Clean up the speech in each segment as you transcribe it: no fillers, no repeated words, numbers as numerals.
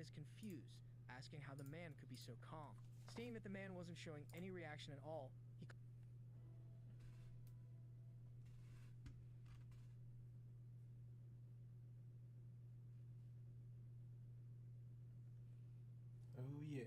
is confused, asking how the man could be so calm. Seeing that the man wasn't showing any reaction at all, he Oh yeah.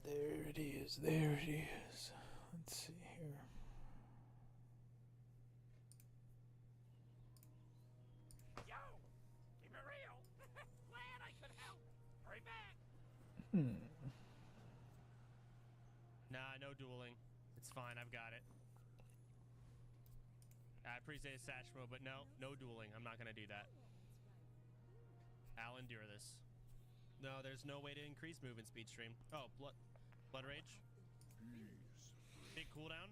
There it is, there it is. Let's see here. Yo! Keep it real! Glad I could help! Hurry back! Nah, no dueling. It's fine, I've got it. I appreciate Satchmo, but no dueling. I'm not gonna do that. I'll endure this. No, there's no way to increase movement speed stream. Oh, blood rage. Big cooldown.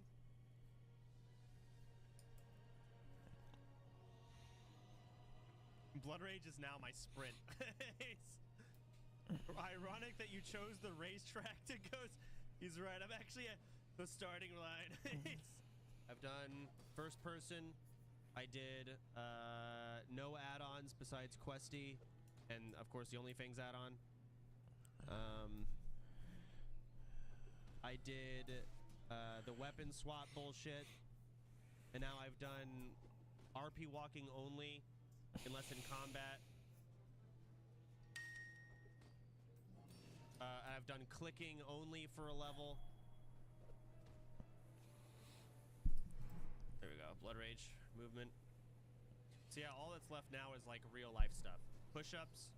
Blood rage is now my sprint. It's ironic that you chose the racetrack to go. He's right. I'm actually at the starting line. I've done first person. I did no add-ons besides Questy. And of course the OnlyFans add-on. I did the weapon swap bullshit, and now I've done RP walking only unless in combat. I've done clicking only for a level. There we go. Blood rage movement. So yeah, all that's left now is like real life stuff. Push-ups,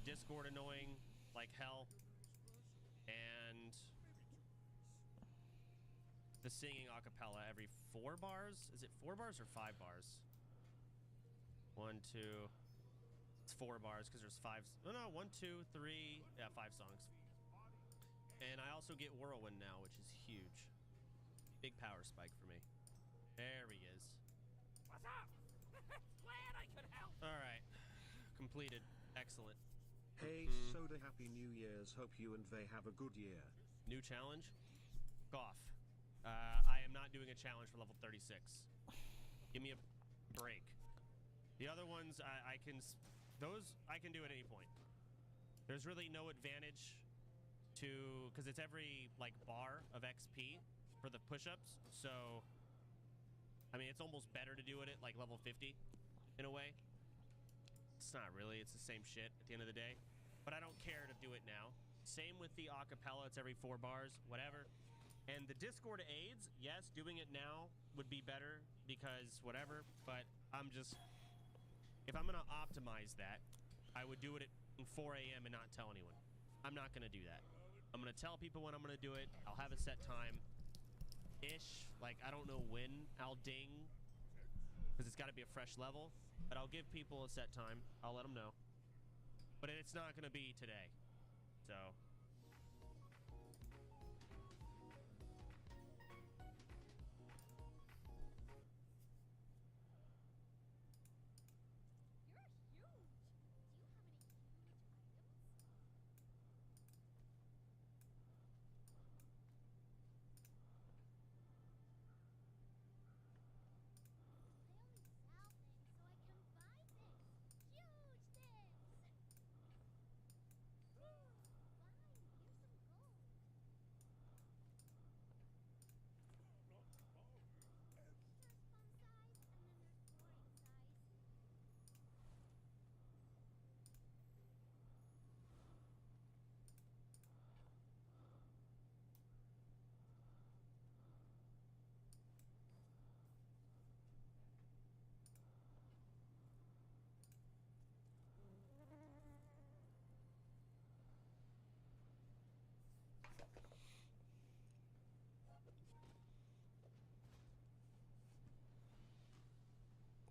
Discord annoying like hell, and the singing a cappella every 4 bars. Is it 4 bars or 5 bars? 1, 2. It's 4 bars because there's 5. Oh no, 1, 2, 3. Yeah, 5 songs. And I also get Whirlwind now, which is huge. Big power spike for me. There he is. What's up? Glad I could help! Alright. Completed. Excellent. Hey Soda, happy New Year's. Hope you and they have a good year. New challenge? Golf. I am not doing a challenge for level 36. Give me a break. The other ones, I can do at any point. There's really no advantage to, because it's every like bar of XP for the push-ups. So, I mean, it's almost better to do it at like level 50 in a way. It's not really, it's the same shit at the end of the day. But I don't care to do it now. Same with the acapella, it's every 4 bars, whatever. And the Discord aids, yes, doing it now would be better because whatever, but I'm just, if I'm gonna optimize that, I would do it at 4 a.m. and not tell anyone. I'm not gonna do that. I'm gonna tell people when I'm gonna do it. I'll have a set time-ish, like I don't know when I'll ding, because it's gotta be a fresh level, but I'll give people a set time. I'll let them know. But it's not gonna be today, so.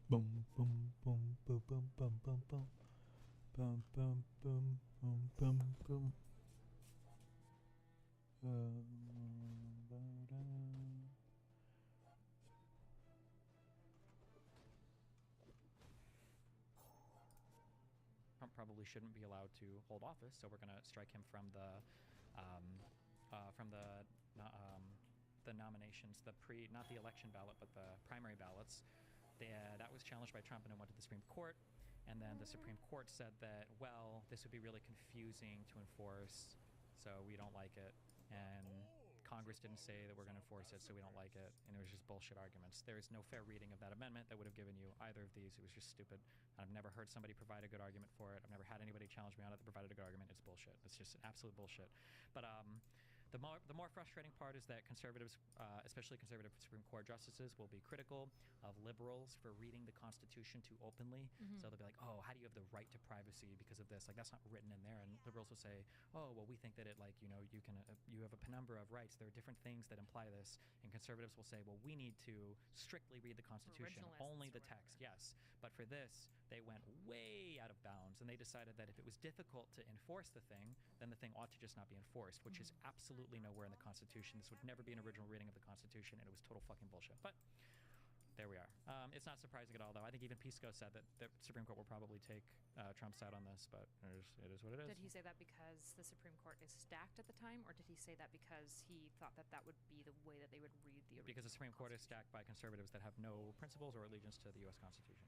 Boom, boom, boom, boom, boom, boom, boom, boom, boom, boom, boom, boom, boom, boom. probably shouldn't be allowed to hold office, so we're going to strike him from the nominations, not the election ballot, but the primary ballots. That was challenged by Trump and it went to the Supreme Court. And then the Supreme Court said that, well, this would be really confusing to enforce, so we don't like it. And Congress didn't say that we're going to enforce it, so we don't like it. And it was just bullshit arguments. There is no fair reading of that amendment that would have given you either of these. It was just stupid. I've never heard somebody provide a good argument for it. I've never had anybody challenge me on it that provided a good argument. It's bullshit. It's just absolute bullshit. But the more frustrating part is that conservatives, especially conservative Supreme Court justices, will be critical of liberals for reading the Constitution too openly. So they'll be like, oh, how do you have the right to privacy because of this? Like, that's not written in there. And liberals will say, oh, well, we think that it, like, you have a penumbra of rights. There are different things that imply this. And conservatives will say, well, we need to strictly read the Constitution, only the text. Yes. But for this, they went way out of bounds, and they decided that if it was difficult to enforce the thing, then the thing ought to just not be enforced, which is absolutely nowhere in the Constitution. This would never be an original reading of the Constitution, and it was total fucking bullshit. But there we are. It's not surprising at all, though. I think even Pisco said that the Supreme Court will probably take Trump's side on this, but it is what it is. Did he say that because the Supreme Court is stacked at the time, or did he say that because he thought that that would be the way that they would read the original Because the Supreme Court is stacked by conservatives that have no principles or allegiance to the U.S. Constitution.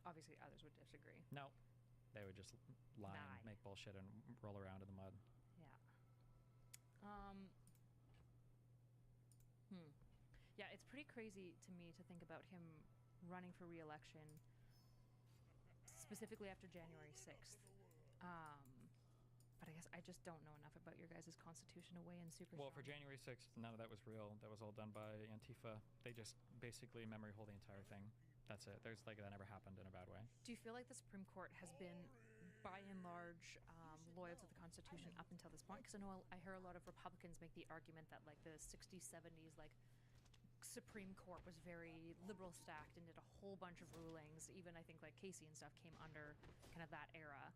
Obviously, others would disagree. No. They would just lie and make bullshit and roll around in the mud. Yeah, it's pretty crazy to me to think about him running for re-election, specifically after January 6th. But I guess I just don't know enough about your guys' Constitution away in super. Well, for January 6th, none of that was real. That was all done by Antifa. They just basically memory hold the entire thing. That's it. There's that never happened in a bad way. Do you feel like the Supreme Court has been, by and large, loyal to the Constitution up until this point? Because I know I hear a lot of Republicans make the argument that like the 60s, 70s, like Supreme Court was very liberal stacked and did a whole bunch of rulings. Even I think like Casey and stuff came under kind of that era,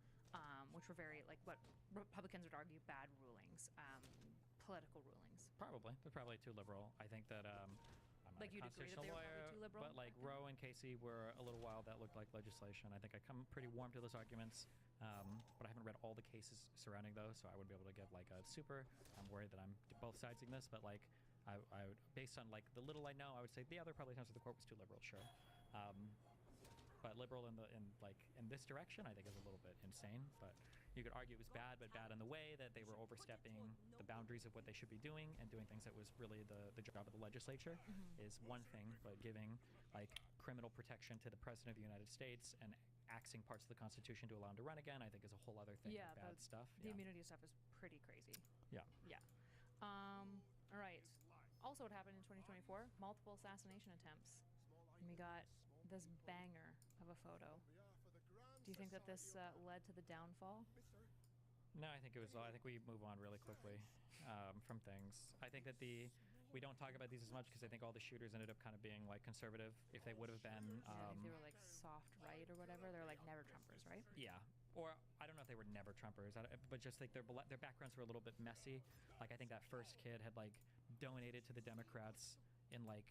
which were very like what Republicans would argue bad rulings, political rulings. Probably. They're probably too liberal. I think that I'm not like a you'd agree that constitutional they were lawyer, probably too liberal? but like Roe and Casey were a little while that looked like legislation. I think I come pretty warm to those arguments, but I haven't read all the cases surrounding those, so I wouldn't be able to give like a super. I'm worried that I'm both siding this, but like I would, based on like the little I know, I would say the other probably times the court was too liberal, sure. But liberal in this direction, I think is a little bit insane. But you could argue it was bad, but bad in the way that they were overstepping the boundaries of what they should be doing and doing things that was really the job of the legislature is one thing, but giving like criminal protection to the President of the United States and axing parts of the Constitution to allow him to run again, I think is a whole other thing. Yeah, of bad stuff. The immunity stuff is pretty crazy. Yeah. Yeah. All right. Also, what happened in 2024? Multiple assassination attempts. And we got this banger of a photo. Do you think that this led to the downfall? No, I think it was. I think we move on really quickly from things. I think that we don't talk about these as much because I think all the shooters ended up kind of being like conservative. If they would have been, I think they were like soft right or whatever. They're like never Trumpers, right? Yeah. Or I don't know if they were never Trumpers, but just like their backgrounds were a little bit messy. Like I think that first kid had like donated to the Democrats in like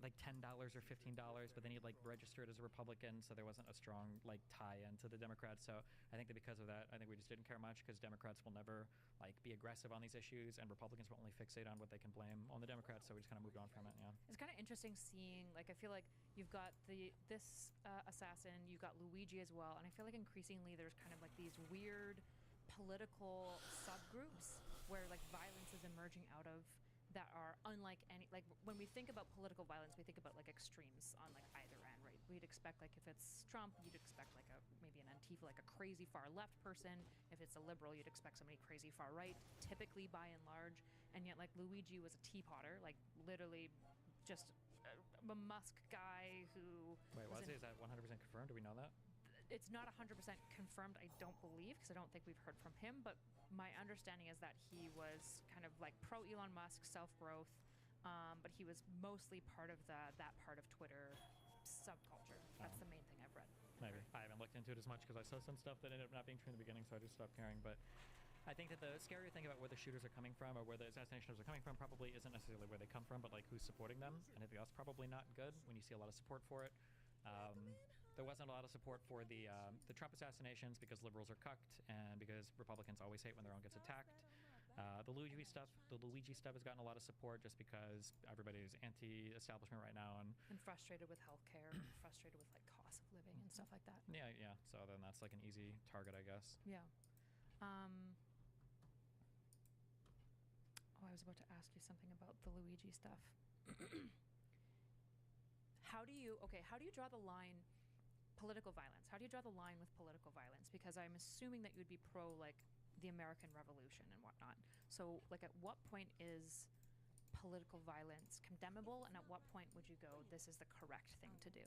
$10 or $15, but then he like registered as a Republican, so there wasn't a strong like tie-in to the Democrats. So I think that because of that, I think we just didn't care much because Democrats will never like be aggressive on these issues, and Republicans will only fixate on what they can blame on the Democrats. So we just kind of moved on from it. Yeah, it's kind of interesting seeing like I feel like you've got this assassin, you've got Luigi as well, and I feel like increasingly there's kind of like these weird political subgroups where like violence is emerging out of that are unlike any, like when we think about political violence, we think about like extremes on like either end, right? We'd expect like if it's Trump, you'd expect like maybe an Antifa, like a crazy far left person. If it's a liberal, you'd expect somebody crazy far right, typically by and large. And yet like Luigi was a teapotter, like literally just a Musk guy who... Wait, is that 100% confirmed? Do we know that? It's not 100% confirmed, I don't believe, because I don't think we've heard from him, but my understanding is that he was kind of like pro Elon Musk, self-growth, but he was mostly part of that part of Twitter subculture. That's the main thing I've read. Maybe. I haven't looked into it as much because I saw some stuff that ended up not being true in the beginning, so I just stopped caring. But I think that the scarier thing about where the shooters are coming from or where the assassinations are coming from probably isn't necessarily where they come from, but like who's supporting them. And I think that's probably not good when you see a lot of support for it. there wasn't a lot of support for the Trump assassinations because liberals are cucked and because Republicans always hate when their own gets attacked. The Luigi stuff has gotten a lot of support just because everybody's anti-establishment right now, and frustrated with healthcare, and frustrated with like cost of living and stuff like that. yeah. So then that's like an easy target, I guess. Yeah. I was about to ask you something about the Luigi stuff. How do you draw the line? Political violence. How do you draw the line with political violence? Because I'm assuming that you would be pro like the American Revolution and whatnot. So, like, at what point is political violence condemnable, and at what point would you go, this is the correct thing to do?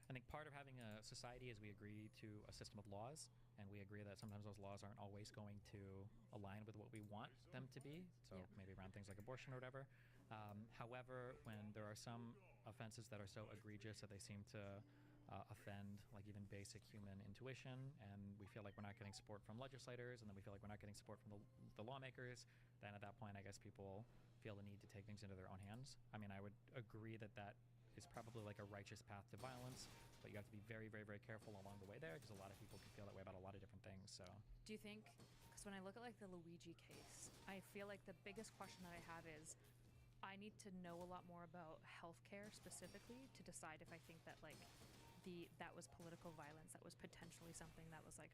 I think part of having a society is we agree to a system of laws, and we agree that sometimes those laws aren't always going to align with what we want them to be. So maybe around things like abortion or whatever. However, when there are some offenses that are so egregious that they seem to offend like even basic human intuition, and we feel like we're not getting support from legislators, and then we feel like we're not getting support from the lawmakers, then at that point I guess people feel the need to take things into their own hands. I mean, I would agree that that is probably like a righteous path to violence, but you have to be very, very, very careful along the way there, because a lot of people can feel that way about a lot of different things. So do you think, because when I look at like the Luigi case, I feel like the biggest question that I have is I need to know a lot more about healthcare specifically to decide if I think that like that was political violence, that was potentially something that was like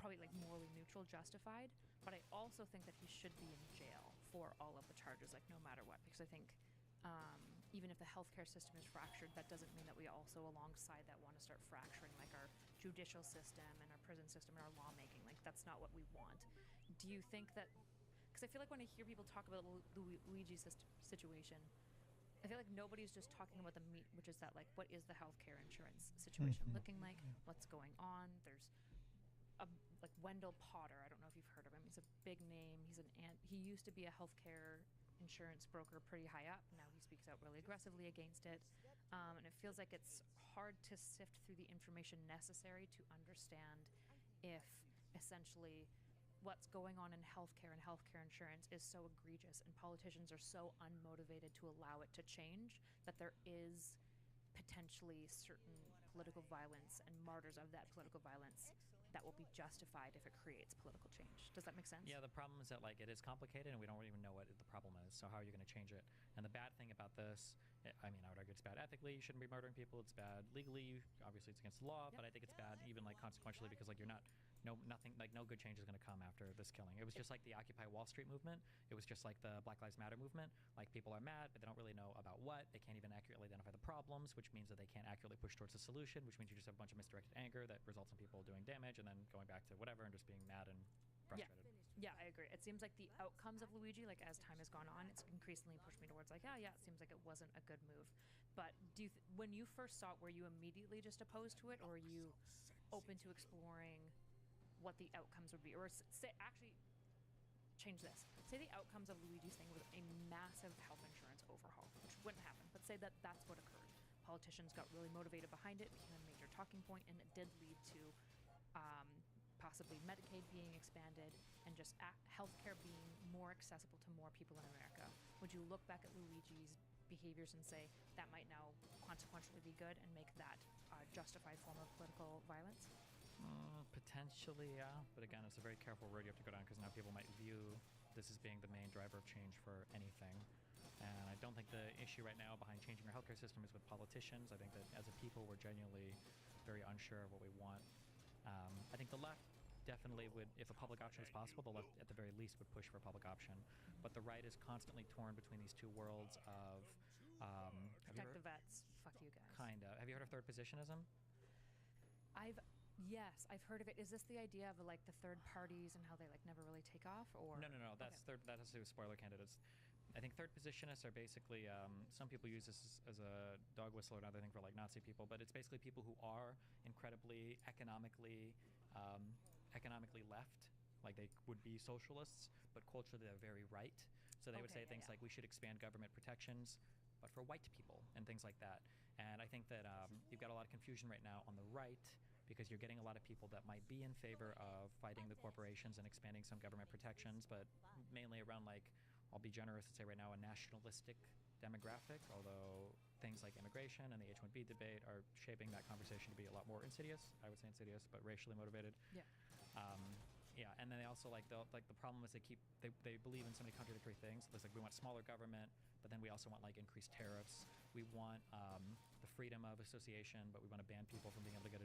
probably like morally neutral, justified. But I also think that he should be in jail for all of the charges, like no matter what, because I think even if the healthcare system is fractured, that doesn't mean that we also alongside that want to start fracturing like our judicial system and our prison system and our lawmaking. Like that's not what we want. Do you think that, because I feel like when I hear people talk about the Luigi situation, I feel like nobody's just talking about the meat, which is that like, what is the healthcare insurance situation looking like? What's going on? There's like Wendell Potter. I don't know if you've heard of him. He's a big name. He used to be a healthcare insurance broker pretty high up. Now he speaks out really aggressively against it. And it feels like it's hard to sift through the information necessary to understand if essentially what's going on in healthcare and healthcare insurance is so egregious and politicians are so unmotivated to allow it to change that there is potentially certain political violence and martyrs of that political violence that will be justified if it creates political change. Does that make sense? Yeah, the problem is that like it is complicated and we don't even know what the problem is. So how are you going to change it? And the bad thing about this, I mean, I would argue it's bad ethically. You shouldn't be murdering people. It's bad legally. Obviously, it's against the law. But I think it's bad even like consequentially because like you're not. No good change is going to come after this killing. It was just like the Occupy Wall Street movement. It was just like the Black Lives Matter movement. Like people are mad, but they don't really know about what. They can't even accurately identify the problems, which means that they can't accurately push towards a solution, which means you just have a bunch of misdirected anger that results in people doing damage and then going back to whatever and just being mad and frustrated. Yeah, I agree. It seems like the outcomes of Luigi, like as time has gone on, it's increasingly pushed me towards like, it seems like it wasn't a good move. But when you first saw it, were you immediately just opposed to it, or were you open to exploring what the outcomes would be? Or say, actually, change this. Say the outcomes of Luigi's thing was a massive health insurance overhaul, which wouldn't happen, but say that that's what occurred. Politicians got really motivated behind it, became a major talking point, and it did lead to possibly Medicaid being expanded and just healthcare being more accessible to more people in America. Would you look back at Luigi's behaviors and say that might now consequentially be good and make that a justified form of political violence? Potentially, yeah. But again, it's a very careful road you have to go down because now people might view this as being the main driver of change for anything. And I don't think the issue right now behind changing our healthcare system is with politicians. I think that as a people, we're genuinely very unsure of what we want. I think the left definitely would, if a public option is possible, the left at the very least would push for a public option. But the right is constantly torn between these two worlds of... protect the vets. Fuck you guys. Kinda. Have you heard of third positionism? Yes, I've heard of it. Is this the idea of like the third parties and how they like never really take off? Or No. That's okay. that has to do with spoiler candidates. I think third positionists are basically some people use this as a dog whistle or another thing for like Nazi people, but it's basically people who are incredibly economically left, like they would be socialists, but culturally they're very right. So they would say things like we should expand government protections, but for white people and things like that. And I think that you've got a lot of confusion right now on the right because you're getting a lot of people that might be in favor of fighting the corporations and expanding some government protections, but mainly around like, I'll be generous and say right now, a nationalistic demographic, although things like immigration and the H-1B debate are shaping that conversation to be a lot more insidious. I would say insidious, but racially motivated. Yeah. Yeah, and then they also the problem is they believe in so many contradictory things. There's like, we want smaller government, but then we also want like increased tariffs. We want the freedom of association, but we want to ban people from being able to get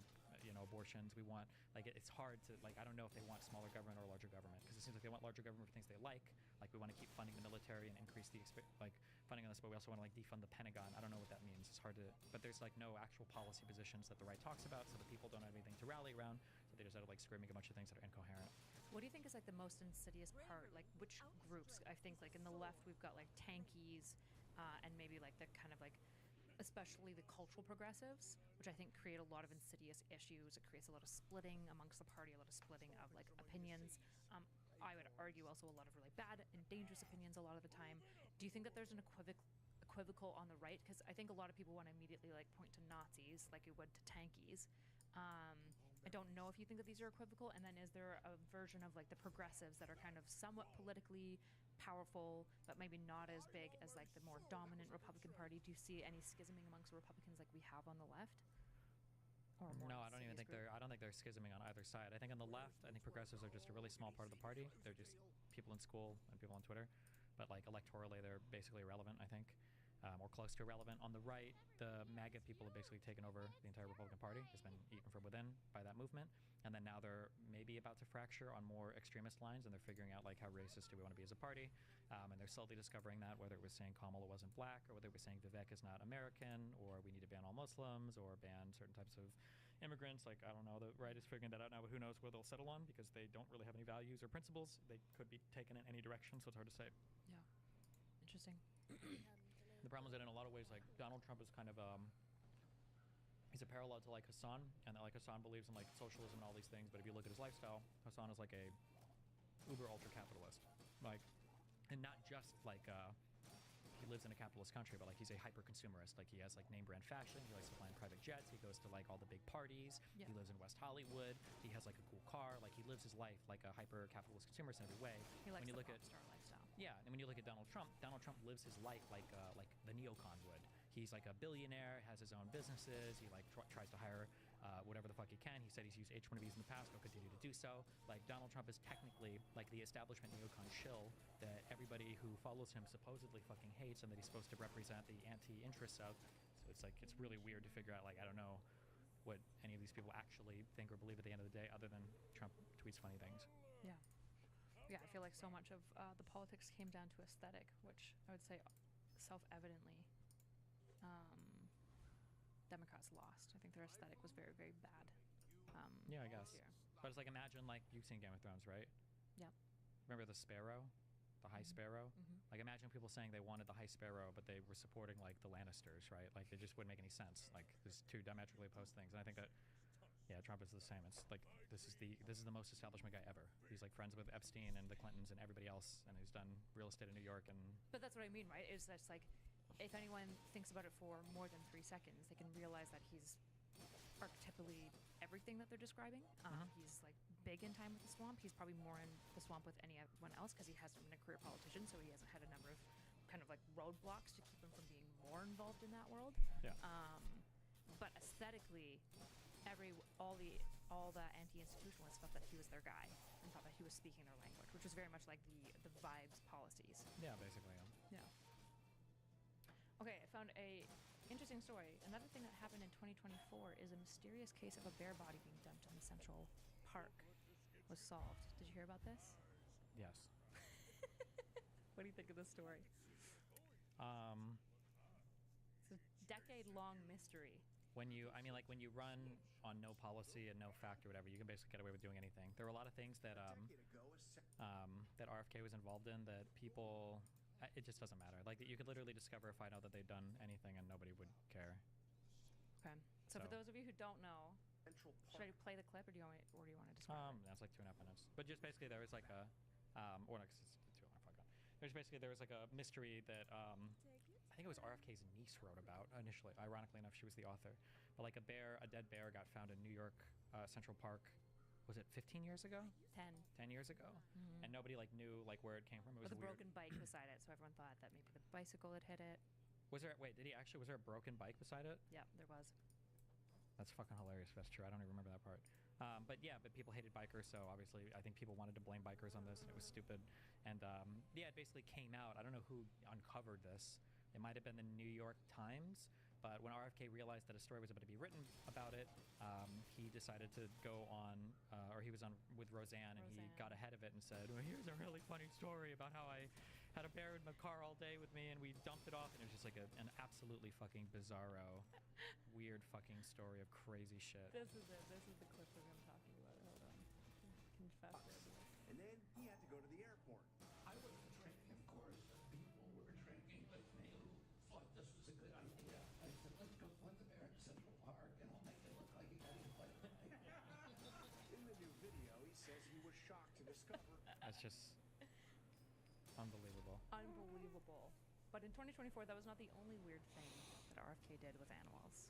abortions. We want it's hard to I don't know if they want smaller government or larger government, because it seems like they want larger government for things they like we want to keep funding the military and increase the funding on this, but we also want to defund the Pentagon. I don't know what that means. It's hard to, but there's no actual policy positions that the right talks about, so the people don't have anything to rally around. So they just end up screaming a bunch of things that are incoherent. What do you think is the most insidious part? Which groups? I think in the left we've got tankies, and maybe the kind of especially the cultural progressives, which I think create a lot of insidious issues. It creates a lot of splitting amongst the party, a lot of splitting of opinions. I would argue also a lot of really bad and dangerous opinions a lot of the time. Do you think that there's an equivocal on the right? Because I think a lot of people want to immediately point to Nazis like you would to tankies. I don't know if you think that these are equivocal, and then is there a version of the progressives that are kind of somewhat politically powerful, but maybe not as big as the more dominant Republican Party? Do you see any schisming amongst the Republicans like we have on the left? Or No, I don't even think I don't think they're schisming on either side. I think on the left, I think progressives are just a really small part of the party. They're just people in school and people on Twitter, but electorally, they're basically irrelevant, I think. Or close to irrelevant. On the right, the MAGA people have basically taken over the entire Republican Party. It's been eaten from within by that movement. And then now they're maybe about to fracture on more extremist lines, and they're figuring out how racist do we want to be as a party. And they're slowly discovering that, whether it was saying Kamala wasn't black, or whether it was saying Vivek is not American, or we need to ban all Muslims, or ban certain types of immigrants. I don't know, the right is figuring that out now, but who knows where they'll settle on, because they don't really have any values or principles. They could be taken in any direction, so it's hard to say. Yeah. Interesting. The problem is that in a lot of ways, Donald Trump is kind of he's a parallel to Hassan, and that Hassan believes in socialism and all these things. But if you look at his lifestyle, Hassan is a uber ultra capitalist, and not just he lives in a capitalist country, but he's a hyper consumerist. He has name brand fashion. He likes to fly in private jets. He goes to all the big parties. Yeah. He lives in West Hollywood. He has a cool car. He lives his life like a hyper capitalist consumerist in every way. He likes when you the look pop star lifestyle. Yeah, and when you look at Donald Trump lives his life like the neocon would. He's a billionaire, has his own businesses. He tries to hire whatever the fuck he can. He said he's used H-1Bs in the past. He'll continue to do so. Donald Trump is technically the establishment neocon shill that everybody who follows him supposedly fucking hates, and that he's supposed to represent the anti-interests of. So it's really weird to figure out. I don't know what any of these people actually think or believe at the end of the day, other than Trump tweets funny things. Yeah. Yeah, I feel so much of the politics came down to aesthetic, which I would say self-evidently Democrats lost. I think their aesthetic was very, very bad. Yeah, I guess. This year. But it's imagine you've seen Game of Thrones, right? Yep. Remember the Sparrow, the High Sparrow? Mm-hmm. Imagine people saying they wanted the High Sparrow, but they were supporting the Lannisters, right? It just wouldn't make any sense. There's two diametrically opposed things, and I think that. Yeah, Trump is the same. It's this is the most establishment guy ever. He's friends with Epstein and the Clintons and everybody else, and he's done real estate in New York. And but that's what I mean, right? Is that's if anyone thinks about it for more than 3 seconds, they can realize that he's archetypally everything that they're describing. He's big in Time with the Swamp. He's probably more in the swamp with anyone else because he hasn't been a career politician, so he hasn't had a number of kind of roadblocks to keep him from being more involved in that world. Yeah. But aesthetically, all the anti-institutionalist felt that he was their guy and thought that he was speaking their language, which was very much the vibes policies. Yeah, basically. Yeah. Okay, I found a interesting story. Another thing that happened in 2024 is a mysterious case of a bear body being dumped in the Central Park was solved. Did you hear about this? Yes. What do you think of this story? It's a decade-long mystery. When you run on no policy and no fact or whatever, you can basically get away with doing anything. There were a lot of things that that RFK was involved in that people, it just doesn't matter. You could literally discover or find out that they'd done anything and nobody would care. Okay. So for those of you who don't know, should I play the clip or do you want to describe it? That's 2.5 minutes. But just basically there was a, or no, 'cause it's 2 hours. There was a mystery that I think it was RFK's niece wrote about initially. Ironically enough, she was the author. But a dead bear got found in New York Central Park. Was it 15 years ago? 10 years ago, Mm-hmm. and nobody knew where it came from. It was With a weird. broken bike beside it, so everyone thought that maybe the bicycle had hit it. Was there? Wait, did he actually? Was there a broken bike beside it? Yeah, there was. That's fucking hilarious. If that's true. I don't even remember that part. But people hated bikers, so obviously I think people wanted to blame bikers on this, and it was stupid. And it basically came out. I don't know who uncovered this. It might have been the New York Times, but when RFK realized that a story was about to be written about it, he decided to go on, or he was on with Roseanne, and he got ahead of it and said, well, here's a really funny story about how I had a bear in my car all day with me, and we dumped it off, and it was just like an absolutely fucking bizarro, weird fucking story of crazy shit. This is it. This is the clip that I'm talking about. Hold on. Confess it. And then he had to go to the airport. I wasn't drinking, of course. People were drinking with me who thought this was a good idea. I said, let's go put the bear in Central Park and I'll make it look like he got eaten by a snake. In the new video, he says he was shocked to discover That's just unbelievable. Unbelievable. But in 2024, that was not the only weird thing that RFK did with animals.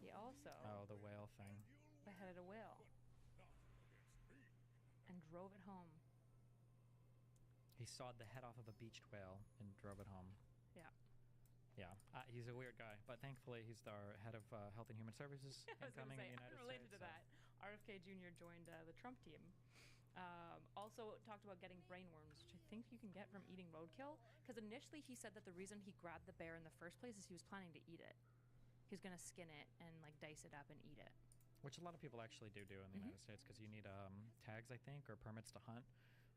He also Oh, the whale thing. beheaded a whale and drove it home. He sawed the head off of a beached whale and drove it home. Yeah. Yeah, he's a weird guy, but thankfully he's our head of Health and Human Services I was going incoming to say, in the United unrelated States. to that, RFK Jr. joined the Trump team. Also talked about getting brain worms, which I think you can get from eating roadkill. Because initially he said that the reason he grabbed the bear in the first place is he was planning to eat it. He was going to skin it and like dice it up and eat it. Which a lot of people actually do in the United States, because you need tags, I think, or permits to hunt.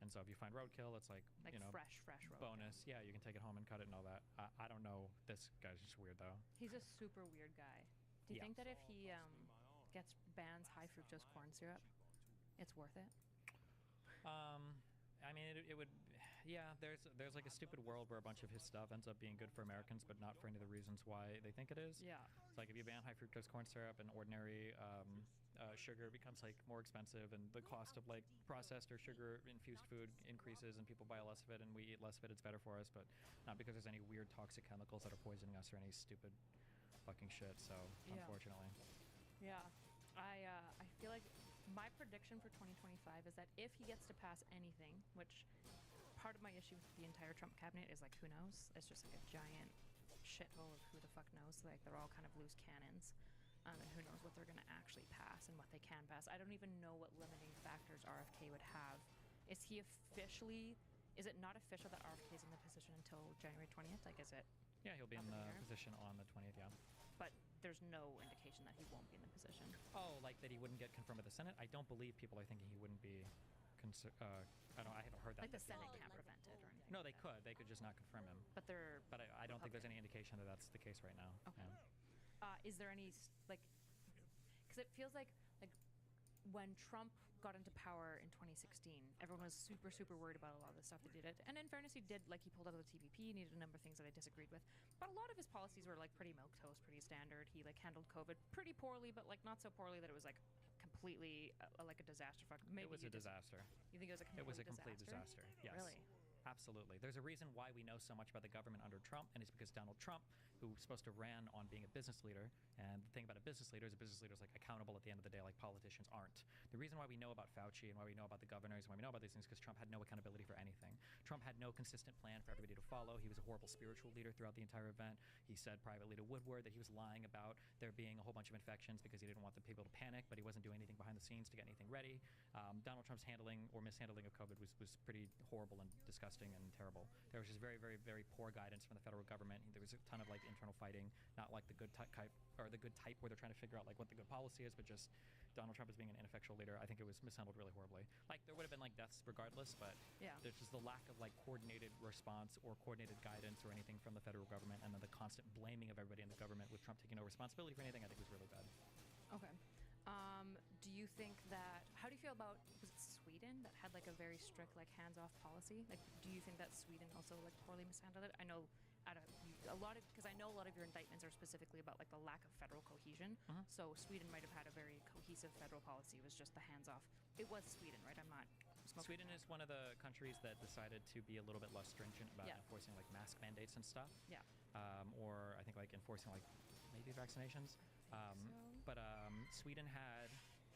And so if you find roadkill, it's like fresh roadkill. bonus. Yeah, you can take it home and cut it and all that. I don't know. This guy's just weird, though. He's a super weird guy. Do you Yeah. think that if he gets bans high fructose corn syrup, it's worth it? I mean, it would. Yeah, there's like a stupid world where a bunch of his stuff ends up being good for Americans, but not for any of the reasons why they think it is. Yeah. It's like if you ban high fructose corn syrup and ordinary sugar becomes like more expensive, and the cost of like processed or sugar infused food increases, and people buy less of it, and we eat less of it. It's better for us, but not because there's any weird toxic chemicals that are poisoning us or any stupid fucking shit. So Yeah. unfortunately, Yeah. I feel like my prediction for 2025 is that if he gets to pass anything, which part of my issue with the entire Trump cabinet is like, who knows? It's just like a giant shithole of who the fuck knows. Like they're all kind of loose cannons. And who knows what they're going to actually pass and what they can pass. I don't even know what limiting factors RFK would have. Is it not official that RFK is in the position until January 20th? Like, is it? yeah, he'll be Up in in the the air? position on the 20th. Yeah. But there's no indication that he won't be in the position. Oh, like that he wouldn't get confirmed with the Senate? I don't believe people are thinking he wouldn't be. I haven't heard that. Like the Senate can't prevent it or anything. No, like they that. could. They could just not confirm him. But they're. But I don't think there's any indication that that's the case right now. Okay. Yeah. Is there any because it feels like when Trump got into power in 2016, everyone was super worried about a lot of the stuff that he did. And in fairness, he pulled out of the TPP. He did a number of things that I disagreed with, but a lot of his policies were like pretty milquetoast, pretty standard. He like handled COVID pretty poorly, but like not so poorly that it was like completely like a disaster. Maybe It was a disaster. You think it was a complete It was a complete disaster. Yes. Really? Absolutely. There's a reason why we know so much about the government under Trump, and it's because Donald Trump, who was supposed to ran on being a business leader, and the thing about a business leader is like accountable at the end of the day, like politicians aren't. The reason why we know about Fauci and why we know about the governors and why we know about these things is because Trump had no accountability for anything. Trump had no consistent plan for everybody to follow. He was a horrible spiritual leader throughout the entire event. He said privately to Woodward that he was lying about there being a whole bunch of infections because he didn't want the people to panic, but he wasn't doing anything behind the scenes to get anything ready. Donald Trump's handling or mishandling of COVID was pretty horrible and disgusting and terrible. There was just very poor guidance from the federal government. There was a ton of like internal fighting, not like the good type or the good type where they're trying to figure out like what the good policy is, but just Donald Trump as being an ineffectual leader. I think it was mishandled really horribly. Like there would have been like deaths regardless, but Yeah. there's just the lack of like coordinated response or coordinated guidance or anything from the federal government, and then the constant blaming of everybody in the government with Trump taking no responsibility for anything. I think was really bad. Okay. Do you think that? How do you feel about? Was it Sweden that had like a very strict like hands-off policy? Like, do you think that Sweden also like poorly mishandled it? I know, a lot of because I know a lot of your indictments are specifically about like the lack of federal cohesion. So Sweden might have had a very cohesive federal policy. It was just the hands-off. It was Sweden, right? I'm not. Sweden is one of the countries that decided to be a little bit less stringent about Yeah. enforcing like mask mandates and stuff. Yeah. Or I think like enforcing like maybe vaccinations. But Sweden had,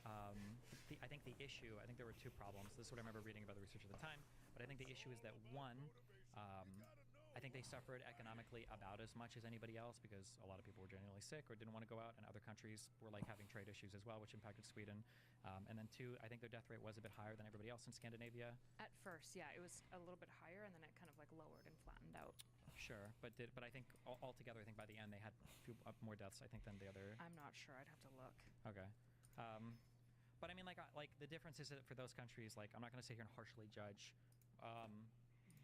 I think the issue, I think there were two problems. This is what I remember reading about the research at the time. But I think the issue is that one, I think they suffered economically about as much as anybody else because a lot of people were genuinely sick or didn't want to go out, and other countries were like having trade issues as well, which impacted Sweden. And then two, I think their death rate was a bit higher than everybody else in Scandinavia. At first, yeah, it was a little bit higher, and then it kind of like lowered and flattened out. Sure, but I think altogether, I think by the end they had a few more deaths, I think, than the other. I'm not sure. I'd have to look. Okay. But I mean, like the difference is that for those countries, like I'm not going to sit here and harshly judge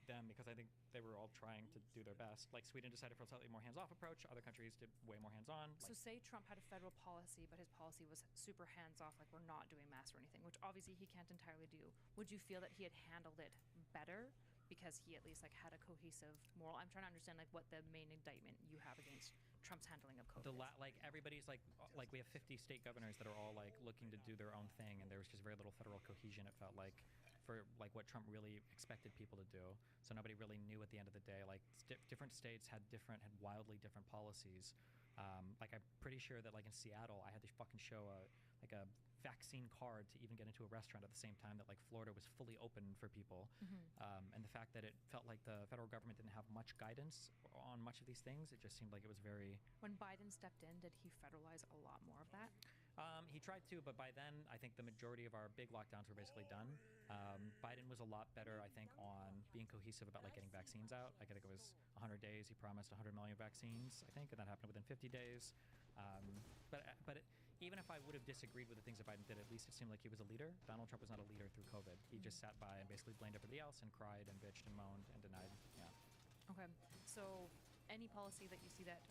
them because I think they were all trying to do their best. Like Sweden decided for a slightly more hands-off approach. Other countries did way more hands-on. So say Trump had a federal policy, but his policy was super hands-off, like we're not doing masks or anything, which obviously he can't entirely do. Would you feel that he had handled it better because he at least like had a cohesive moral? I'm trying to understand like what the main indictment you have against Trump's handling of COVID. Like everybody's like we have 50 state governors that are all like looking to do their own thing, and there was just very little federal cohesion. It felt like for like what Trump really expected people to do. So nobody really knew at the end of the day. Like different states had wildly different policies. Like I'm pretty sure that like in Seattle, I had to fucking show a vaccine card to even get into a restaurant at the same time that like Florida was fully open for people. And the fact that it felt like the federal government didn't have much guidance on much of these things, it just seemed like it was very. When Biden stepped in, did he federalize a lot more of that? He tried to, but by then, I think the majority of our big lockdowns were basically done. Biden was a lot better, I think, on being cohesive about like getting vaccines out. Like, I think it was 100 days. He promised 100 million vaccines, I think, and that happened within 50 days. But even if I would have disagreed with the things that Biden did, at least it seemed like he was a leader. Donald Trump was not a leader through COVID. He just sat by and basically blamed everybody else and cried and bitched and moaned and denied. Yeah. Okay. So any policy that you see that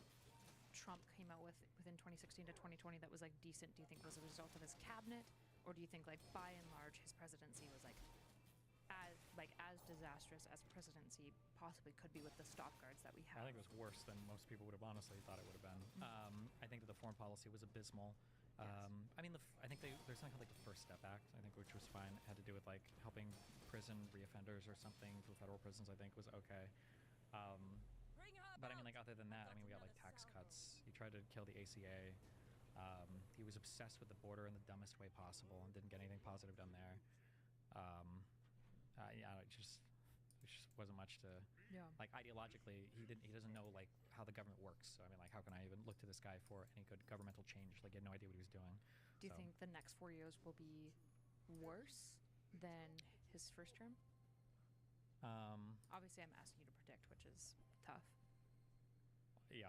Trump came out with within 2016 to 2020 that was like decent, do you think was a result of his cabinet, or do you think like by and large his presidency was like as disastrous as presidency possibly could be with the stop guards that we have? I think it was worse than most people would have honestly thought it would have been. I think that the foreign policy was abysmal. I mean, I think there's something called like the First Step Act, I think, which was fine. It had to do with like helping prison reoffenders or something for federal prisons. I think was okay. But I mean, like other than that, I mean, we got like tax cuts. He tried to kill the ACA. He was obsessed with the border in the dumbest way possible and didn't get anything positive done there. Yeah, it just wasn't much to. Yeah. Like ideologically, he doesn't know like how the government works. So I mean, like, how can I even look to this guy for any good governmental change? Like, he had no idea what he was doing. Do you think the next 4 years will be worse than his first term? Obviously, I'm asking you to predict, which is tough. Yeah,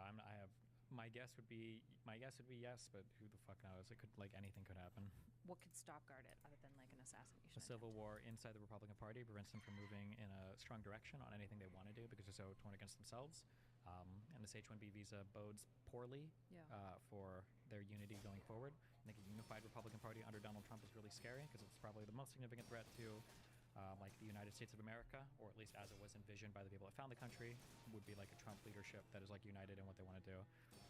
my guess would be yes, but who the fuck knows? It could, like, anything could happen. What could stop guard it other than like an assassination? A civil war inside the Republican Party prevents them from moving in a strong direction on anything they want to do because they're so torn against themselves. And this H-1B visa bodes poorly for their unity going forward. I think a unified Republican Party under Donald Trump is really scary because it's probably the most significant threat to like the United States of America, or at least as it was envisioned by the people that found the country, would be like a Trump leadership that is like united in what they want to do.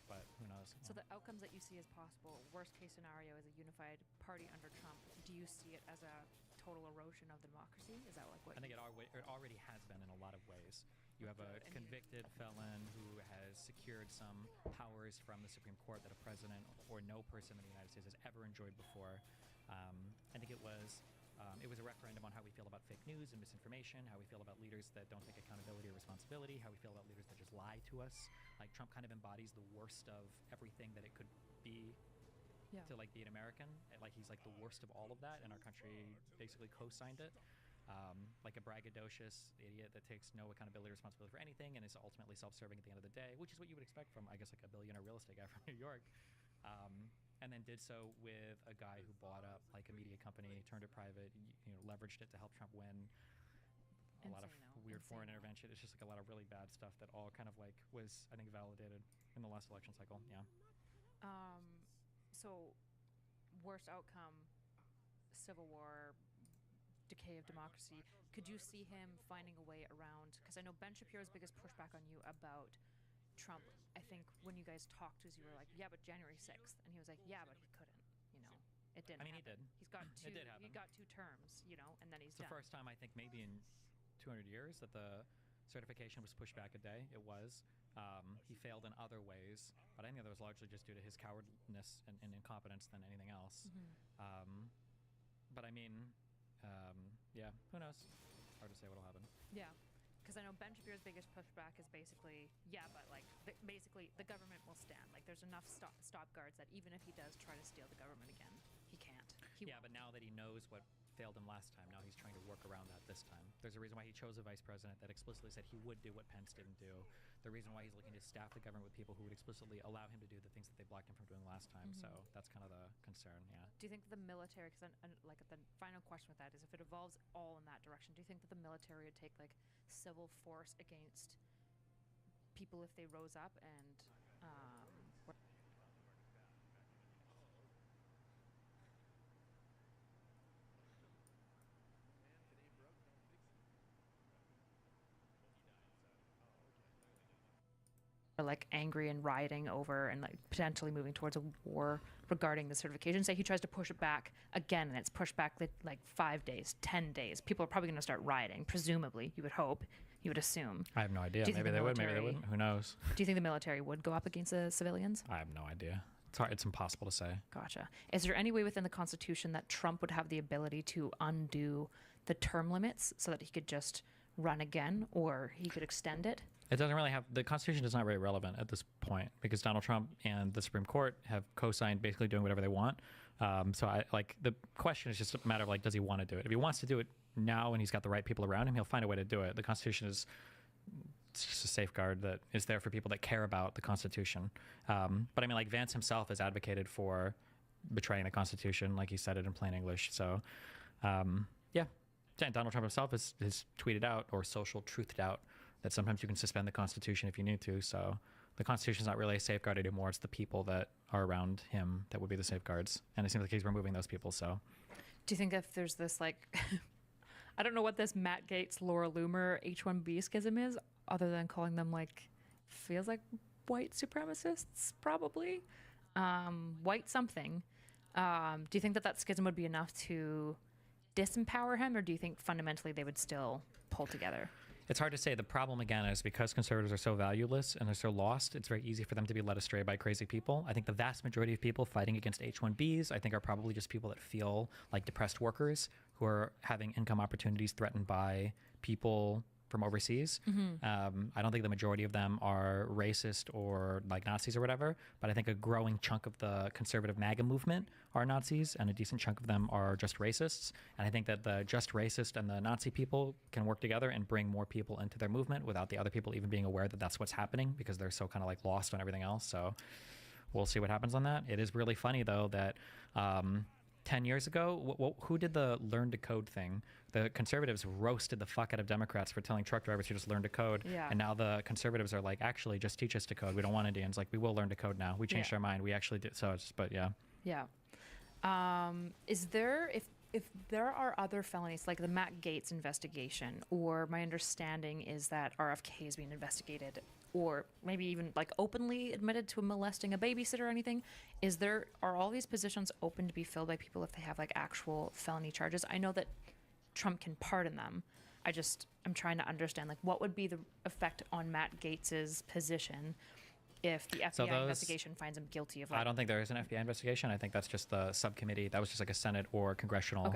But who knows? So the outcomes that you see as possible, worst case scenario is a unified party under Trump. Do you see it as a total erosion of the democracy? Is that like what? I think it already has been in a lot of ways. You have a convicted felon who has secured some powers from the Supreme Court that a president or no person in the United States has ever enjoyed before. I think it was a referendum on how we feel about fake news and misinformation, how we feel about leaders that don't take accountability or responsibility, how we feel about leaders that just lie to us. Like, Trump kind of embodies the worst of everything that it could be to like be an American. Like, he's like the worst of all of that, and our country basically co-signed it. Like a braggadocious idiot that takes no accountability or responsibility for anything and is ultimately self-serving at the end of the day, which is what you would expect from, I guess, like a billionaire real estate guy from New York. And then did so with a guy who bought up like a media company, turned it private, leveraged it to help Trump win. A lot of weird foreign intervention. It's just like a lot of really bad stuff that all kind of like was, I think, validated in the last election cycle. Yeah. So, worst outcome, civil war, decay of democracy. Could you see him finding a way around? Because I know Ben Shapiro's biggest pushback on you about Trump, I think when you guys talked, was you were like, yeah, but January 6th, and he was like, yeah, but he couldn't. It didn't. I mean, happen. he did. He's got two. It did happen. He got 2 terms, and then he's It's done. the first time I think maybe in 200 years that the certification was pushed back a day. It was. He failed in other ways, but I think that was largely just due to his cowardness and incompetence than anything else. But I mean, yeah, who knows? Hard to say what'll happen. Yeah. because I know Ben Shapiro's biggest pushback is basically, yeah, but like basically the government will stand. Like there's enough stop guards that even if he does try to steal the government again, he can't. Yeah, but now that he knows what failed him last time, now he's trying to work around that this time. There's a reason why he chose a vice president that explicitly said he would do what Pence didn't do. The reason why he's looking to staff the government with people who would explicitly allow him to do the things that they blocked him from doing last time. So that's kind of the concern, yeah. Do you think the military, because like the final question with that is if it evolves all in that direction, do you think that the military would take like civil force against people if they rose up and are like angry and rioting over and like potentially moving towards a war regarding the certification? Say he tries to push it back again and it's pushed back like 5 days, 10 days. People are probably going to start rioting, presumably. You would hope, you would assume. I have no idea. Maybe they would, maybe they wouldn't. Who knows? Do you think the military would go up against the civilians? I have no idea. It's hard. It's impossible to say. Gotcha. Is there any way within the Constitution that Trump would have the ability to undo the term limits so that he could just run again, or he could extend it? It doesn't really have, the Constitution is not very relevant at this point because Donald Trump and the Supreme Court have co-signed basically doing whatever they want. So I like the question is just a matter of like, does he want to do it? If he wants to do it now and he's got the right people around him, he'll find a way to do it. The Constitution is it's just a safeguard that is there for people that care about the Constitution. But I mean, like Vance himself has advocated for betraying the Constitution, like he said it in plain English. So yeah, Donald Trump himself has tweeted out or social truthed out that sometimes you can suspend the Constitution if you need to. So the Constitution is not really a safeguard anymore. It's the people that are around him that would be the safeguards. And it seems like he's removing those people. So do you think if there's this like, I don't know what this Matt Gaetz, Laura Loomer H-1B schism is, other than calling them like, feels like white supremacists, probably. White something. Do you think that schism would be enough to disempower him, or do you think fundamentally they would still pull together? It's hard to say. The problem, again, is because conservatives are so valueless and they're so lost, it's very easy for them to be led astray by crazy people. I think the vast majority of people fighting against H-1Bs, I think, are probably just people that feel like depressed workers who are having income opportunities threatened by people from overseas. I don't think the majority of them are racist or like Nazis or whatever, but I think a growing chunk of the conservative MAGA movement are Nazis and a decent chunk of them are just racists. And I think that the just racist and the Nazi people can work together and bring more people into their movement without the other people even being aware that that's what's happening because they're so kind of like lost on everything else. So we'll see what happens on that. It is really funny though that 10 years ago, who did the learn to code thing? The conservatives roasted the fuck out of Democrats for telling truck drivers to just learn to code. Yeah. And now the conservatives are like, actually, just teach us to code. We don't want Indians. Like, we will learn to code now. We changed our mind. We actually did. So it's, but yeah. Yeah. Is there, if there are other felonies, like the Matt Gaetz investigation, or my understanding is that RFK is being investigated, or maybe even like openly admitted to molesting a babysitter or anything, are all these positions open to be filled by people if they have like actual felony charges? I know that Trump can pardon them. I'm trying to understand like what would be the effect on Matt Gaetz's position if the FBI investigation finds him guilty of like, I don't think there is an FBI investigation. I think that's just the subcommittee. That was just like a Senate or congressional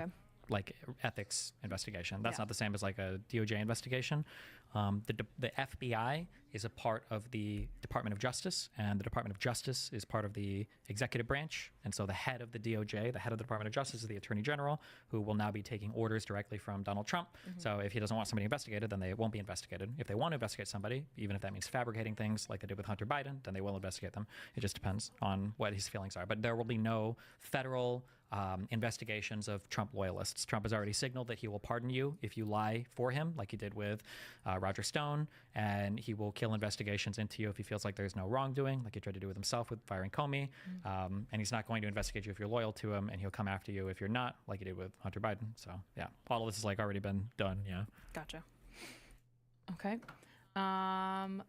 like ethics investigation. That's not the same as like a DOJ investigation. The FBI is a part of the Department of Justice, and the Department of Justice is part of the executive branch. And so the head of the DOJ, the head of the Department of Justice, is the Attorney General, who will now be taking orders directly from Donald Trump. So if he doesn't want somebody investigated, then they won't be investigated. If they want to investigate somebody, even if that means fabricating things like they did with Hunter Biden, then they will investigate them. It just depends on what his feelings are. But there will be no federal investigations of Trump loyalists. Trump has already signaled that he will pardon you if you lie for him, like he did with Roger Stone, and he will kill investigations into you if he feels like there's no wrongdoing, like he tried to do with himself with firing Comey. And he's not going to investigate you if you're loyal to him, and he'll come after you if you're not, like he did with Hunter Biden. So yeah, all of this has like already been done. Yeah. Gotcha. Okay. Another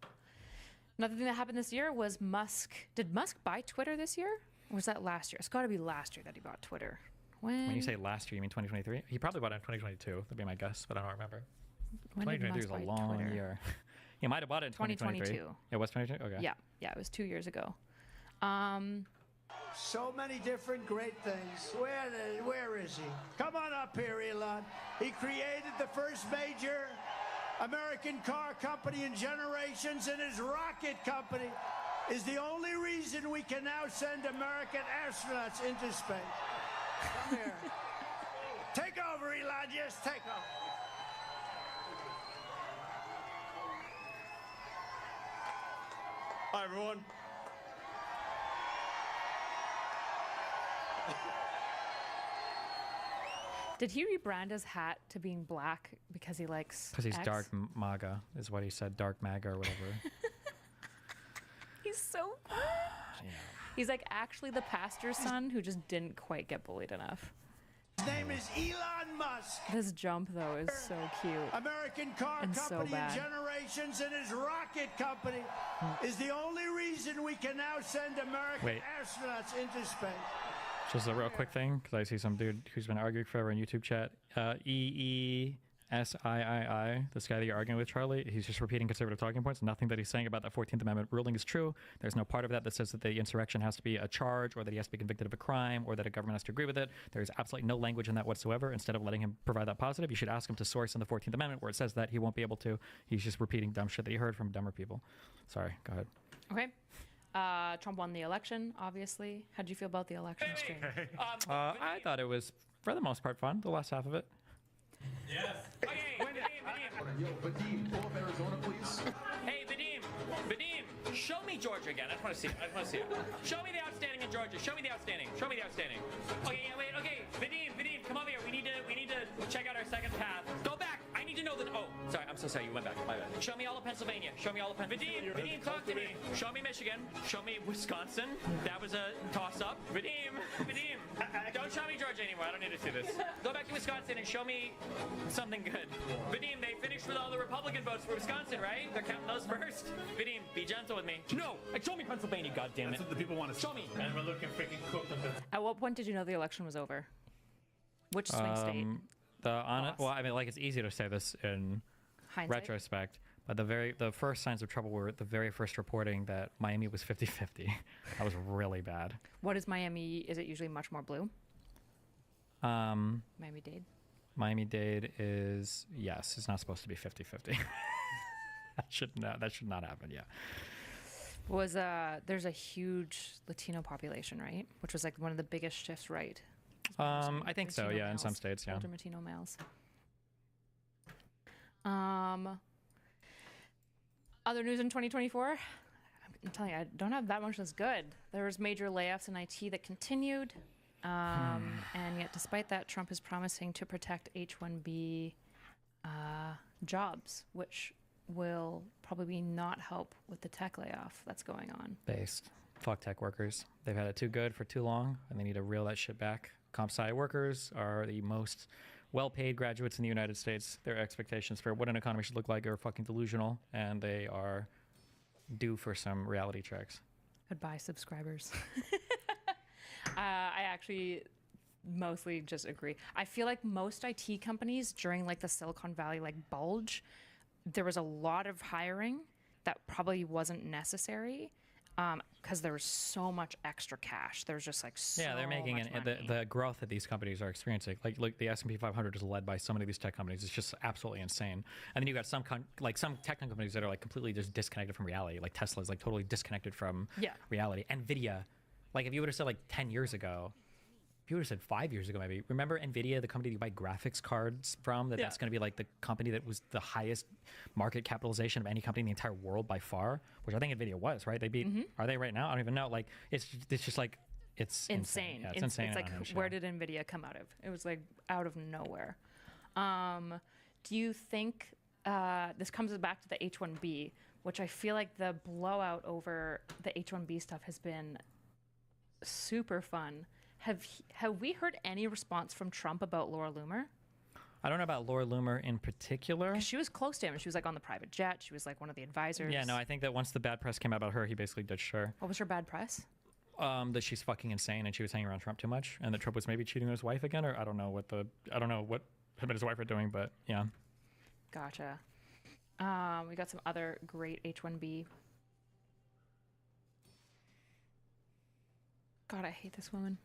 thing that happened this year was Musk. Did Musk buy Twitter this year? Or was that last year? It's got to be last year that he bought Twitter. When you say last year, you mean 2023? He probably bought it in 2022. That'd be my guess, but I don't remember. When 2023 is a long Twitter? Year. He might have bought it in 2023. It was 2022? Okay. Yeah, it was 2 years ago. So many different great things. Where is he? Come on up here, Elon. He created the first major American car company in generations, and his rocket company is the only reason we can now send American astronauts into space. Come here. Take over, Elon. Just take over. Hi, everyone. Did he rebrand his hat to being black because he likes Because he's X? dark MAGA, is what he said. Dark MAGA or whatever. He's so good. He's like actually the pastor's son who just didn't quite get bullied enough. His name is Elon Musk. This jump though is so cute. American car And so company in bad. generations, and his rocket company is the only reason we can now send American Wait. astronauts into space. Just a real quick thing, because I see some dude who's been arguing forever in YouTube chat. EESIII, this guy that you're arguing with, Charlie, he's just repeating conservative talking points. Nothing that he's saying about that 14th Amendment ruling is true. There's no part of that that says that the insurrection has to be a charge, or that he has to be convicted of a crime, or that a government has to agree with it. There's absolutely no language in that whatsoever. Instead of letting him provide that positive, you should ask him to source in the 14th Amendment where it says that. He won't be able to. He's just repeating dumb shit that he heard from dumber people. Sorry, go ahead. Okay. Trump won the election, obviously. How did you feel about the election stream? I thought it was, for the most part, fun, the last half of it. Yes. Okay, Vadim. Yo, Vadim, pull up Arizona, please. Hey, Vadim, show me Georgia again. I just want to see it. Show me the outstanding in Georgia. Show me the outstanding. Okay, yeah, wait. Okay, Vadim, come over here. We need to check out our second path. Go back. I need to know that. Oh, sorry. I'm so sorry. You went back. My bad. Show me all of Pennsylvania. Vadim, talk to me. Show me Michigan. Show me Wisconsin. That was a toss-up. Vadim. Don't show me Georgia anymore. I don't need to see this. Go back to Wisconsin and show me something good. Vadim, they finished with all the Republican votes for Wisconsin, right? They're counting those first. Vadim, be gentle with me. No, show me Pennsylvania. God damn it. That's what the people want to see. Show me. And we're looking freaking cooked on this. At what point did you know the election was over? Which swing state? Well, I mean, like, it's easy to say this in Hindsight? retrospect, but the first signs of trouble were the very first reporting that Miami was 50-50. That was really bad. What is Miami? Is it usually much more blue? Miami-Dade? Miami-Dade is, yes, it's not supposed to be 50-50. that should not happen, yeah. There's a huge Latino population, right? Which was like one of the biggest shifts, right? I think so, Latino yeah, in males, some states, yeah. Older Latino males. Other news in 2024? I'm telling you, I don't have that much that's good. There was major layoffs in IT that continued. And yet, despite that, Trump is promising to protect H-1B jobs, which will probably not help with the tech layoff that's going on. Based. Fuck tech workers. They've had it too good for too long, and they need to reel that shit back. Comp sci workers are the most well-paid graduates in the United States. Their expectations for what an economy should look like are fucking delusional, and they are due for some reality checks. Goodbye, subscribers. I actually mostly just agree. I feel like most IT companies during like the Silicon Valley like bulge, there was a lot of hiring that probably wasn't necessary because there was so much extra cash. There's just like so Yeah, they're making much money. the growth that these companies are experiencing. Like the S&P 500 is led by so many of these tech companies. It's just absolutely insane. And then you got some tech companies that are like completely just disconnected from reality. Like Tesla is like totally disconnected from reality. Nvidia, like if you would have said like 10 years ago, if you would have said 5 years ago maybe. Remember Nvidia, the company you buy graphics cards from? That's going to be like the company that was the highest market capitalization of any company in the entire world by far, which I think Nvidia was, right? They beat. Are they right now? I don't even know. Like it's just like it's insane. Yeah, it's insane. It's like where did Nvidia come out of? It was like out of nowhere. Do you think this comes back to the H-1B, which I feel like the blowout over the H-1B stuff has been super fun. Have we heard any response from Trump about Laura Loomer? I don't know about Laura Loomer in particular. 'Cause she was close to him. She was like on the private jet. She was like one of the advisors. Yeah, no, I think that once the bad press came out about her, he basically ditched her. What was her bad press? That she's fucking insane and she was hanging around Trump too much, and that Trump was maybe cheating on his wife again, or I don't know what him and his wife are doing, but yeah. Gotcha. We got some other great H-1B. God, I hate this woman.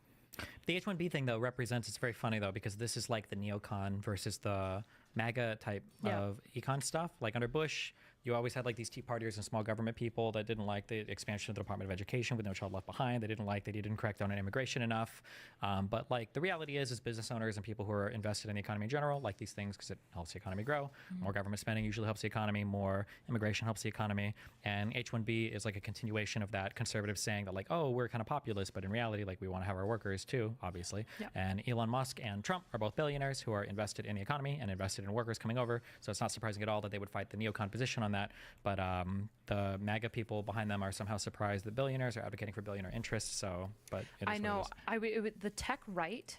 The H-1B thing, though, represents, it's very funny, though, because this is like the neocon versus the MAGA type of econ stuff. Like under Bush, you always had like these Tea Partiers and small government people that didn't like the expansion of the Department of Education with No Child Left Behind. They didn't like that he didn't crack down on immigration enough. But like the reality is business owners and people who are invested in the economy in general like these things because it helps the economy grow. More government spending usually helps the economy. More immigration helps the economy. And H-1B is like a continuation of that. Conservatives saying that like, oh, we're kind of populist, but in reality, like we want to have our workers too, obviously. Yep. And Elon Musk and Trump are both billionaires who are invested in the economy and invested in workers coming over. So it's not surprising at all that they would fight the neocon position on that. But the MAGA people behind them are somehow surprised that billionaires are advocating for billionaire interests. So, but it is I know. What it is. The tech right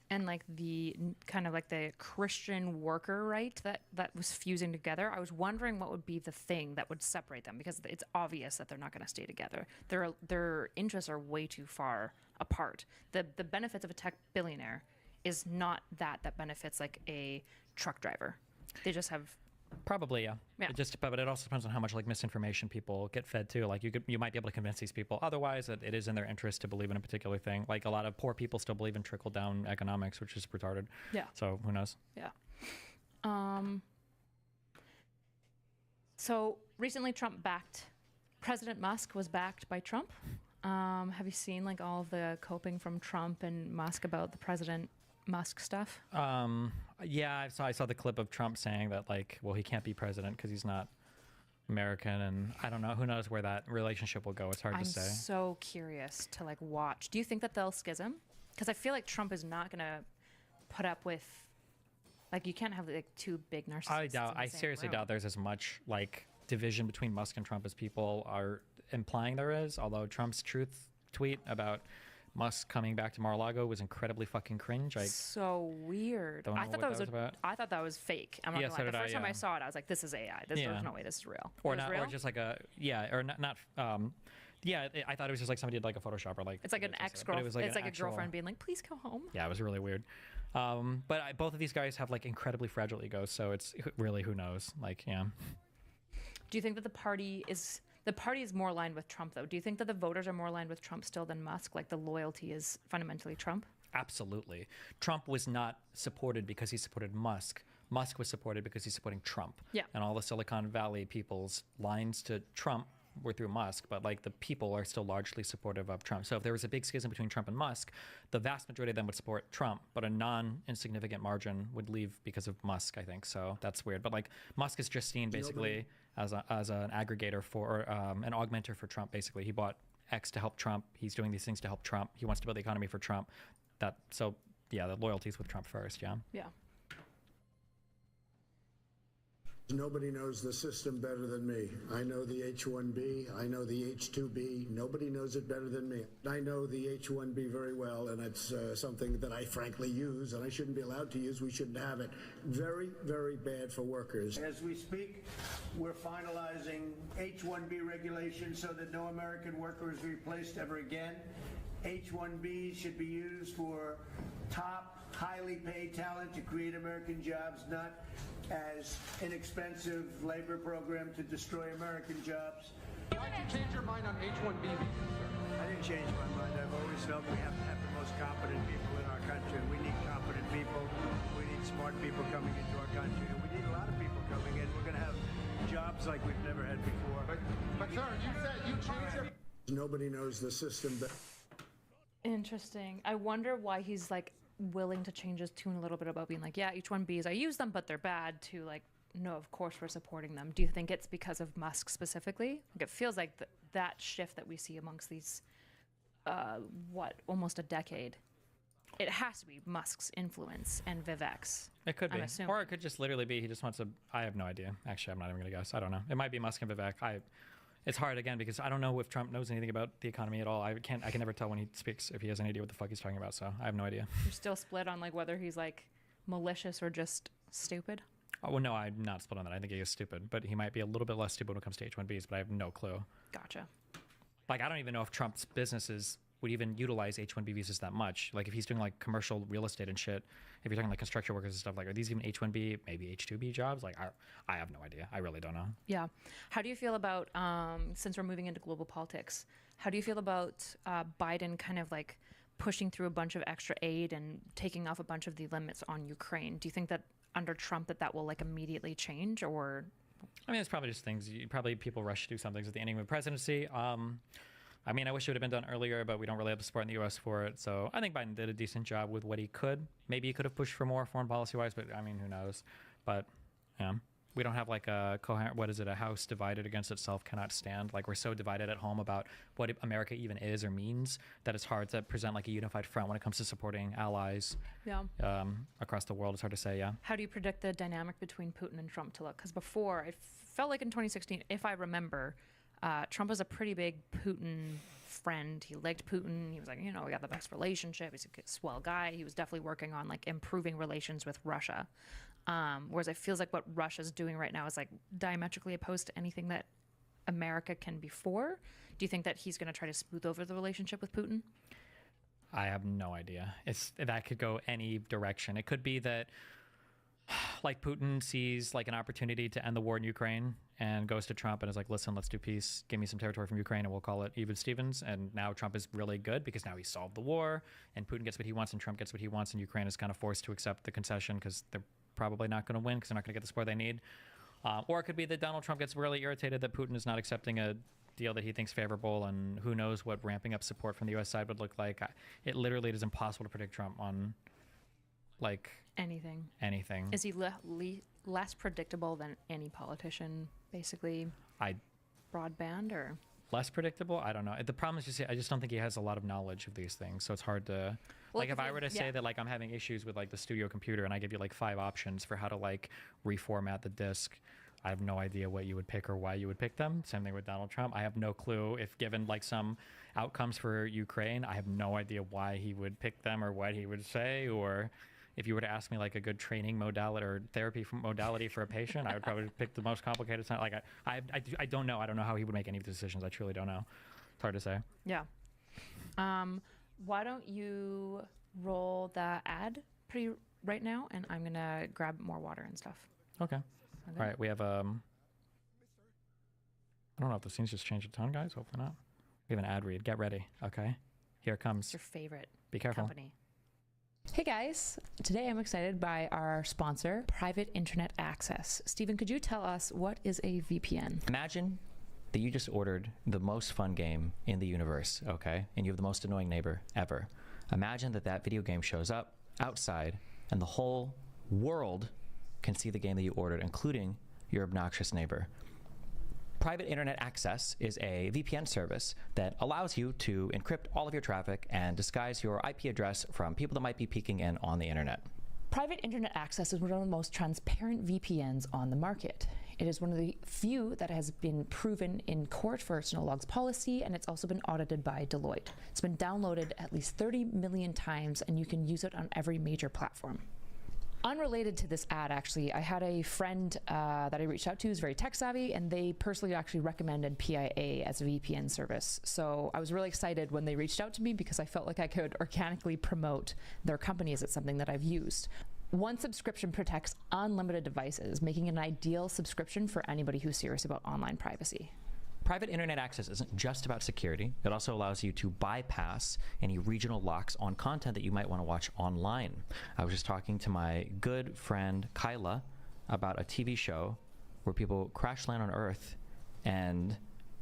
and like the kind of like the Christian worker right that was fusing together. I was wondering what would be the thing that would separate them, because it's obvious that they're not going to stay together. Their interests are way too far apart. The benefits of a tech billionaire is not that benefits like a truck driver. They just have. Probably, yeah. But it also depends on how much like misinformation people get fed too. Like you might be able to convince these people otherwise that it is in their interest to believe in a particular thing. Like a lot of poor people still believe in trickle down economics, which is retarded. Yeah. So who knows? Yeah. So recently, President Musk was backed by Trump. Have you seen like all of the coping from Trump and Musk about the President Musk stuff? Yeah, I saw the clip of Trump saying that like, well, he can't be president because he's not American, and I don't know. Who knows where that relationship will go? It's hard to say. I'm so curious to like watch. Do you think that they'll schism? Because I feel like Trump is not gonna put up with. Like, you can't have like two big narcissists. I seriously doubt there's as much like division between Musk and Trump as people are implying there is. Although Trump's truth tweet about Musk coming back to Mar-a-Lago was incredibly fucking cringe. So weird. I thought that was fake. I'm not gonna lie. The first time I saw it, I was like, "This is AI. There's no way this is real." Or not, real? Or just like a not. I thought it was just like somebody did like a Photoshop or like. It's like an ex-girlfriend. It's like a girlfriend being like, "Please go home." Yeah, it was really weird. But both of these guys have like incredibly fragile egos, so it's really who knows. Like, yeah. Do you think that the party is more aligned with Trump, though? Do you think that the voters are more aligned with Trump still than Musk? Like, the loyalty is fundamentally Trump? Absolutely. Trump was not supported because he supported Musk. Musk was supported because he's supporting Trump. Yeah. And all the Silicon Valley people's lines to Trump were through Musk, but like the people are still largely supportive of Trump. So if there was a big schism between Trump and Musk, the vast majority of them would support Trump, but a non-insignificant margin would leave because of Musk, I think. So that's weird. But like Musk is just seen basically as an aggregator for, an augmenter for Trump, basically. He bought X to help Trump. He's doing these things to help Trump. He wants to build the economy for Trump. The loyalty's with Trump first, yeah. Yeah. Nobody knows the system better than me. I know the H-1B. I know the H-2B. Nobody knows it better than me. I know the H-1B very well, and it's something that I frankly use, and I shouldn't be allowed to use. We shouldn't have it. Very, very bad for workers. As we speak, we're finalizing H-1B regulations so that no American worker is replaced ever again. H-1B should be used for top, highly paid talent to create American jobs, not as inexpensive labor program to destroy American jobs. Why did you change your mind on H-1B? I didn't change my mind. I've always felt we have to have the most competent people in our country. We need competent people. We need smart people coming into our country. And we need a lot of people coming in. We're going to have jobs like we've never had before. But sir, you said you changed your... Nobody knows the system better. Interesting. I wonder why he's like willing to change his tune a little bit about being like, yeah, H-1Bs, I use them, but they're bad, to like, no, of course we're supporting them. Do you think it's because of Musk specifically? Like, it feels like that shift that we see amongst these, almost a decade, it has to be Musk's influence and Vivek's. It could be. Or it could just literally be he just wants to, I have no idea. Actually, I'm not even going to guess. I don't know. It might be Musk and Vivek. It's hard, again, because I don't know if Trump knows anything about the economy at all. I can never tell when he speaks if he has any idea what the fuck he's talking about, so I have no idea. You're still split on like whether he's like malicious or just stupid? Oh, well, no, I'm not split on that. I think he is stupid, but he might be a little bit less stupid when it comes to H-1Bs, but I have no clue. Gotcha. Like, I don't even know if Trump's businesses would even utilize H-1B visas that much. Like, if he's doing like commercial real estate and shit, if you're talking like construction workers and stuff, like, are these even H-1B, maybe H-2B jobs? Like, I have no idea. I really don't know. Yeah. How do you feel about, since we're moving into global politics, how do you feel about Biden kind of like pushing through a bunch of extra aid and taking off a bunch of the limits on Ukraine. Do you think that under Trump that will like immediately change, or? I mean, it's probably just things. People rush to do some things at the ending of the presidency. I mean, I wish it would have been done earlier, but we don't really have the support in the U.S. for it. So I think Biden did a decent job with what he could. Maybe he could have pushed for more foreign policy-wise, but I mean, who knows? But yeah, we don't have like a coherent, a house divided against itself cannot stand. Like, we're so divided at home about what America even is or means that it's hard to present like a unified front when it comes to supporting allies across the world. It's hard to say, yeah. How do you predict the dynamic between Putin and Trump to look? Because before, it felt like in 2016, if I remember, Trump was a pretty big Putin friend. He liked Putin. He was like, we got the best relationship. He's a swell guy. He was definitely working on like improving relations with Russia. Whereas it feels like what Russia's doing right now is like diametrically opposed to anything that America can be for. Do you think that he's going to try to smooth over the relationship with Putin? I have no idea. That could go any direction. It could be that like Putin sees like an opportunity to end the war in Ukraine and goes to Trump and is like, listen, let's do peace. Give me some territory from Ukraine and we'll call it even Stevens. And now Trump is really good because now he solved the war and Putin gets what he wants and Trump gets what he wants and Ukraine is kind of forced to accept the concession because they're probably not going to win because they're not going to get the support they need. Or it could be that Donald Trump gets really irritated that Putin is not accepting a deal that he thinks favorable, and who knows what ramping up support from the U.S. side would look like. It literally is impossible to predict Trump on like anything. Is he less predictable than any politician, basically? Broadband or less predictable? I don't know. The problem is I just don't think he has a lot of knowledge of these things, so it's hard to like if I were to say that like I'm having issues with like the studio computer and I give you like 5 options for how to like reformat the disk, I have no idea what you would pick or why you would pick them. Same thing with Donald Trump. I have no clue if given like some outcomes for Ukraine, I have no idea why he would pick them or what he would say. Or if you were to ask me like a good training modality or therapy modality for a patient, I would probably pick the most complicated. Like I don't know. I don't know how he would make any of the decisions. I truly don't know. It's hard to say. Yeah. Why don't you roll the ad right now, and I'm gonna grab more water and stuff. Okay. All right. We have I don't know if the scenes just changed a ton, guys. Hopefully not. We have an ad read. Get ready. Okay. Here it comes. It's your favorite. Be careful. Company. Hey guys, today I'm excited by our sponsor, Private Internet Access. Stephen, could you tell us what is a VPN? Imagine that you just ordered the most fun game in the universe, okay? And you have the most annoying neighbor ever. Imagine that video game shows up outside and the whole world can see the game that you ordered, including your obnoxious neighbor. Private Internet Access is a VPN service that allows you to encrypt all of your traffic and disguise your IP address from people that might be peeking in on the internet. Private Internet Access is one of the most transparent VPNs on the market. It is one of the few that has been proven in court for its no logs policy, and it's also been audited by Deloitte. It's been downloaded at least 30 million times, and you can use it on every major platform. Unrelated to this ad, actually, I had a friend that I reached out to who's very tech savvy, and they personally actually recommended PIA as a VPN service. So I was really excited when they reached out to me because I felt like I could organically promote their company as it's something that I've used. One subscription protects unlimited devices, making it an ideal subscription for anybody who's serious about online privacy. Private Internet Access isn't just about security. It also allows you to bypass any regional locks on content that you might want to watch online. I was just talking to my good friend Kyla about a TV show where people crash land on Earth and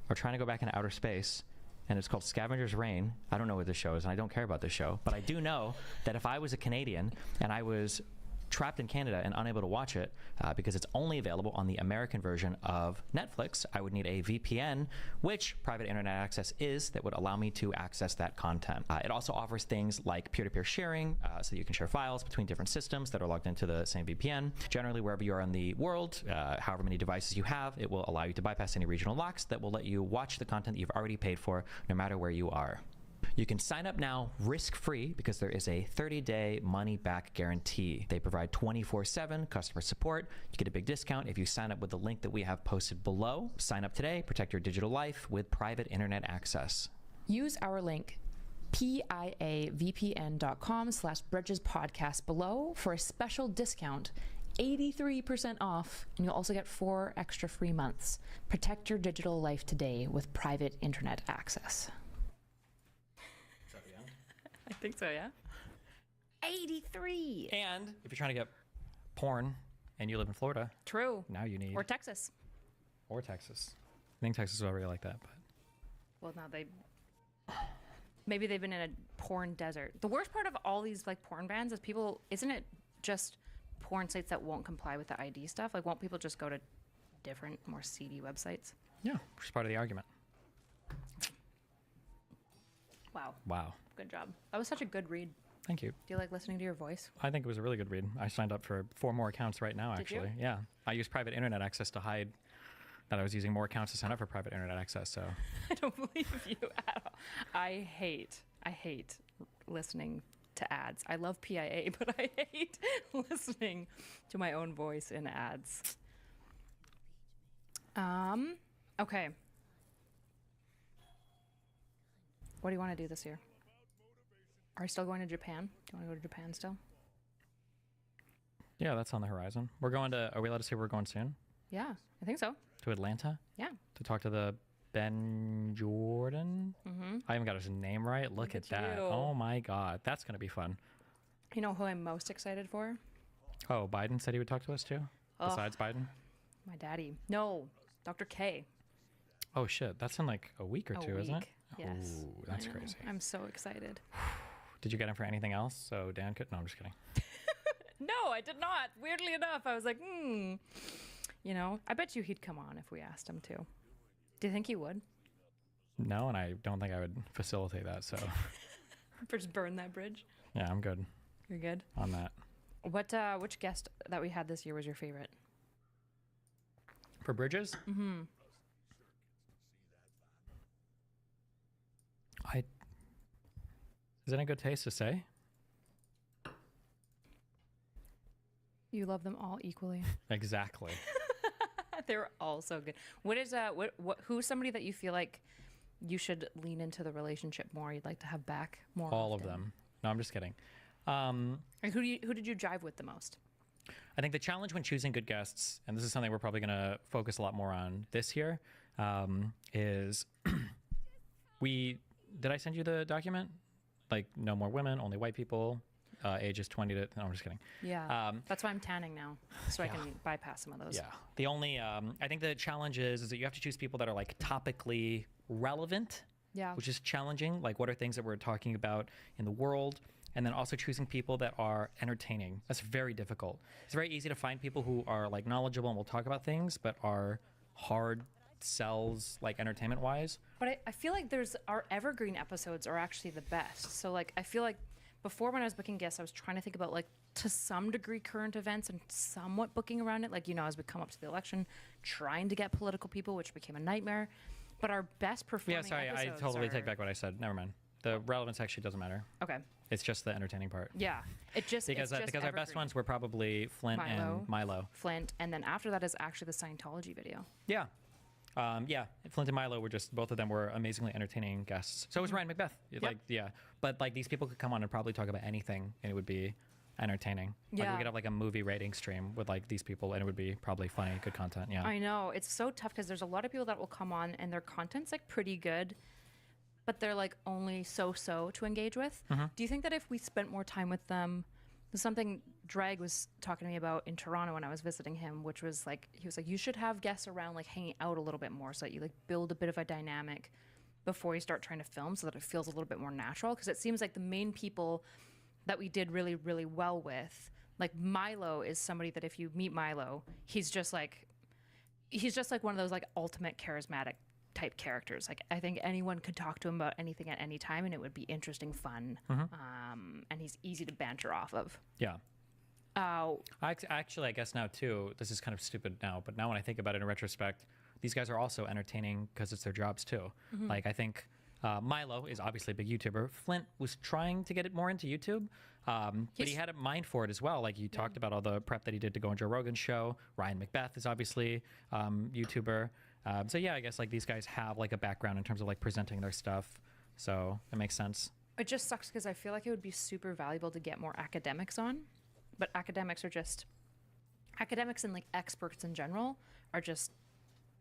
are trying to go back into outer space, and it's called Scavenger's Reign. I don't know what this show is, and I don't care about this show, but I do know that if I was a Canadian and I was trapped in Canada and unable to watch it because it's only available on the American version of Netflix, I would need a VPN, which Private Internet Access is, that would allow me to access that content. It also offers things like peer-to-peer sharing, so that you can share files between different systems that are logged into the same VPN. Generally, wherever you are in the world, however many devices you have, it will allow you to bypass any regional locks that will let you watch the content that you've already paid for, no matter where you are. You can sign up now risk-free because there is a 30-day money-back guarantee. They provide 24/7 customer support. You get a big discount if you sign up with the link that we have posted below. Sign up today. Protect your digital life with Private Internet Access. Use our link piavpn.com/bridgespodcast below for a special discount, 83% off, and you'll also get 4 extra free months. Protect your digital life today with Private Internet Access. think so, yeah. 83. And if you're trying to get porn and you live in Florida, True. now you need Or Texas. Or Texas. I think Texas is already like that, but Well, now maybe they've been in a porn desert. The worst part of all these like porn bans is people. Isn't it just porn sites that won't comply with the ID stuff? Like, won't people just go to different, more seedy websites? yeah, which is part of the argument. Wow. Wow. Good job. That was such a good read. Thank you. Do you like listening to your voice? I think it was a really good read. I signed up for 4 more accounts right now, Did you? actually. Yeah. I use private internet access to hide that I was using more accounts to sign up for private internet access, so. I don't believe you at all. I hate listening to ads. I love PIA, but I hate listening to my own voice in ads. Okay. What do you want to do this year? Are you still going to Japan? Do you want to go to Japan still? Yeah, that's on the horizon. We're going to, are we allowed to say we're going soon? Yeah, I think so. To Atlanta? Yeah. To talk to the Ben Jordan? Mm-hmm. I even got his name right. Look at that. you. Oh my God. That's going to be fun. You know who I'm most excited for? Oh, Biden said he would talk to us too? Ugh. Besides Biden? My daddy. No, Dr. K. Oh shit. That's in like a week or two, isn't it? Yes. Ooh, that's I know. crazy. I'm so excited. Did you get him for anything else? So Dan could? No, I'm just kidding. No, I did not. Weirdly enough, I was like, You know, I bet you he'd come on if we asked him to. Do you think he would? No, and I don't think I would facilitate that. So Just burn that bridge. yeah, I'm good You're good. on that. Which guest that we had this year was your favorite? For bridges? Mm-hmm. Is it in good taste to say? You love them all equally. Exactly. They're all so good. What is who's somebody that you feel like you should lean into the relationship more? You'd like to have back more. All often? of them. No, I'm just kidding. Like, who did you jive with the most? I think the challenge when choosing good guests, and this is something we're probably going to focus a lot more on this year, is did I send you the document? Like, no more women, only white people, ages 20 to, no, I'm just kidding. Yeah, that's why I'm tanning now, so I can bypass some of those. Yeah. The only, I think the challenge is that you have to choose people that are like topically relevant, Yeah. which is challenging. Like, what are things that we're talking about in the world? And then also choosing people that are entertaining. That's very difficult. It's very easy to find people who are like knowledgeable and will talk about things, but are hard sells like entertainment wise. But I feel like our evergreen episodes are actually the best. So like I feel like before when I was booking guests, I was trying to think about like to some degree current events and somewhat booking around it. Like, you know, as we come up to the election, trying to get political people, which became a nightmare. But our best performing I episodes totally are... take back what I said. Never mind. The relevance actually doesn't matter. Okay. It's just the entertaining part. Yeah. Because our best ones were probably Flint and Milo. Flint, and then after that is actually the Scientology video. Yeah. Flint and Milo were just, both of them were amazingly entertaining guests. So was Ryan Macbeth. Like, yeah. But like these people could come on and probably talk about anything and it would be entertaining. Like we could have like a movie rating stream with like these people and it would be probably funny, good content. Yeah. I know. It's so tough because there's a lot of people that will come on and their content's like pretty good, but they're like only so-so to engage with. Mm-hmm. Do you think that if we spent more time with them, something Drag was talking to me about in Toronto when I was visiting him, which was like, he was like, you should have guests around like hanging out a little bit more so that you like build a bit of a dynamic before you start trying to film so that it feels a little bit more natural. Because it seems like the main people that we did really, really well with, like Milo is somebody that if you meet Milo, he's just like one of those like ultimate charismatic type characters. Like I think anyone could talk to him about anything at any time and it would be interesting, fun, and he's easy to banter off of. Yeah. Actually, I guess now too, this is kind of stupid now, but now when I think about it in retrospect, these guys are also entertaining because it's their jobs too. Mm-hmm. Like I think Milo is obviously a big YouTuber. Flint was trying to get it more into YouTube, but he had a mind for it as well. Like he talked about all the prep that he did to go on Joe Rogan's show. Ryan Macbeth is obviously YouTuber. So yeah, I guess like these guys have like a background in terms of like presenting their stuff. So it makes sense. It just sucks because I feel like it would be super valuable to get more academics on, but academics and like experts in general are just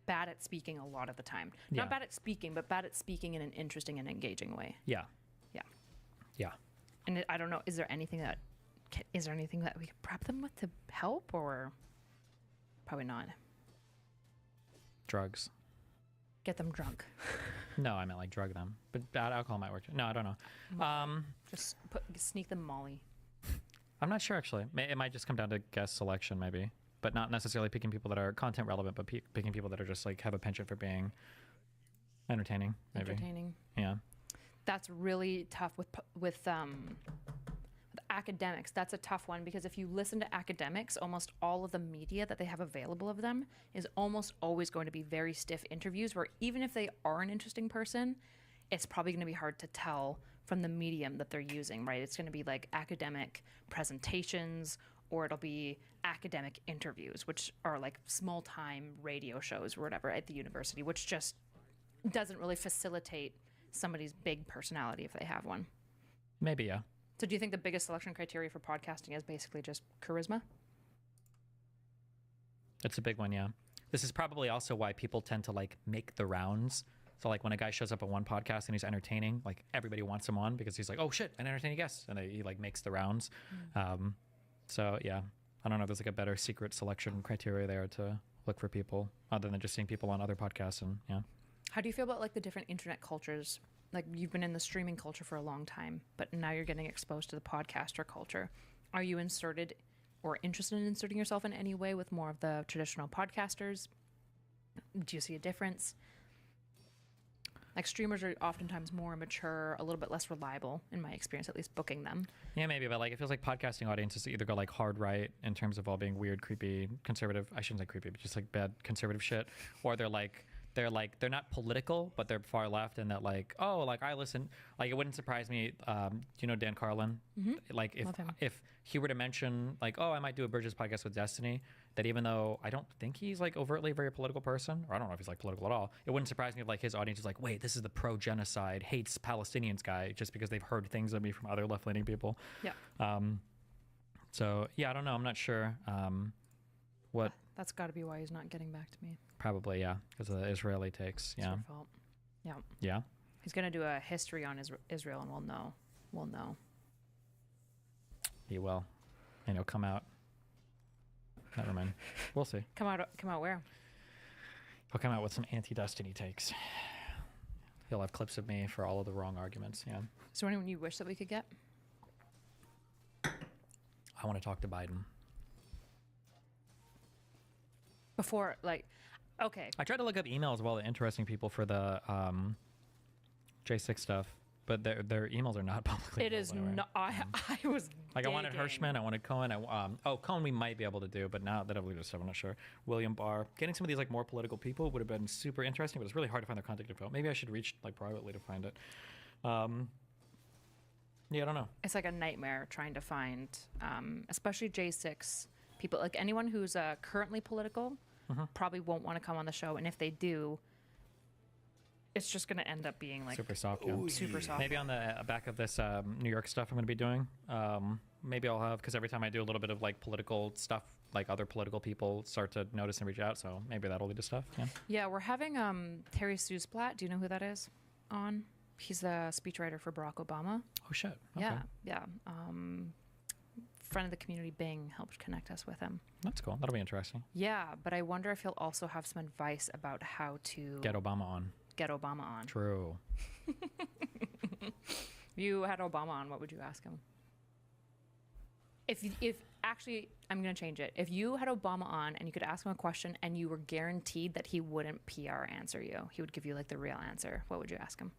bad at speaking a lot of the time. Yeah. Not bad at speaking, but bad at speaking in an interesting and engaging way. Yeah. Yeah. Yeah. And I don't know, is there anything that we could prep them with to help, or probably not? Drugs. Get them drunk. No, I meant like drug them. But alcohol might work. No, I don't know. Just sneak them Molly. I'm not sure, actually. It might just come down to guest selection, maybe. But not necessarily picking people that are content relevant, but picking people that are just like have a penchant for being entertaining, maybe. Entertaining. Yeah. That's really tough with academics. That's a tough one, because if you listen to academics, almost all of the media that they have available of them is almost always going to be very stiff interviews, where even if they are an interesting person, it's probably going to be hard to tell from the medium that they're using, right? It's going to be like academic presentations, or it'll be academic interviews, which are like small time radio shows or whatever at the university, which just doesn't really facilitate somebody's big personality if they have one. Maybe, yeah. So do you think the biggest selection criteria for podcasting is basically just charisma? It's a big one, yeah. This is probably also why people tend to like make the rounds. So like when a guy shows up on one podcast and he's entertaining, like everybody wants him on because he's like, oh shit, an entertaining guest. And he like makes the rounds. So yeah, I don't know if there's like a better secret selection criteria there to look for people other than just seeing people on other podcasts. And yeah. How do you feel about like the different internet cultures? Like, you've been in the streaming culture for a long time, but now you're getting exposed to the podcaster culture. Are you inserted or interested in inserting yourself in any way with more of the traditional podcasters? Do you see a difference? Like, streamers are oftentimes more mature, a little bit less reliable, in my experience, at least booking them. Yeah, maybe, but like it feels like podcasting audiences either go like hard right in terms of all being weird, creepy, conservative. I shouldn't say creepy, but just like bad conservative shit, or they're not political, but they're far left, and that like, oh, like I listen, like it wouldn't surprise me. Do you know Dan Carlin? Mm-hmm. Like if he were to mention like, oh, I might do a Bridges podcast with Destiny, that even though I don't think he's like overtly a very political person, or I don't know if he's like political at all, it wouldn't surprise me if like his audience is like, wait, this is the pro-genocide, hates Palestinians guy, just because they've heard things of me from other left-leaning people. Yeah. So yeah, I don't know. I'm not sure. What? That's got to be why he's not getting back to me. Probably, yeah, because of the Israeli takes. It's Yeah. your fault. Yeah. Yeah. He's gonna do a history on Israel, and we'll know. We'll know. He will, and he'll come out. Never mind. We'll see. Come out where? He'll come out with some anti-Destiny takes. He'll have clips of me for all of the wrong arguments. Yeah. Is there anyone you wish that we could get? I want to talk to Biden. Before, like, okay. I tried to look up emails of all the interesting people for the J6 stuff, but their emails are not publicly It is not. I was like, digging. I wanted Hirschman, I wanted Cohen. Cohen we might be able to do, but now that I've looked at stuff, I'm not sure. William Barr. Getting some of these like more political people would have been super interesting, but it's really hard to find their contact info. Maybe I should reach like privately to find it. Yeah, I don't know. It's like a nightmare trying to find, especially J6 people. Like anyone who's currently political probably won't want to come on the show, and if they do, it's just going to end up being like super soft. Super soft. Maybe on the back of this New York stuff I'm going to be doing, maybe I'll have, because every time I do a little bit of like political stuff, like other political people start to notice and reach out. So maybe that'll lead to stuff. Yeah. Yeah, we're having Terry Susplat. Do you know who that is? On. He's the speechwriter for Barack Obama. Oh shit. Okay. Yeah. Friend of the community, Bing, helped connect us with him. That's cool. That'll be interesting. Yeah, but I wonder if he'll also have some advice about how to get Obama on. True. You had Obama on, what would you ask him? If actually, I'm going to change it. If you had Obama on and you could ask him a question and you were guaranteed that he wouldn't PR answer you, he would give you like the real answer, what would you ask him?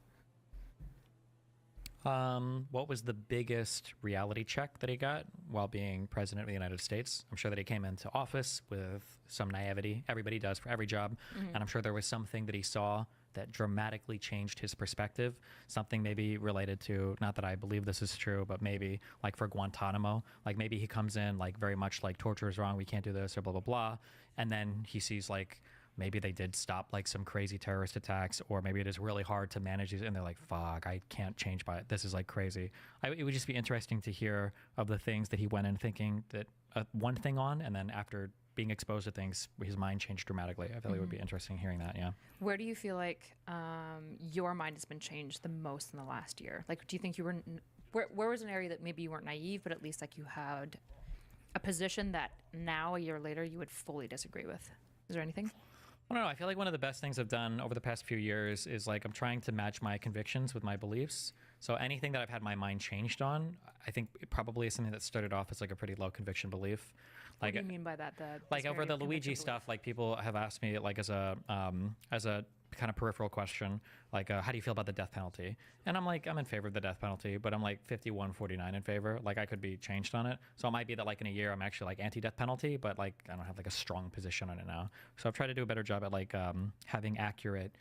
What was the biggest reality check that he got while being president of the United States? I'm sure that he came into office with some naivety. Everybody does for every job. And I'm sure there was something that he saw that dramatically changed his perspective. Something maybe related to, not that I believe this is true, but maybe like for Guantanamo, like maybe he comes in like very much like torture is wrong, we can't do this, or blah, blah, blah. And then he sees like, maybe they did stop like some crazy terrorist attacks, or maybe it is really hard to manage these, and they're like, fuck, I can't change by it. This is like crazy. It would just be interesting to hear of the things that he went in thinking that one thing on, and then after being exposed to things, his mind changed dramatically. I feel like it would be interesting hearing that, yeah. Where do you feel like your mind has been changed the most in the last year? Like, do you think you were where was an area that maybe you weren't naive, but at least like you had a position that now a year later you would fully disagree with? Is there anything? I don't know. I feel like one of the best things I've done over the past few years is like I'm trying to match my convictions with my beliefs. So anything that I've had my mind changed on, I think it probably is something that started off as like a pretty low conviction belief. Like, What do you mean by that? Like over disparity the of Luigi conviction stuff, like people have asked me like as a kind of peripheral question, like how do you feel about the death penalty? And I'm like, I'm in favor of the death penalty, but I'm like 51-49 in favor. Like I could be changed on it. So it might be that like in a year I'm actually like anti-death penalty, but like I don't have like a strong position on it now. So I've tried to do a better job at like having accurate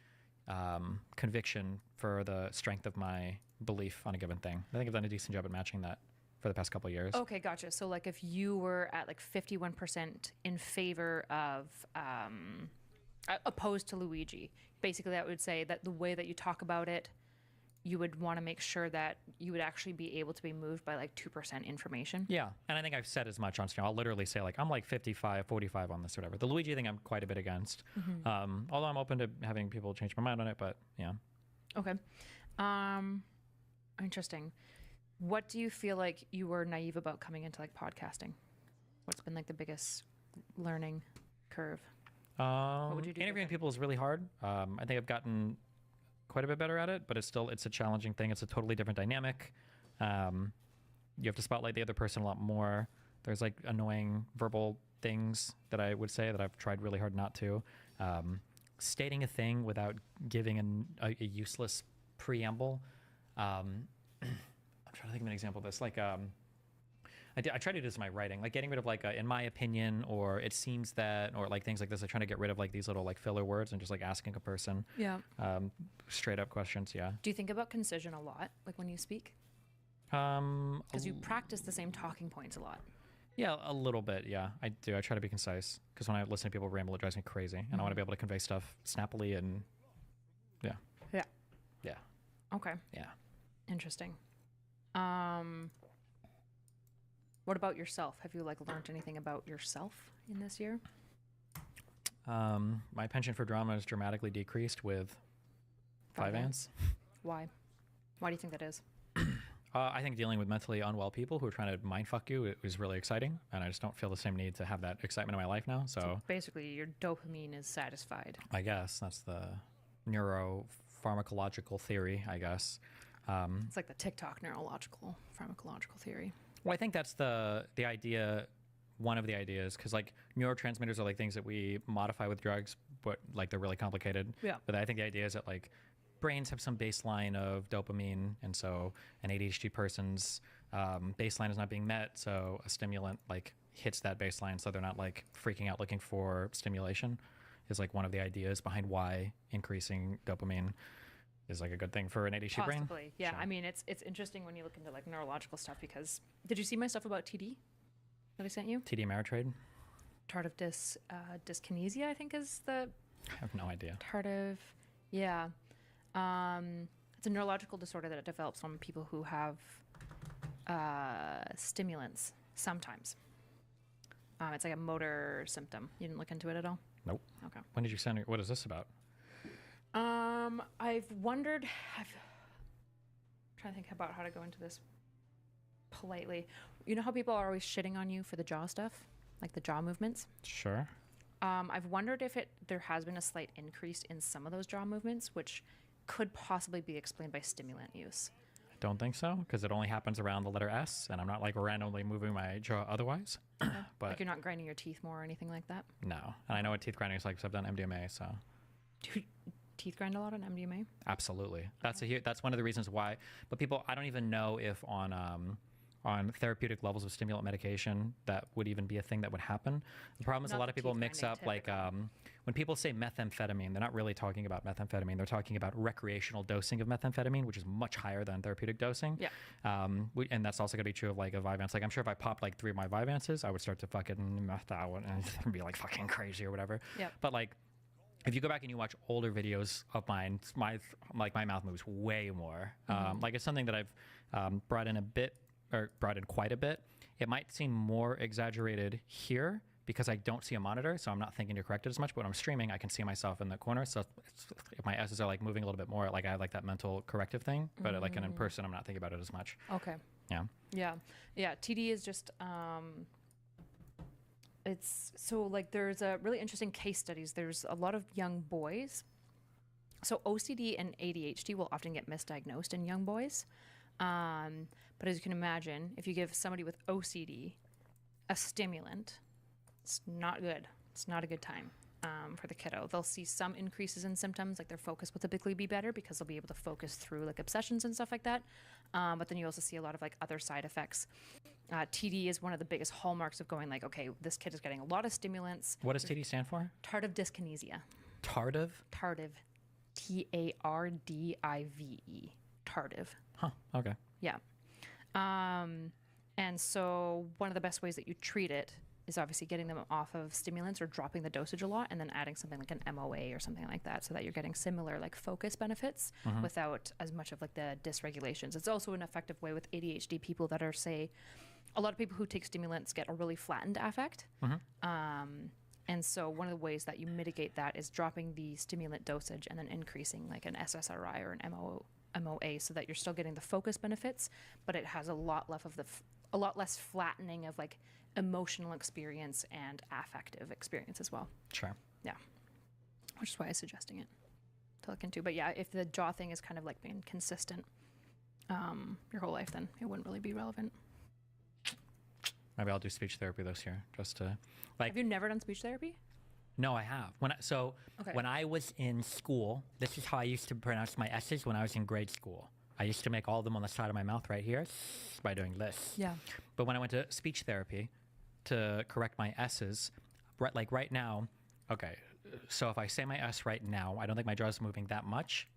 conviction for the strength of my belief on a given thing. I think I've done a decent job at matching that for the past couple of years. Okay, gotcha. So like if you were at like 51% in favor of opposed to Luigi, basically that would say that the way that you talk about it, you would want to make sure that you would actually be able to be moved by like 2% information. Yeah, and I think I've said as much on stream. I'll literally say like I'm like 55-45 on this or whatever. The Luigi thing I'm quite a bit against. Although I'm open to having people change my mind on it, but yeah. Okay. Interesting. What do you feel like you were naive about coming into like podcasting? What's been like the biggest learning curve? What would you do Interviewing different? people is really hard. I think I've gotten quite a bit better at it, but it's a challenging thing. It's a totally different dynamic. You have to spotlight the other person a lot more. There's like annoying verbal things that I would say that I've tried really hard not to. Stating a thing without giving a useless preamble. I'm trying to think of an example of this. Like, I try to do this in my writing, like getting rid of like in my opinion, or it seems that, or like things like this. I try to get rid of like these little like filler words and just like asking a person straight up questions. Yeah. Do you think about concision a lot, like when you speak? Because you practice the same talking points a lot. Yeah, a little bit. Yeah, I do. I try to be concise because when I listen to people ramble, it drives me crazy, and I want to be able to convey stuff snappily and yeah. Yeah. Yeah. Okay. Yeah. Interesting. What about yourself? Have you like learned anything about yourself in this year? My penchant for drama is dramatically decreased with 5-ants. Why? Why do you think that is? I think dealing with mentally unwell people who are trying to mindfuck you is really exciting, and I just don't feel the same need to have that excitement in my life now. So basically, your dopamine is satisfied. I guess that's the neuropharmacological theory, I guess. It's like the TikTok neurological pharmacological theory. Well, I think that's the idea, one of the ideas, because like neurotransmitters are like things that we modify with drugs, but like they're really complicated. Yeah. But I think the idea is that like brains have some baseline of dopamine, and so an ADHD person's baseline is not being met, so a stimulant like hits that baseline, so they're not like freaking out looking for stimulation. Is like one of the ideas behind why increasing dopamine is like a good thing for an ADHD brain. Possibly, yeah. So. I mean, it's interesting when you look into like neurological stuff, because did you see my stuff about TD that I sent you? TD Ameritrade? Tardive dyskinesia, I think is the... I have no idea. Tardive, yeah. It's a neurological disorder that it develops from people who have stimulants sometimes. It's like a motor symptom. You didn't look into it at all? Nope. Okay. When did you send it? What is this about? I've wondered, I'm trying to think about how to go into this politely. You know how people are always shitting on you for the jaw stuff? Like the jaw movements? Sure. I've wondered if there has been a slight increase in some of those jaw movements, which could possibly be explained by stimulant use. I don't think so, because it only happens around the letter S, and I'm not like randomly moving my jaw otherwise. But like you're not grinding your teeth more or anything like that? No. And I know what teeth grinding is like because I've done MDMA, so. Do teeth grind a lot on MDMA? Absolutely. That's one of the reasons why. But people, I don't even know if on therapeutic levels of stimulant medication that would even be a thing that would happen. The problem is a lot of people mix up like when people say methamphetamine, they're not really talking about methamphetamine. They're talking about recreational dosing of methamphetamine, which is much higher than therapeutic dosing. Yeah. And that's also going to be true of like a Vyvanse. Like I'm sure if I popped like 3 of my Vyvances, I would start to fucking meth out and be like fucking crazy or whatever. Yeah. But like, if you go back and you watch older videos of mine, my mouth moves way more. Like it's something that I've brought in quite a bit. It might seem more exaggerated here because I don't see a monitor, so I'm not thinking to correct it as much. But when I'm streaming, I can see myself in the corner. So if my S's are like moving a little bit more, like I have like that mental corrective thing. But like in person, I'm not thinking about it as much. Okay. Yeah. Yeah. TD is just it's so like there's a really interesting case studies. There's a lot of young boys. So OCD and ADHD will often get misdiagnosed in young boys. But as you can imagine, if you give somebody with OCD a stimulant, it's not good. It's not a good time for the kiddo. They'll see some increases in symptoms, like their focus will typically be better because they'll be able to focus through like obsessions and stuff like that. But then you also see a lot of like other side effects. TD is one of the biggest hallmarks of going like, okay, this kid is getting a lot of stimulants. What does TD stand for? Tardive dyskinesia. Tardive? Tardive. TARDIVE. Tardive. Huh. Okay. Yeah. And so one of the best ways that you treat it is obviously getting them off of stimulants or dropping the dosage a lot and then adding something like an MOA or something like that so that you're getting similar like focus benefits without as much of like the dysregulations. It's also an effective way with ADHD people that are, say, a lot of people who take stimulants get a really flattened affect. And so one of the ways that you mitigate that is dropping the stimulant dosage and then increasing like an SSRI or an MOA so that you're still getting the focus benefits, but it has a lot less of a lot less flattening of like emotional experience and affective experience as well. Sure. Yeah. Which is why I'm suggesting it to look into. But yeah, if the jaw thing is kind of like being consistent your whole life, then it wouldn't really be relevant. Maybe I'll do speech therapy this year just to like. Have you never done speech therapy? No, I have. When I was in school, this is how I used to pronounce my S's when I was in grade school. I used to make all of them on the side of my mouth right here by doing this. Yeah. But when I went to speech therapy to correct my S's, right now, okay, so if I say my S right now, I don't think my jaw is moving that much.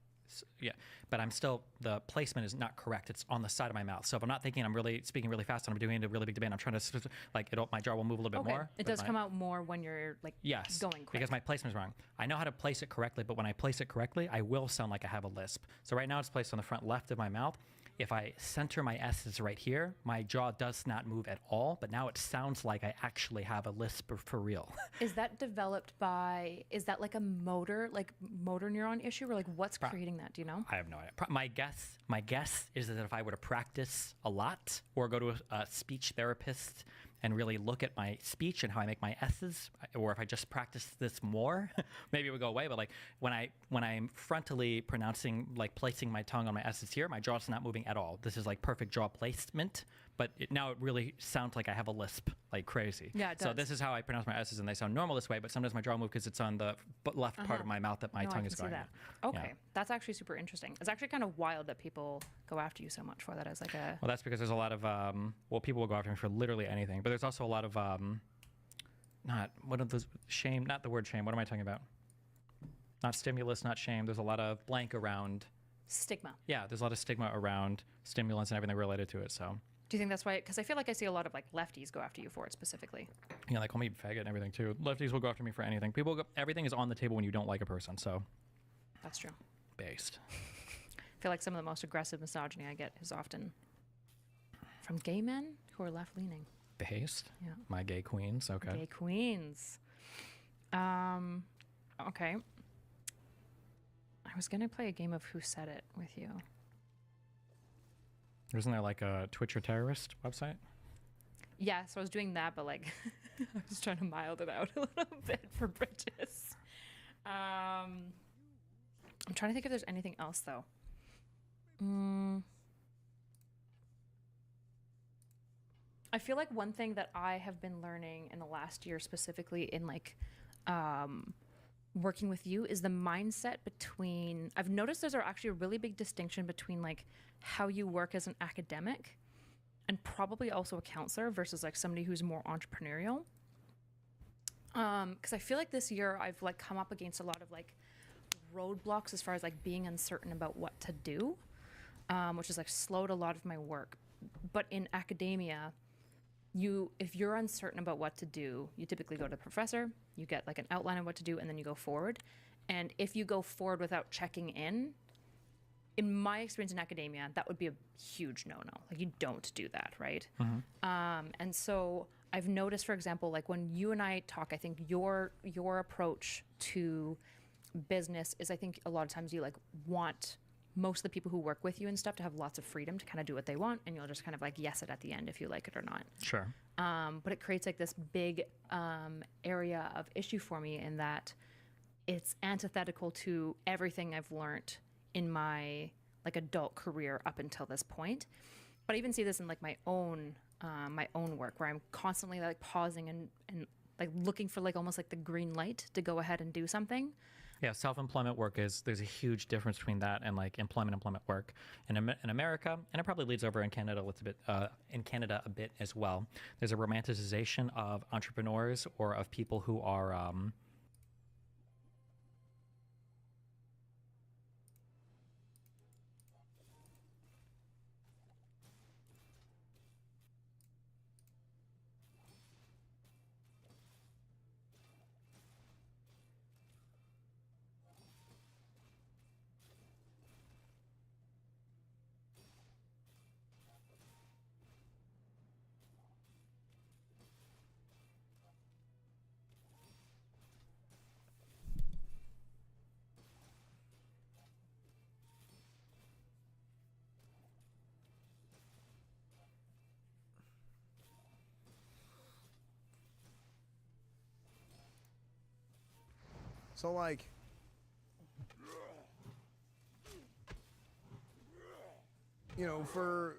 Yeah, but I'm still, the placement is not correct. It's on the side of my mouth. So if I'm not thinking I'm really speaking really fast and I'm doing a really big debate, I'm trying to, like, my jaw will move a little bit more. It does come out more when you're, like, yes, going quick. because my placement is wrong. I know how to place it correctly, but when I place it correctly, I will sound like I have a lisp. So right now it's placed on the front left of my mouth. If I center my S's right here, my jaw does not move at all, but now it sounds like I actually have a lisp for real. Is that developed by, is that like a motor neuron issue, or like what's creating that? Do you know? I have no idea. My guess is that if I were to practice a lot or go to a speech therapist and really look at my speech and how I make my S's, or if I just practice this more, maybe it would go away. But like when I'm frontally pronouncing, like placing my tongue on my S's here, my jaw's not moving at all. This is like perfect jaw placement, but now it really sounds like I have a lisp like crazy. Yeah, it does. So this is how I pronounce my S's, and they sound normal this way, but sometimes my jaw moves because it's on the left part of my mouth that my tongue is going. Okay, yeah. That's actually super interesting. It's actually kind of wild that people go after you so much for that as like a... Well, that's because there's a lot of, people will go after me for literally anything, but there's also a lot of, not the word shame, what am I talking about? Not stimulus, not shame. There's a lot of blank around... Stigma. Yeah, there's a lot of stigma around stimulants and everything related to it, so... Do you think that's why? Because I feel like I see a lot of like lefties go after you for it specifically. Yeah, they call me faggot and everything too. Lefties will go after me for anything. Everything is on the table when you don't like a person, so... That's true. Based. I feel like some of the most aggressive misogyny I get is often from gay men who are left-leaning. Based? Yeah. My gay queens, okay. Gay queens. Okay. I was going to play a game of Who Said It with you. Isn't there like a Twitch or terrorist website? Yeah, so I was doing that, but like I was trying to mild it out a little bit for Bridges. I'm trying to think if there's anything else though. I feel like one thing that I have been learning in the last year, specifically in like working with you, is the mindset between, I've noticed there's actually a really big distinction between like how you work as an academic and probably also a counselor versus like somebody who's more entrepreneurial. Because I feel like this year I've like come up against a lot of like roadblocks as far as like being uncertain about what to do, which has like slowed a lot of my work. But in academia, if you're uncertain about what to do, you typically go to the professor, you get like an outline of what to do, and then you go forward. And if you go forward without checking in, in my experience in academia, that would be a huge no-no. Like, you don't do that, right? And so I've noticed, for example, like when you and I talk, I think your approach to business is, I think a lot of times you like want most of the people who work with you and stuff to have lots of freedom to kind of do what they want, and you'll just kind of like yes it at the end if you like it or not. Sure. But it creates like this big area of issue for me in that it's antithetical to everything I've learned in my like adult career up until this point. But I even see this in like my own work, where I'm constantly like pausing and like looking for like almost like the green light to go ahead and do something. Yeah, self-employment work there's a huge difference between that and like employment work in America, and it probably leads over in Canada a bit as well. There's a romanticization of entrepreneurs or of people who are So like, you know, for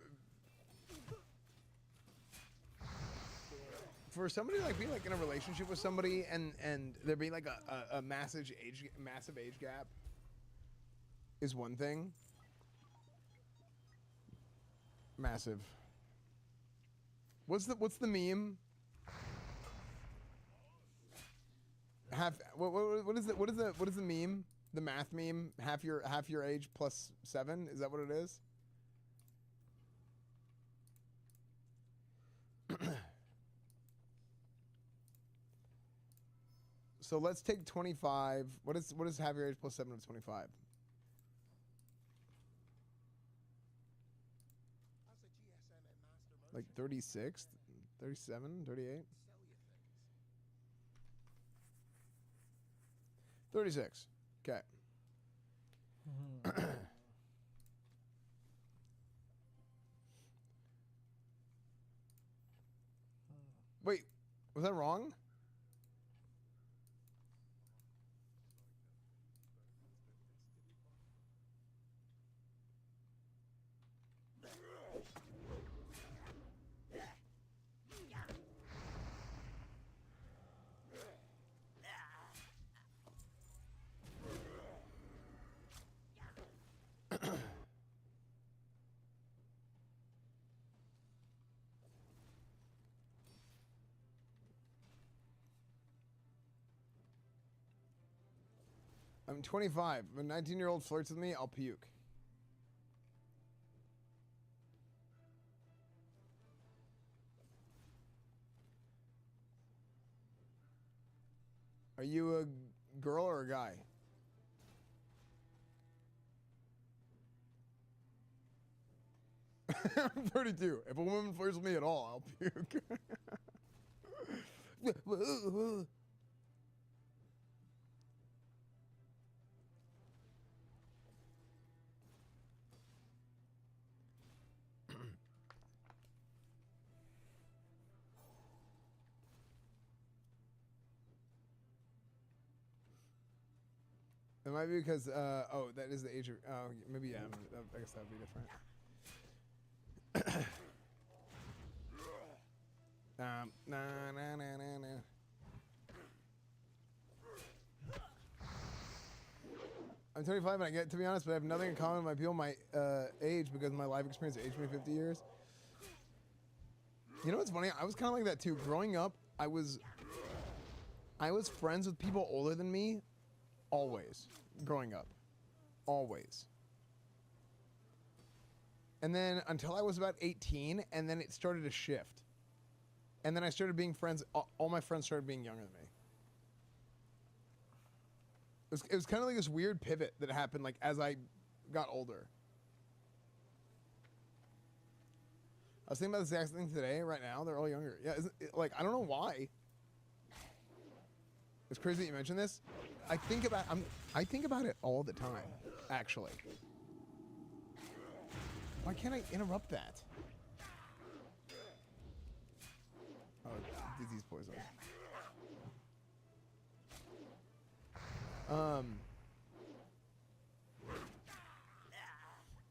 somebody to like be like in a relationship with somebody and there being like a massive age gap is one thing. Massive. What's the meme? What is the meme? The math meme? Half your age plus 7? Is that what it is? So let's take 25. What is half your age plus 7 of 25? Like 36, 37, 38? 36. Okay. Wait, was that wrong? I'm 25. If a 19-year-old flirts with me, I'll puke. Are you a girl or a guy? I'm 32. If a woman flirts with me at all, I'll puke. It might be because, oh, that is the age of, oh, maybe, yeah, I guess that would be different. I'm 25 and to be honest, but I have nothing in common with my people my age because my life experience aged me 50 years. You know what's funny? I was kind of like that too. Growing up, I was friends with people older than me. Always. Growing up. Always. And then until I was about 18, and then it started to shift. And then I started being friends, all my friends started being younger than me. It was kind of like this weird pivot that happened like as I got older. I was thinking about the exact thing today, right now. They're all younger. Yeah, like, I don't know why. It's crazy that you mentioned this. I think about it all the time, actually. Why can't I interrupt that? Oh, disease poison. I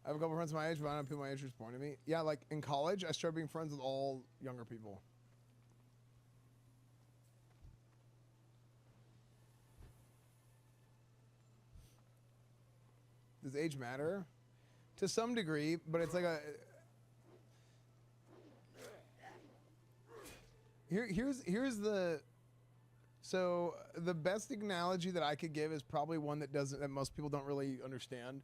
have a couple friends my age, but I don't know people my age who's born to me. Yeah, like in college, I started being friends with all younger people. Does age matter? To some degree, but it's like a... Here's the... So the best analogy that I could give is probably one that most people don't really understand.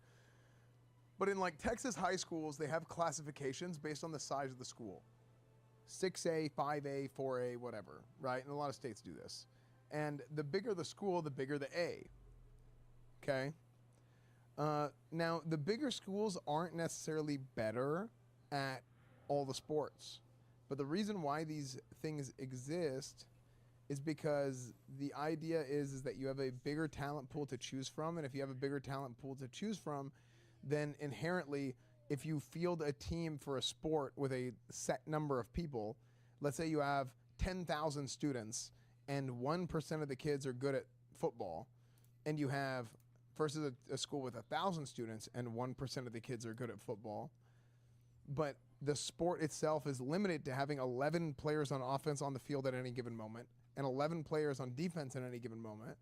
But in like Texas high schools, they have classifications based on the size of the school. 6A, 5A, 4A, whatever, right? And a lot of states do this. And the bigger the school, the bigger the A. Okay? Now, the bigger schools aren't necessarily better at all the sports. But the reason why these things exist is because the idea is that you have a bigger talent pool to choose from. And if you have a bigger talent pool to choose from, then inherently, if you field a team for a sport with a set number of people, let's say you have 10,000 students and 1% of the kids are good at football, and you have versus a school with 1,000 students and 1% of the kids are good at football, but the sport itself is limited to having 11 players on offense on the field at any given moment and 11 players on defense at any given moment,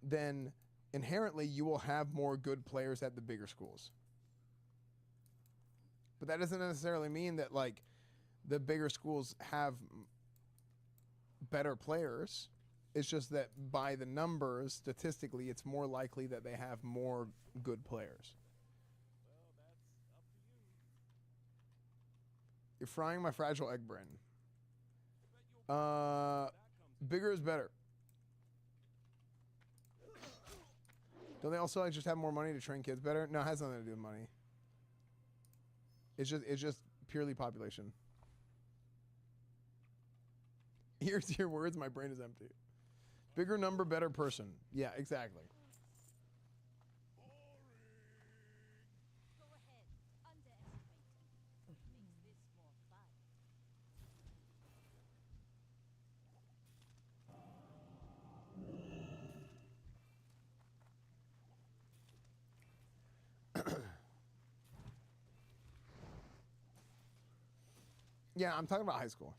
then inherently you will have more good players at the bigger schools. But that doesn't necessarily mean that like the bigger schools have better players. It's just that by the numbers, statistically, it's more likely that they have more good players. You're frying my fragile egg brain. Bigger is better. Don't they also like just have more money to train kids better? No, it has nothing to do with money. It's just purely population. Here's your words, my brain is empty. Bigger number, better person. Yeah, exactly. Yeah, I'm talking about high school.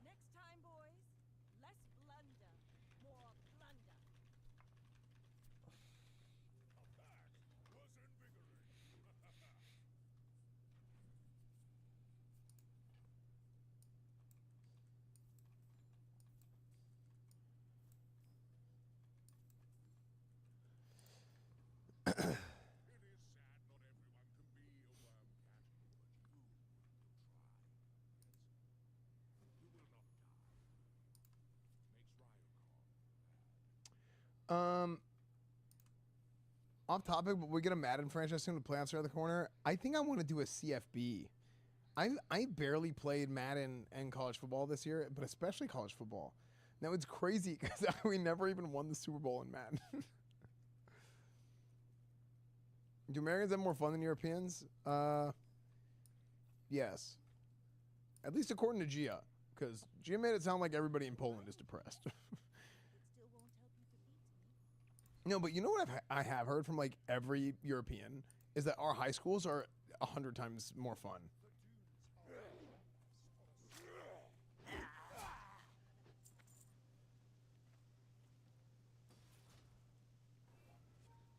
Next time, boys, less blunder, more plunder. Off topic, but we get a Madden franchise soon to play outside the corner. I think I want to do a CFB. I barely played Madden and college football this year, but especially college football. Now it's crazy because we never even won the Super Bowl in Madden. Do Americans have more fun than Europeans? Yes. At least according to Gia, because Gia made it sound like everybody in Poland is depressed. No, but you know what I have heard from like every European is that our high schools are 100 times more fun.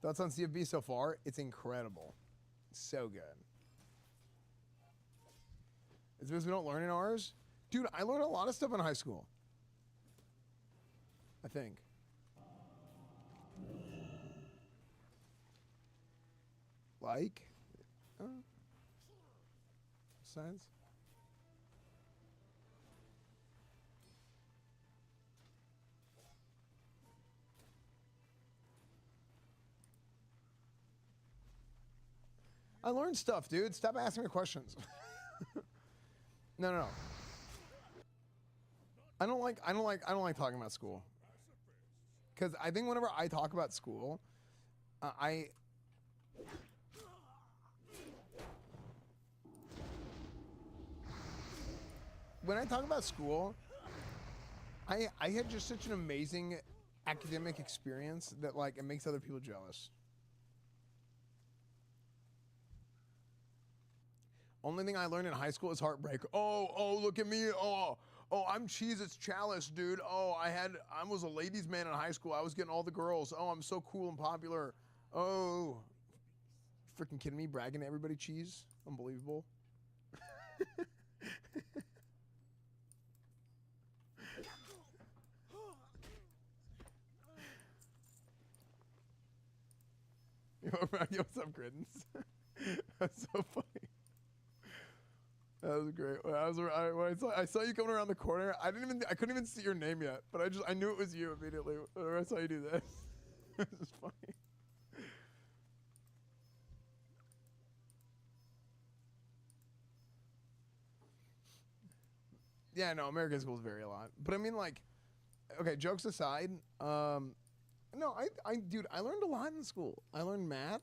Thoughts on CFB so far? It's incredible. So good. It's because we don't learn in ours? Dude, I learned a lot of stuff in high school. I think. like. Signs. I learned stuff, dude. Stop asking me questions. No. I don't like talking about school. Cuz I think whenever I talk about school, when I talk about school, I had just such an amazing academic experience that like it makes other people jealous. Only thing I learned in high school is heartbreak. Oh, look at me. Oh, I'm Cheez-Its Chalice, dude. I was a ladies' man in high school. I was getting all the girls. Oh, I'm so cool and popular. Oh, freaking kidding me? Bragging to everybody, cheese. Unbelievable. Yo, what's up, Crittens? That's so funny. That was great. When I saw you coming around the corner, I couldn't even see your name yet, but I knew it was you immediately when I saw you do this. This is funny. Yeah, no, American schools vary a lot, but I mean, like, okay, jokes aside, no, dude, I learned a lot in school. I learned math.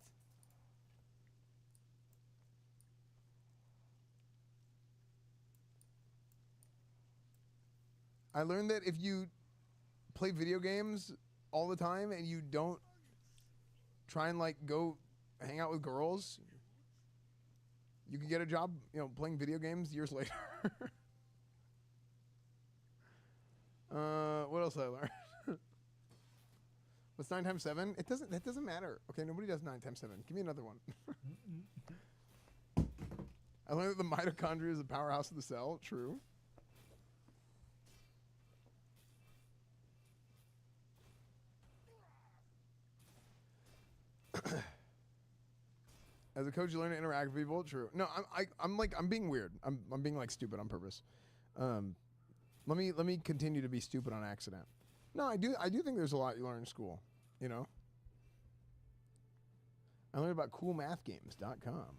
I learned that if you play video games all the time and you don't try and like go hang out with girls, you can get a job, playing video games years later. What else did I learn? What's 9 times 7? That doesn't matter. Okay, nobody does 9 times 7. Give me another one. I learned that the mitochondria is the powerhouse of the cell. True. As a coach, you learn to interact with people. True. No, I'm being weird. I'm being like stupid on purpose. Let me continue to be stupid on accident. No, I do think there's a lot you learn in school. I learned about coolmathgames.com.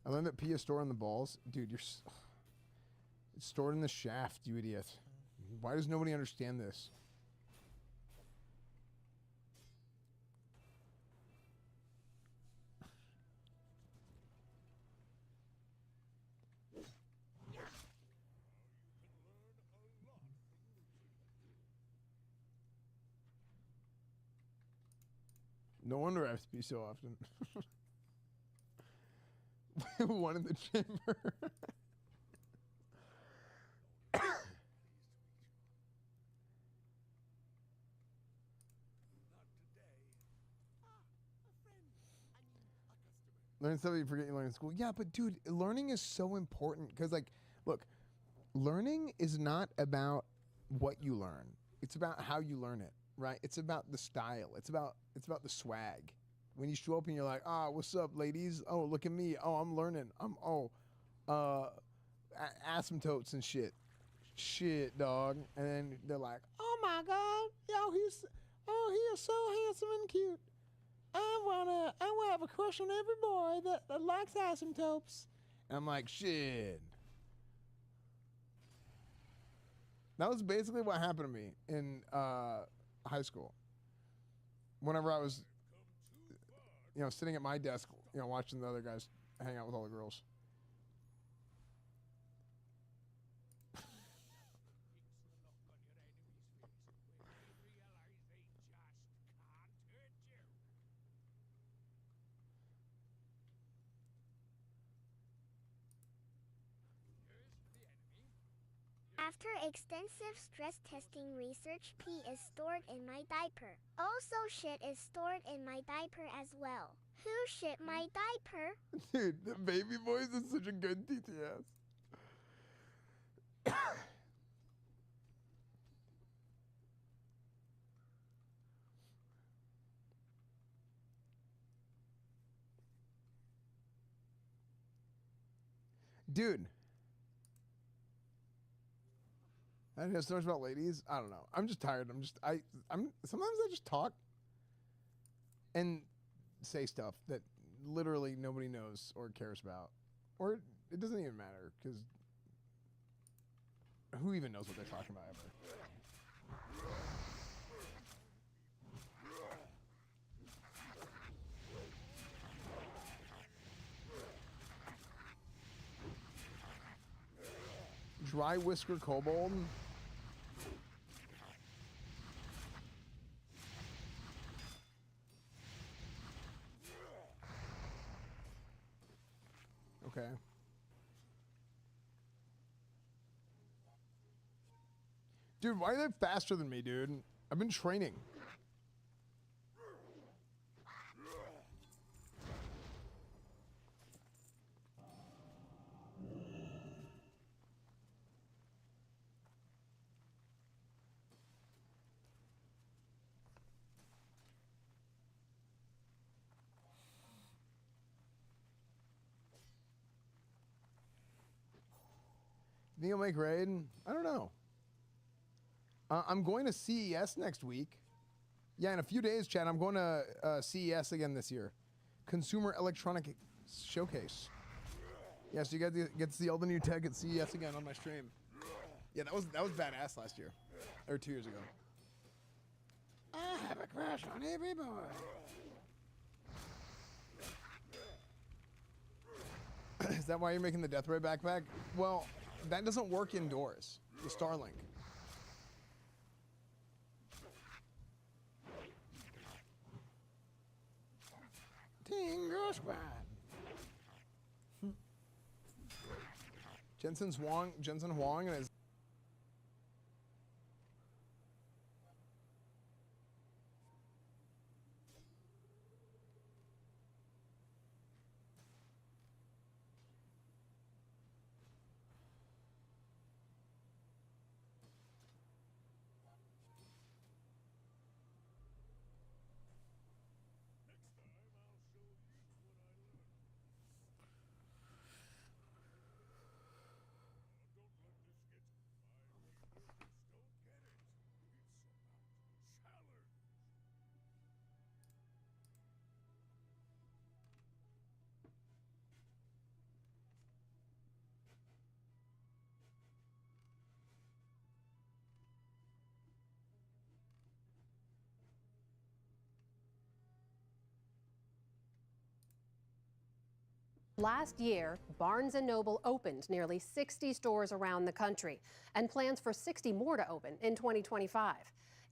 I learned that P is stored in the balls. Dude, it's stored in the shaft, you idiot. Why does nobody understand this? No wonder I have to pee so often. One in the chamber. Learn stuff you forget you learn in school. Yeah, but dude, learning is so important because, like, look, learning is not about what you learn. It's about how you learn it, right? It's about the style. It's about the swag. When you show up and you're like, what's up, ladies? Oh, look at me. Oh, I'm learning. Asymptotes and shit. Shit, dog. And then they're like, oh my God, yo, he is so handsome and cute. I wanna have a crush on every boy that likes asymptotes. And I'm like, shit. That was basically what happened to me in high school. Whenever I was, sitting at my desk, watching the other guys hang out with all the girls. After extensive stress testing research, pee is stored in my diaper. Also, shit is stored in my diaper as well. Who shit my diaper? Dude, the baby voice is such a good DTS. Dude. I know so much about ladies. I don't know. I'm just tired. I'm sometimes I just talk and say stuff that literally nobody knows or cares about. Or it doesn't even matter, because who even knows what they're talking about ever? Dry Whisker Kobold. Okay. Dude, why are they faster than me, dude? I've been training. Think you'll make raid? I don't know. I'm going to CES next week. Yeah, in a few days, Chad. I'm going to CES again this year. Consumer Electronic Showcase. Yeah, so you get to see all the new tech at CES again on my stream. Yeah, that was badass last year, or 2 years ago. I have a crush on every boy. Is that why you're making the Death Ray backpack? Well, that doesn't work indoors. The Starlink. Tingle Squad. Jensen Huang and his Last year, Barnes & Noble opened nearly 60 stores around the country, and plans for 60 more to open in 2025.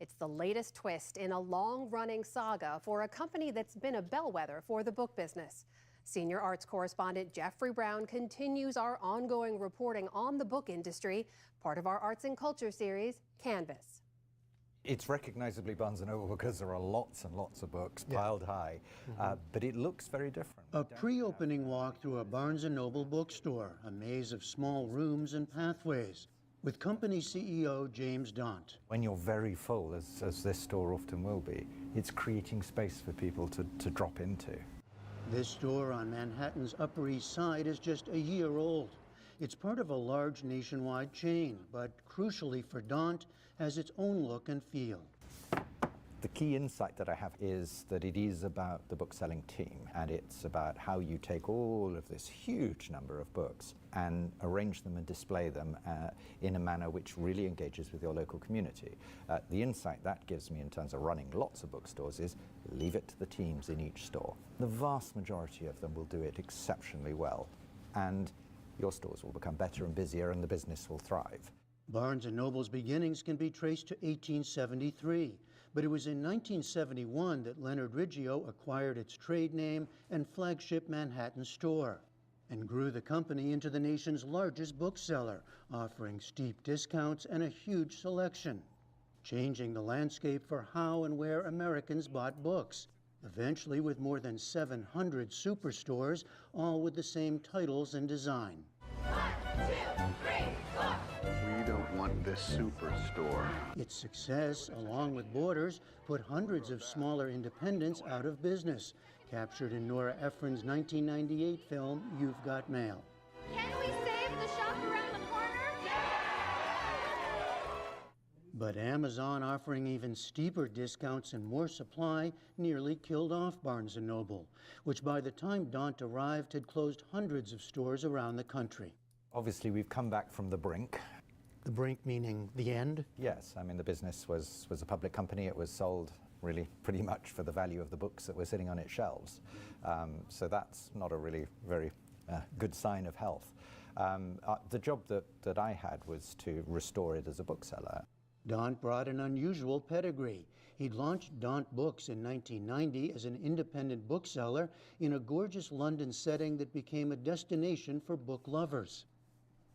It's the latest twist in a long-running saga for a company that's been a bellwether for the book business. Senior arts correspondent Jeffrey Brown continues our ongoing reporting on the book industry, part of our Arts and Culture series, Canvas. It's recognizably Barnes & Noble because there are lots and lots of books piled high, but it looks very different. A pre-opening walk through a Barnes & Noble bookstore, a maze of small rooms and pathways, with company CEO James Daunt. When you're very full, as this store often will be, it's creating space for people to drop into. This store on Manhattan's Upper East Side is just a year old. It's part of a large nationwide chain, but crucially for Daunt, has its own look and feel. The key insight that I have is that it is about the book-selling team, and it's about how you take all of this huge number of books and arrange them and display them in a manner which really engages with your local community. The insight that gives me in terms of running lots of bookstores is leave it to the teams in each store. The vast majority of them will do it exceptionally well, and your stores will become better and busier, and the business will thrive. Barnes & Noble's beginnings can be traced to 1873, but it was in 1971 that Leonard Riggio acquired its trade name and flagship Manhattan store, and grew the company into the nation's largest bookseller, offering steep discounts and a huge selection, changing the landscape for how and where Americans bought books, eventually with more than 700 superstores, all with the same titles and design. 1, 2, 3, 4. We don't want this superstore. Its success, along with Borders, put hundreds of smaller independents out of business, captured in Nora Ephron's 1998 film, You've Got Mail. Can we say the shop around the corner? But Amazon offering even steeper discounts and more supply nearly killed off Barnes & Noble, which by the time Daunt arrived had closed hundreds of stores around the country. Obviously, we've come back from the brink. The brink meaning the end? Yes, I mean, the business was a public company. It was sold really pretty much for the value of the books that were sitting on its shelves. So that's not a really very good sign of health. The job that I had was to restore it as a bookseller. Daunt brought an unusual pedigree. He'd launched Daunt Books in 1990 as an independent bookseller in a gorgeous London setting that became a destination for book lovers.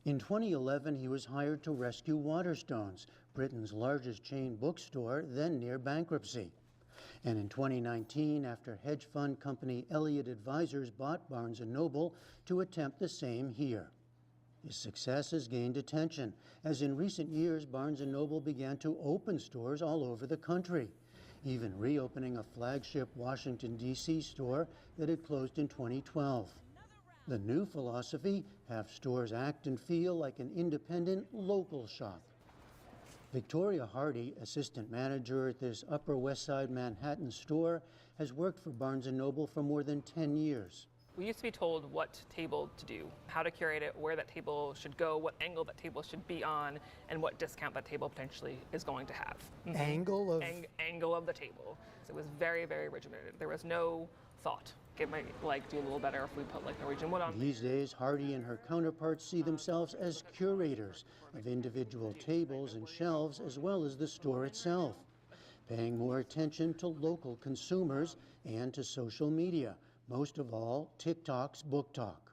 In 2011, he was hired to rescue Waterstones, Britain's largest chain bookstore, then near bankruptcy. And in 2019, after hedge fund company Elliott Advisors bought Barnes & Noble to attempt the same here. His success has gained attention, as in recent years, Barnes & Noble began to open stores all over the country, even reopening a flagship Washington, D.C. store that had closed in 2012. The new philosophy, have stores act and feel like an independent local shop. Victoria Hardy, assistant manager at this Upper West Side Manhattan store, has worked for Barnes & Noble for more than 10 years. We used to be told what table to do, how to curate it, where that table should go, what angle that table should be on, and what discount that table potentially is going to have. Angle of? Angle of the table. It was very, very regimented. There was no thought. It might do a little better if we put Norwegian wood on. These days, Hardy and her counterparts see themselves as curators of individual tables and shelves, as well as the store itself, paying more attention to local consumers and to social media. Most of all, TikTok's Book Talk.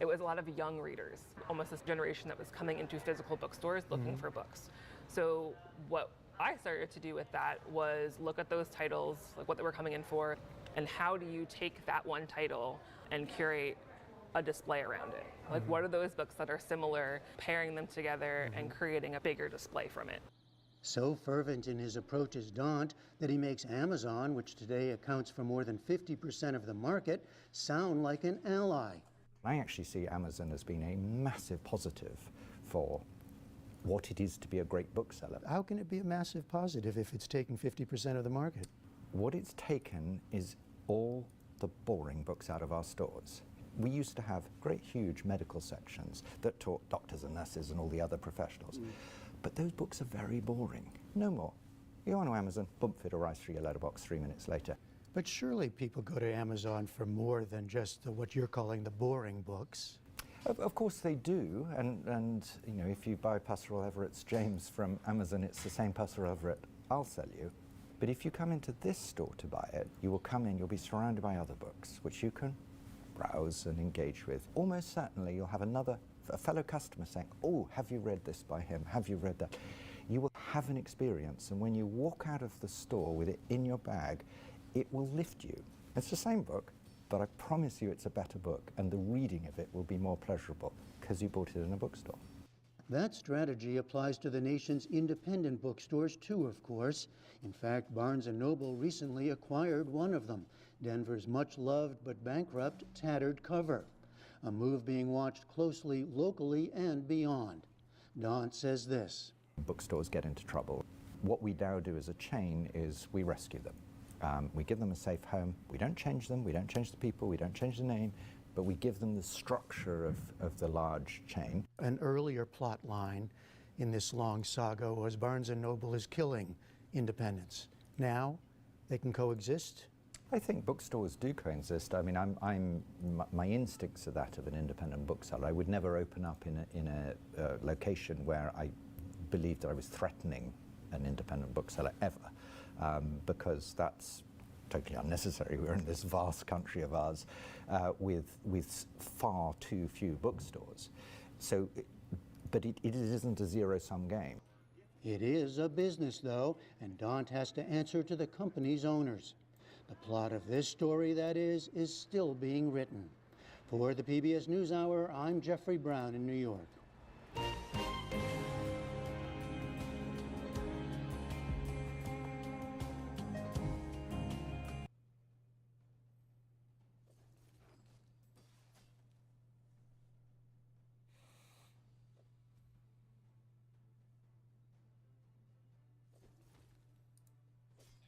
It was a lot of young readers, almost this generation that was coming into physical bookstores looking for books. So what I started to do with that was look at those titles, what they were coming in for, and how do you take that one title and curate a display around it? What are those books that are similar, pairing them together and creating a bigger display from it? So fervent in his approach is Daunt that he makes Amazon, which today accounts for more than 50% of the market, sound like an ally. I actually see Amazon as being a massive positive for what it is to be a great bookseller. How can it be a massive positive if it's taking 50% of the market? What it's taken is all the boring books out of our stores. We used to have great, huge medical sections that taught doctors and nurses and all the other professionals. But those books are very boring. No more. You go on to Amazon, bump fit arrives through your letterbox 3 minutes later. But surely people go to Amazon for more than just what you're calling the boring books. Of course they do, and if you buy Pastoral Everett's James from Amazon, it's the same Pastoral Everett I'll sell you. But if you come into this store to buy it, you will come in, you'll be surrounded by other books, which you can browse and engage with. Almost certainly you'll have a fellow customer saying, oh, have you read this by him? Have you read that? You will have an experience, and when you walk out of the store with it in your bag, it will lift you. It's the same book, but I promise you it's a better book, and the reading of it will be more pleasurable because you bought it in a bookstore. That strategy applies to the nation's independent bookstores too, of course. In fact, Barnes & Noble recently acquired one of them, Denver's much-loved but bankrupt Tattered Cover, a move being watched closely locally and beyond. Daunt says this. Bookstores get into trouble. What we now do as a chain is we rescue them. We give them a safe home. We don't change them. We don't change the people. We don't change the name. But we give them the structure of the large chain. An earlier plot line in this long saga was Barnes & Noble is killing independence. Now they can coexist? I think bookstores do coexist. I mean, my instincts are that of an independent bookseller. I would never open up in a location where I believed that I was threatening an independent bookseller ever, because that's totally unnecessary. We're in this vast country of ours with far too few bookstores. So, but it isn't a zero-sum game. It is a business, though, and Daunt has to answer to the company's owners. The plot of this story, that is still being written. For the PBS NewsHour, I'm Jeffrey Brown in New York.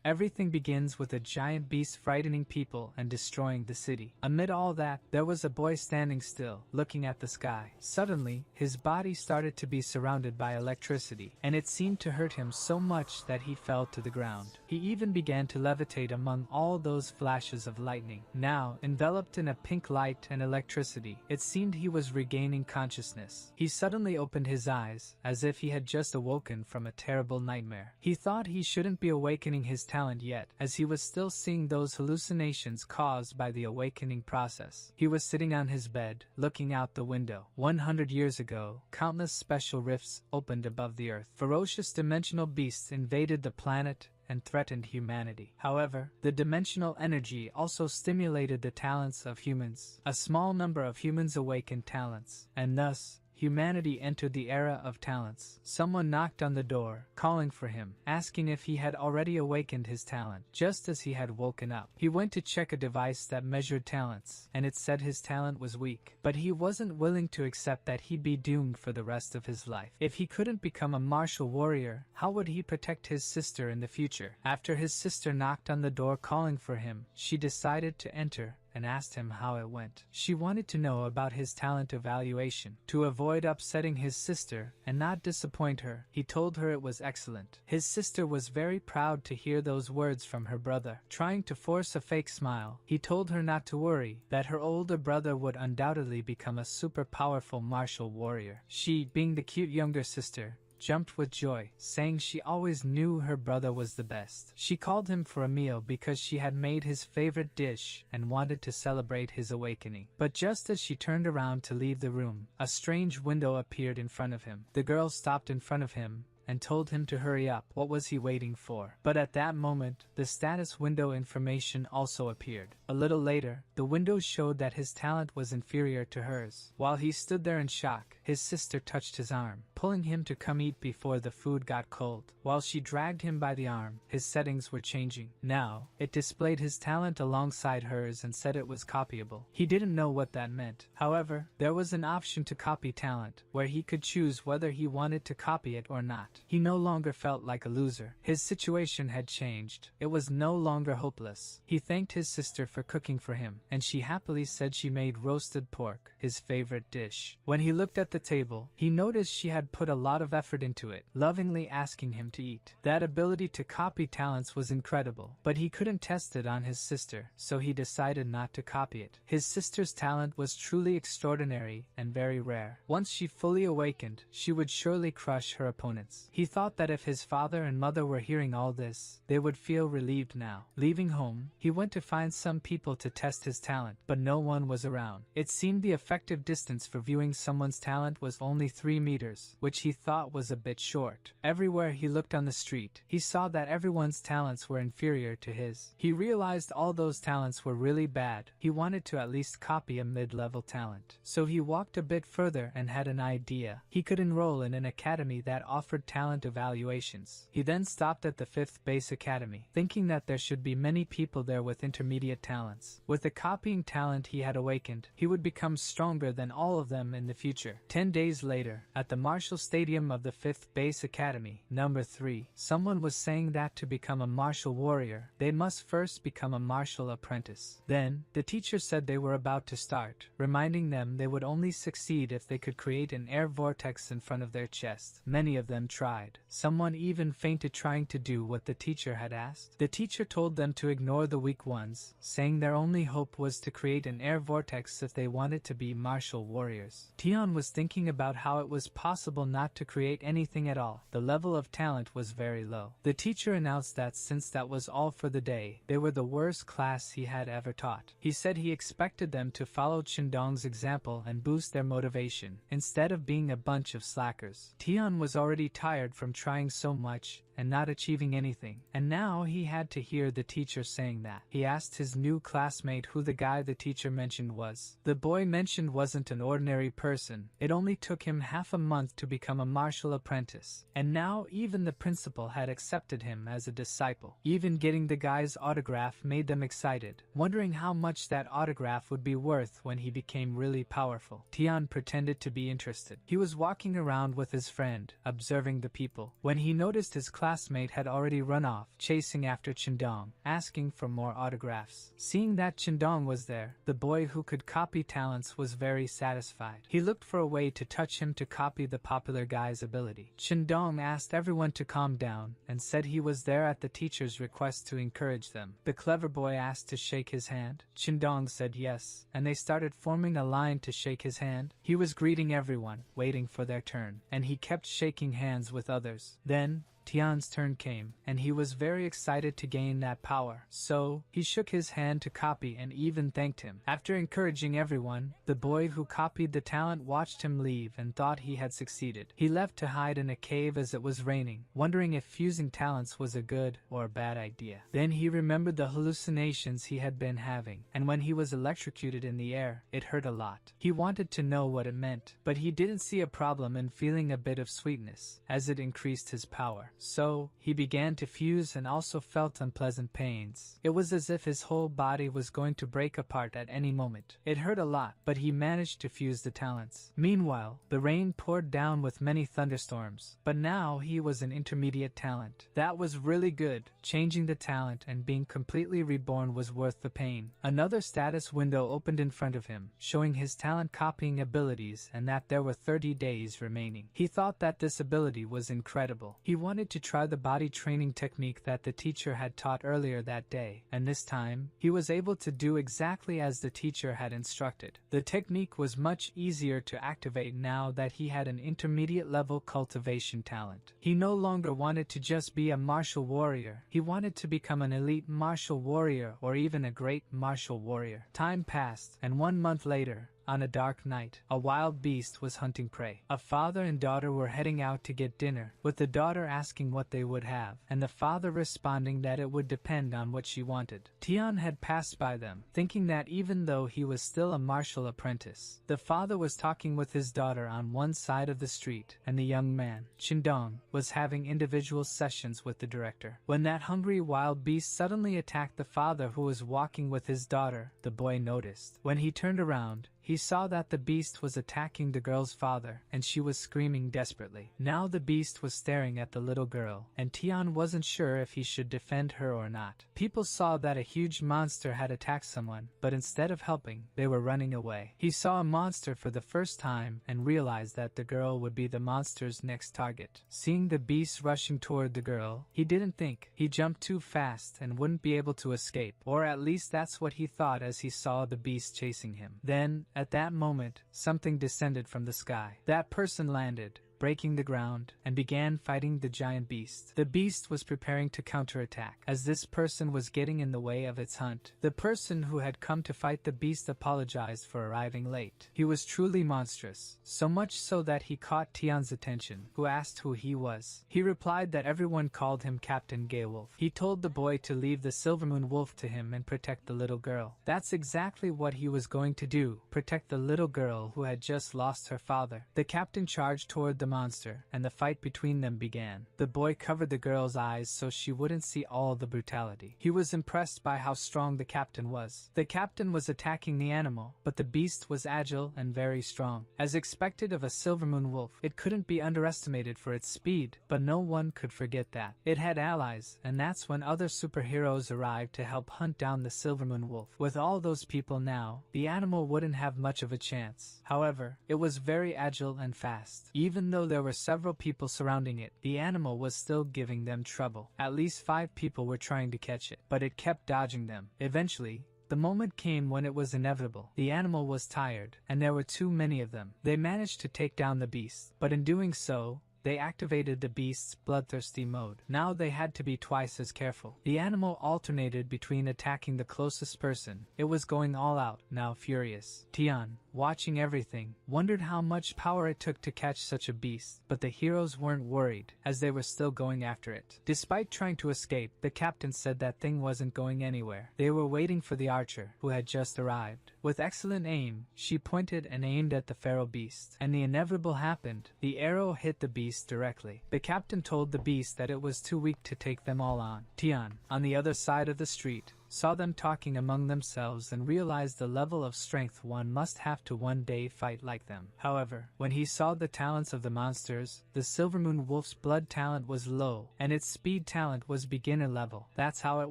Everything begins with a giant beast frightening people and destroying the city. Amid all that, there was a boy standing still, looking at the sky. Suddenly, his body started to be surrounded by electricity, and it seemed to hurt him so much that he fell to the ground. He even began to levitate among all those flashes of lightning. Now, enveloped in a pink light and electricity, it seemed he was regaining consciousness. He suddenly opened his eyes, as if he had just awoken from a terrible nightmare. He thought he shouldn't be awakening his talent yet, as he was still seeing those hallucinations caused by the awakening process. He was sitting on his bed, looking out the window. 100 years ago, countless special rifts opened above the earth. Ferocious dimensional beasts invaded the planet and threatened humanity. However, the dimensional energy also stimulated the talents of humans. A small number of humans awakened talents, and thus, humanity entered the era of talents. Someone knocked on the door, calling for him, asking if he had already awakened his talent, just as he had woken up. He went to check a device that measured talents, and it said his talent was weak. But he wasn't willing to accept that he'd be doomed for the rest of his life. If he couldn't become a martial warrior, how would he protect his sister in the future? After his sister knocked on the door calling for him, she decided to enter and asked him how it went. She wanted to know about his talent evaluation. To avoid upsetting his sister and not disappoint her, he told her it was excellent. His sister was very proud to hear those words from her brother. Trying to force a fake smile, he told her not to worry, that her older brother would undoubtedly become a super powerful martial warrior. She, being the cute younger sister, jumped with joy, saying she always knew her brother was the best. She called him for a meal because she had made his favorite dish and wanted to celebrate his awakening. But just as she turned around to leave the room, a strange window appeared in front of him. The girl stopped in front of him and told him to hurry up. What was he waiting for? But at that moment, the status window information also appeared. A little later, the window showed that his talent was inferior to hers. While he stood there in shock, his sister touched his arm, pulling him to come eat before the food got cold. While she dragged him by the arm, his settings were changing. Now, it displayed his talent alongside hers and said it was copyable. He didn't know what that meant. However, there was an option to copy talent, where he could choose whether he wanted to copy it or not. He no longer felt like a loser. His situation had changed. It was no longer hopeless. He thanked his sister for cooking for him, and she happily said she made roasted pork, his favorite dish. When he looked at the table, he noticed she had put a lot of effort into it, lovingly asking him to eat. That ability to copy talents was incredible, but he couldn't test it on his sister, so he decided not to copy it. His sister's talent was truly extraordinary and very rare. Once she fully awakened, she would surely crush her opponents. He thought that if his father and mother were hearing all this, they would feel relieved now. Leaving home, he went to find some people to test his talent, but no one was around. It seemed the effective distance for viewing someone's talent was only 3 meters, which he thought was a bit short. Everywhere he looked on the street, he saw that everyone's talents were inferior to his. He realized all those talents were really bad. He wanted to at least copy a mid-level talent. So he walked a bit further and had an idea. He could enroll in an academy that offered talent evaluations. He then stopped at the 5th Base Academy, thinking that there should be many people there with intermediate talents. With the copying talent he had awakened, he would become stronger than all of them in the future. 10 days later, at the Martial Stadium of the 5th Base Academy, number 3, someone was saying that to become a martial warrior, they must first become a martial apprentice. Then, the teacher said they were about to start, reminding them they would only succeed if they could create an air vortex in front of their chest. Many of them tried. Someone even fainted trying to do what the teacher had asked. The teacher told them to ignore the weak ones, saying their only hope was to create an air vortex if they wanted to be martial warriors. Tion was thinking about how it was possible not to create anything at all. The level of talent was very low. The teacher announced that since that was all for the day, they were the worst class he had ever taught. He said he expected them to follow Qingdong's example and boost their motivation, instead of being a bunch of slackers. Tion was already tired from trying so much and not achieving anything, and now he had to hear the teacher saying that. He asked his new classmate who the guy the teacher mentioned was. The boy mentioned wasn't an ordinary person. It only took him half a month to become a martial apprentice, and now even the principal had accepted him as a disciple. Even getting the guy's autograph made them excited, wondering how much that autograph would be worth when he became really powerful. Tion pretended to be interested. He was walking around with his friend, observing the people. When he noticed his classmate classmate had already run off, chasing after Chendong, asking for more autographs. Seeing that Chendong was there, the boy who could copy talents was very satisfied. He looked for a way to touch him to copy the popular guy's ability. Chendong asked everyone to calm down and said he was there at the teacher's request to encourage them. The clever boy asked to shake his hand. Chendong said yes, and they started forming a line to shake his hand. He was greeting everyone, waiting for their turn, and he kept shaking hands with others. Then Tian's turn came, and he was very excited to gain that power, so he shook his hand to copy and even thanked him. After encouraging everyone, the boy who copied the talent watched him leave and thought he had succeeded. He left to hide in a cave as it was raining, wondering if fusing talents was a good or a bad idea. Then he remembered the hallucinations he had been having, and when he was electrocuted in the air, it hurt a lot. He wanted to know what it meant, but he didn't see a problem in feeling a bit of sweetness, as it increased his power. So, he began to fuse and also felt unpleasant pains. It was as if his whole body was going to break apart at any moment. It hurt a lot, but he managed to fuse the talents. Meanwhile, the rain poured down with many thunderstorms, but now he was an intermediate talent. That was really good. Changing the talent and being completely reborn was worth the pain. Another status window opened in front of him, showing his talent copying abilities and that there were 30 days remaining. He thought that this ability was incredible. He wanted to try the body training technique that the teacher had taught earlier that day, and this time, he was able to do exactly as the teacher had instructed. The technique was much easier to activate now that he had an intermediate level cultivation talent. He no longer wanted to just be a martial warrior. He wanted to become an elite martial warrior or even a great martial warrior. Time passed, and 1 month later, on a dark night, a wild beast was hunting prey. A father and daughter were heading out to get dinner, with the daughter asking what they would have, and the father responding that it would depend on what she wanted. Tian had passed by them, thinking that even though he was still a martial apprentice, the father was talking with his daughter on one side of the street, and the young man, Chendong, was having individual sessions with the director. When that hungry wild beast suddenly attacked the father who was walking with his daughter, the boy noticed. When he turned around, he saw that the beast was attacking the girl's father, and she was screaming desperately. Now the beast was staring at the little girl, and Tian wasn't sure if he should defend her or not. People saw that a huge monster had attacked someone, but instead of helping, they were running away. He saw a monster for the first time and realized that the girl would be the monster's next target. Seeing the beast rushing toward the girl, he didn't think. He jumped too fast and wouldn't be able to escape, or at least that's what he thought as he saw the beast chasing him. Then, at that moment, something descended from the sky. That person landed, breaking the ground, and began fighting the giant beast. The beast was preparing to counterattack, as this person was getting in the way of its hunt. The person who had come to fight the beast apologized for arriving late. He was truly monstrous, so much so that he caught Tian's attention, who asked who he was. He replied that everyone called him Captain Gaywolf. He told the boy to leave the Silvermoon Wolf to him and protect the little girl. That's exactly what he was going to do, protect the little girl who had just lost her father. The captain charged toward the monster, and the fight between them began. The boy covered the girl's eyes so she wouldn't see all the brutality. He was impressed by how strong the captain was. The captain was attacking the animal, but the beast was agile and very strong. As expected of a Silvermoon Wolf, it couldn't be underestimated for its speed, but no one could forget that. It had allies, and that's when other superheroes arrived to help hunt down the Silvermoon Wolf. With all those people now, the animal wouldn't have much of a chance. However, it was very agile and fast. Even though there were several people surrounding it, the animal was still giving them trouble. At least 5 people were trying to catch it, but it kept dodging them. Eventually, the moment came when it was inevitable. The animal was tired, and there were too many of them. They managed to take down the beast, but in doing so, they activated the beast's bloodthirsty mode. Now they had to be twice as careful. The animal alternated between attacking the closest person. It was going all out, now furious. Tian, watching everything, wondered how much power it took to catch such a beast, but the heroes weren't worried, as they were still going after it. Despite trying to escape, the captain said that thing wasn't going anywhere. They were waiting for the archer, who had just arrived. With excellent aim, she pointed and aimed at the feral beast, and the inevitable happened. The arrow hit the beast directly. The captain told the beast that it was too weak to take them all on. Tian, on the other side of the street, saw them talking among themselves and realized the level of strength one must have to one day fight like them. However, when he saw the talents of the monsters, the Silvermoon Wolf's blood talent was low, and its speed talent was beginner level. That's how it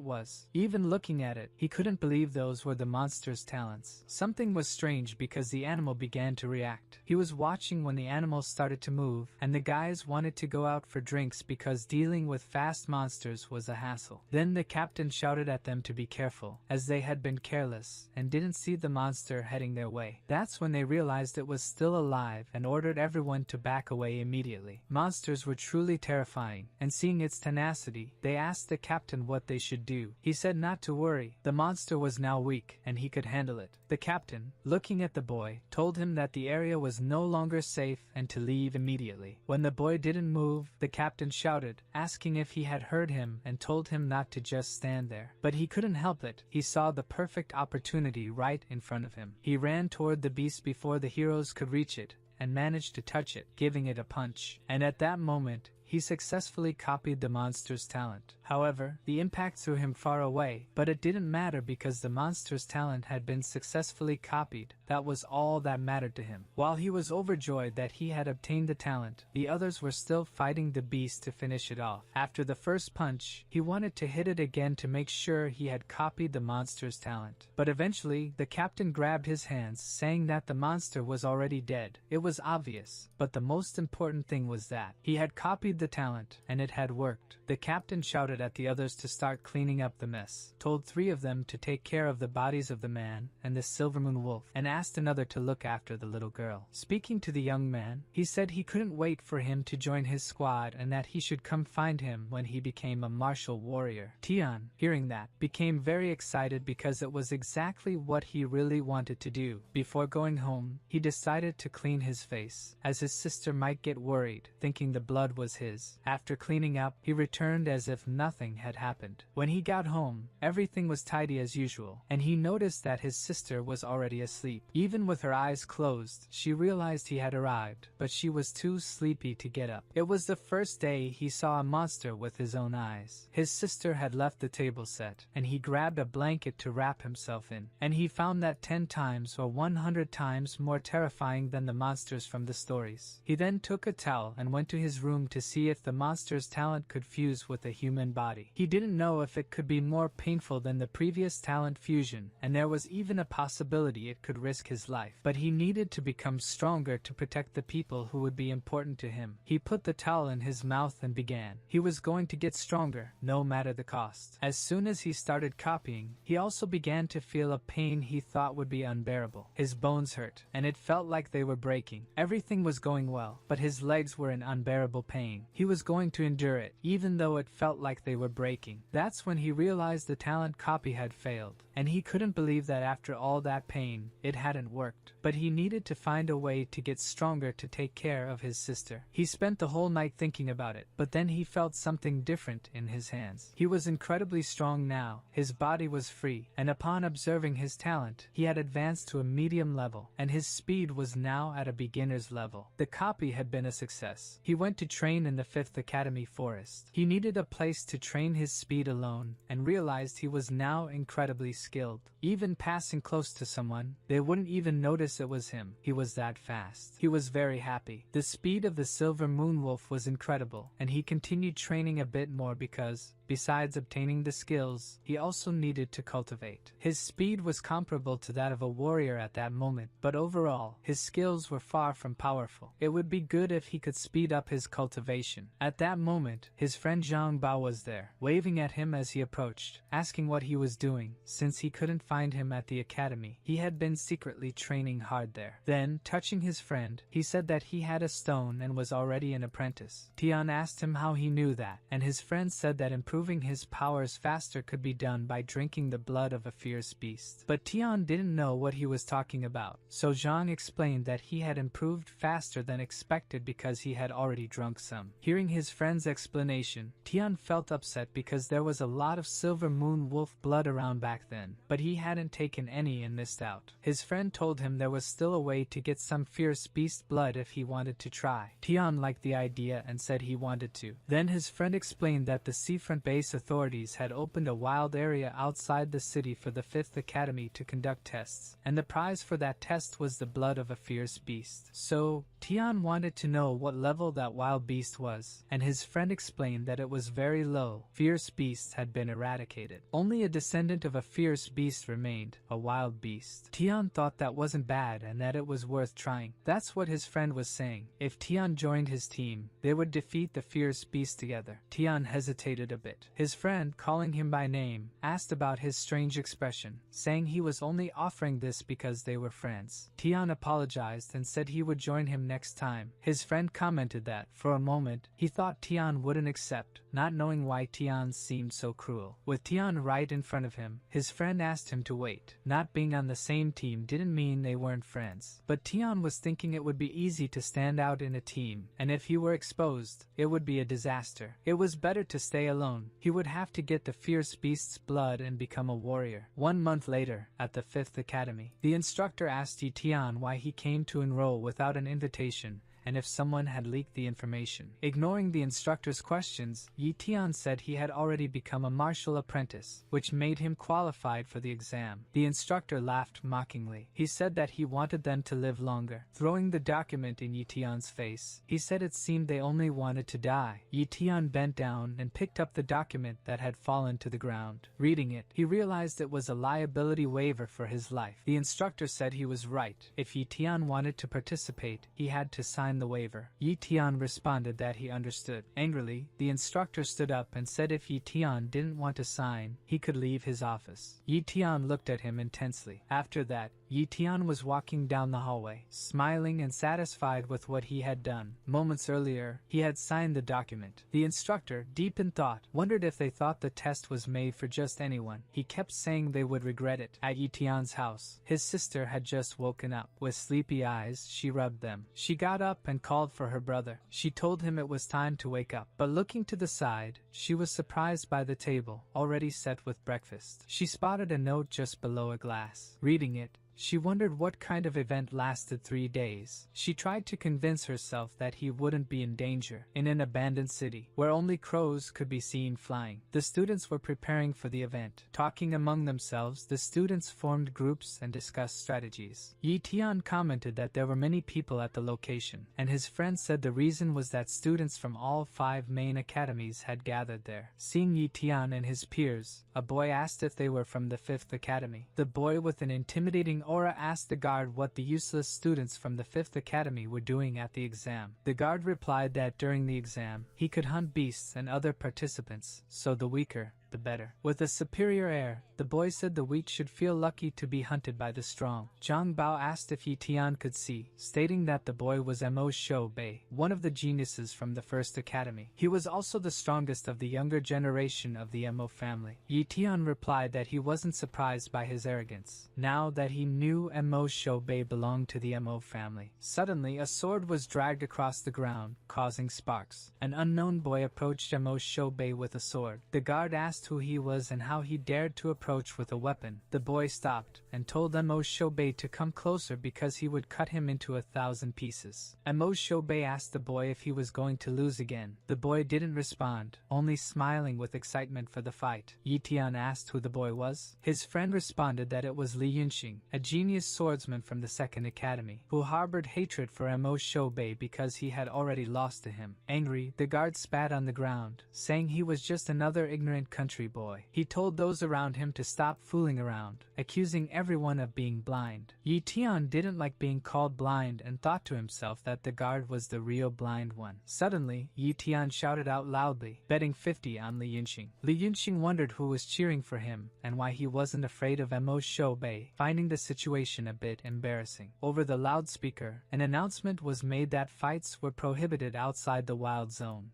was. Even looking at it, he couldn't believe those were the monster's talents. Something was strange because the animal began to react. He was watching when the animal started to move, and the guys wanted to go out for drinks because dealing with fast monsters was a hassle. Then the captain shouted at them to be careful, as they had been careless and didn't see the monster heading their way. That's when they realized it was still alive and ordered everyone to back away immediately. Monsters were truly terrifying, and seeing its tenacity, they asked the captain what they should do. He said not to worry. The monster was now weak, and he could handle it. The captain, looking at the boy, told him that the area was no longer safe and to leave immediately. When the boy didn't move, the captain shouted, asking if he had heard him, and told him not to just stand there. But he couldn't help it. He saw the perfect opportunity right in front of him. He ran toward the beast before the heroes could reach it, and managed to touch it, giving it a punch. And at that moment, he successfully copied the monster's talent. However, the impact threw him far away, but it didn't matter because the monster's talent had been successfully copied. That was all that mattered to him. While he was overjoyed that he had obtained the talent, the others were still fighting the beast to finish it off. After the first punch, he wanted to hit it again to make sure he had copied the monster's talent. But eventually, the captain grabbed his hands, saying that the monster was already dead. It was obvious, but the most important thing was that he had copied the talent, and it had worked. The captain shouted at the others to start cleaning up the mess, told 3 of them to take care of the bodies of the man and the Silvermoon Wolf, and asked another to look after the little girl. Speaking to the young man, he said he couldn't wait for him to join his squad and that he should come find him when he became a martial warrior. Tian, hearing that, became very excited because it was exactly what he really wanted to do. Before going home, he decided to clean his face, as his sister might get worried, thinking the blood was his. After cleaning up, he returned as if nothing had happened. When he got home, everything was tidy as usual, and he noticed that his sister was already asleep. Even with her eyes closed, she realized he had arrived, but she was too sleepy to get up. It was the first day he saw a monster with his own eyes. His sister had left the table set, and he grabbed a blanket to wrap himself in, and he found that 10 times or 100 times more terrifying than the monsters from the stories. He then took a towel and went to his room to see if the monster's talent could fuse with a human body. He didn't know if it could be more painful than the previous talent fusion, and there was even a possibility it could risk his life. But he needed to become stronger to protect the people who would be important to him. He put the towel in his mouth and began. He was going to get stronger, no matter the cost. As soon as he started copying, he also began to feel a pain he thought would be unbearable. His bones hurt, and it felt like they were breaking. Everything was going well, but his legs were in unbearable pain. He was going to endure it, even though it felt like they were breaking. That's when he realized the talent copy had failed, and he couldn't believe that after all that pain, it hadn't worked. But he needed to find a way to get stronger to take care of his sister. He spent the whole night thinking about it, but then he felt something different in his hands. He was incredibly strong now. His body was free, and upon observing his talent, he had advanced to a medium level, and his speed was now at a beginner's level. The copy had been a success. He went to train in the 5th Academy Forest. He needed a place to train his speed alone, and realized he was now incredibly skilled. Even passing close to someone, they wouldn't even notice it was him. He was that fast. He was very happy. The speed of the Silver Moon Wolf was incredible, and he continued training a bit more because, besides obtaining the skills, he also needed to cultivate. His speed was comparable to that of a warrior at that moment, but overall, his skills were far from powerful. It would be good if he could speed up his cultivation. At that moment, his friend Zhang Bao was there, waving at him as he approached, asking what he was doing, since he couldn't find him at the academy. He had been secretly training hard there. Then, touching his friend, he said that he had a stone and was already an apprentice. Tian asked him how he knew that, and his friend said that improving his powers faster could be done by drinking the blood of a fierce beast. But Tian didn't know what he was talking about, so Zhang explained that he had improved faster than expected because he had already drunk some. Hearing his friend's explanation, Tian felt upset because there was a lot of Silver Moon Wolf blood around back then, but he hadn't taken any and missed out. His friend told him there was still a way to get some fierce beast blood if he wanted to try. Tian liked the idea and said he wanted to. Then his friend explained that the seafront base authorities had opened a wild area outside the city for the 5th Academy to conduct tests, and the prize for that test was the blood of a fierce beast. So, Tian wanted to know what level that wild beast was, and his friend explained that it was very low. Fierce beasts had been eradicated. Only a descendant of a fierce beast remained, a wild beast. Tian thought that wasn't bad and that it was worth trying. That's what his friend was saying. If Tian joined his team, they would defeat the fierce beast together. Tian hesitated a bit. His friend, calling him by name, asked about his strange expression, saying he was only offering this because they were friends. Tian apologized and said he would join him next time. His friend commented that, for a moment, he thought Tian wouldn't accept, not knowing why Tian seemed so cruel. With Tian right in front of him, his friend asked him to wait. Not being on the same team didn't mean they weren't friends, but Tian was thinking it would be easy to stand out in a team, and if he were exposed, it would be a disaster. It was better to stay alone. He would have to get the fierce beast's blood and become a warrior. 1 month later, at the 5th Academy, the instructor asked Yi Tian why he came to enroll without an invitation, and if someone had leaked the information. Ignoring the instructor's questions, Yi Tian said he had already become a martial apprentice, which made him qualified for the exam. The instructor laughed mockingly. He said that he wanted them to live longer. Throwing the document in Yi Tian's face, he said it seemed they only wanted to die. Yi Tian bent down and picked up the document that had fallen to the ground. Reading it, he realized it was a liability waiver for his life. The instructor said he was right. If Yi Tian wanted to participate, he had to sign the waiver. Yi Tian responded that he understood. Angrily, the instructor stood up and said if Yi Tian didn't want to sign, he could leave his office. Yi Tian looked at him intensely. After that, Yi Tian was walking down the hallway, smiling and satisfied with what he had done. Moments earlier, he had signed the document. The instructor, deep in thought, wondered if they thought the test was made for just anyone. He kept saying they would regret it. At Yi Tian's house, his sister had just woken up. With sleepy eyes, she rubbed them. She got up and called for her brother. She told him it was time to wake up, but looking to the side, she was surprised by the table, already set with breakfast. She spotted a note just below a glass. Reading it, she wondered what kind of event lasted 3 days. She tried to convince herself that he wouldn't be in danger in an abandoned city where only crows could be seen flying. The students were preparing for the event. Talking among themselves, the students formed groups and discussed strategies. Yi Tian commented that there were many people at the location, and his friend said the reason was that students from all 5 main academies had gathered there. Seeing Yi Tian and his peers, a boy asked if they were from the 5th Academy. The boy with an intimidating aura asked the guard what the useless students from the 5th Academy were doing at the exam. The guard replied that during the exam, he could hunt beasts and other participants, so the weaker, the better. With a superior air, the boy said the weak should feel lucky to be hunted by the strong. Zhang Bao asked if Yi Tian could see, stating that the boy was Mo Shou Bei, one of the geniuses from the 1st Academy. He was also the strongest of the younger generation of the Mo family. Yi Tian replied that he wasn't surprised by his arrogance, now that he knew Mo Shou Bei belonged to the Mo family. Suddenly, a sword was dragged across the ground, causing sparks. An unknown boy approached Mo Shou Bei with a sword. The guard asked who he was and how he dared to approach with a weapon. The boy stopped and told Mo Shou Bei to come closer because he would cut him into 1,000 pieces. Mo Shou Bei asked the boy if he was going to lose again. The boy didn't respond, only smiling with excitement for the fight. Yi Tian asked who the boy was. His friend responded that it was Li Yunxing, a genius swordsman from the 2nd Academy, who harbored hatred for Mo Shou Bei because he had already lost to him. Angry, the guard spat on the ground, saying he was just another ignorant country boy. He told those around him to stop fooling around, accusing everyone of being blind. Yi Tian didn't like being called blind and thought to himself that the guard was the real blind one. Suddenly, Yi Tian shouted out loudly, betting 50 on Li Yunxing. Li Yunxing wondered who was cheering for him and why he wasn't afraid of Mo Shou Bei, finding the situation a bit embarrassing. Over the loudspeaker, an announcement was made that fights were prohibited outside the wild zone.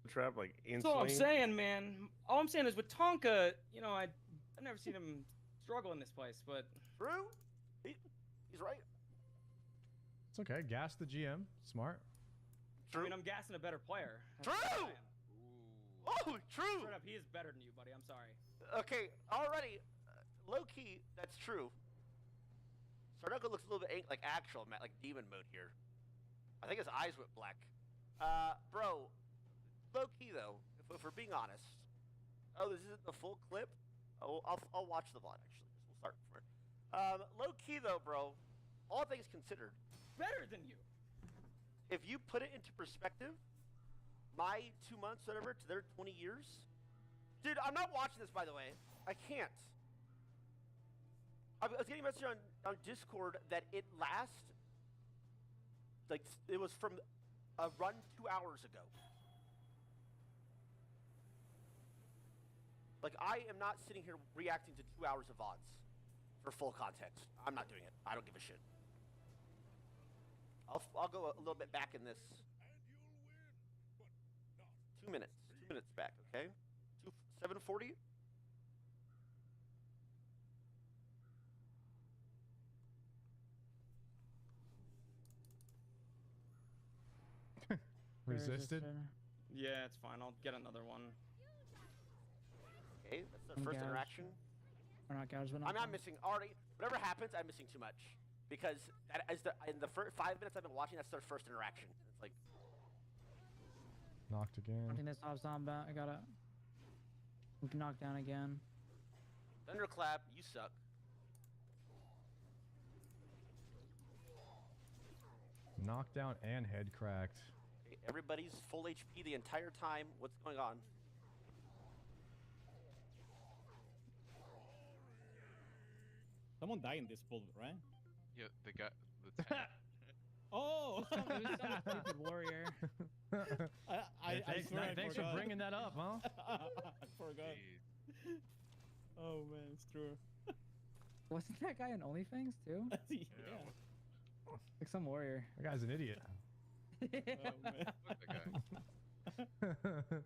Trap like That's all I'm instantly. saying, man. All I'm saying is with Tonka, you know, I've never seen him struggle in this place, but True. He's right. It's okay. Gas the GM. Smart. I mean, I'm gassing a better player. That's True! what I'm saying. Oh, true! Straight up, he is better than you, buddy. I'm sorry. Okay, already, low-key, that's true. Sarnoko looks a little bit like actual, like demon mode here. I think his eyes went black. Bro, low-key though, if we're being honest. Oh, this isn't the full clip? Oh, I'll watch the VOD actually. We'll start from it. Low-key though, bro, all things considered. Better than you. If you put it into perspective, my 2 months, whatever, to their 20 years. Dude, I'm not watching this, by the way. I can't. I was getting a message on Discord that it it was from a run 2 hours ago. Like, I am not sitting here reacting to 2 hours of VODs for full context. I'm not doing it. I don't give a shit. I'll go a little bit back in this. 2 minutes. 2 minutes back, okay? 7:40. Resisted? Yeah, it's fine. I'll get another one. Okay, that's the first interaction. Or not gouged, but I'm not missing already. Whatever happens, I'm missing too much because that is in the first 5 minutes I've been watching. That's their first interaction. It's like Knocked again. I think this stops on back. I got it. We can knock down again. thunderclap. You suck. Knockdown and head cracked. Okay, everybody's full HP the entire time. What's going on? Someone died in this bullet, right? Yeah, the guy. The tank. Oh! It was some stupid warrior. Thanks for bringing that up, huh? I forgot. Jeez. Oh man, it's true. Wasn't that guy on OnlyFans too? Yeah. Like some warrior. That guy's an idiot. Oh, man. Fuck that guy.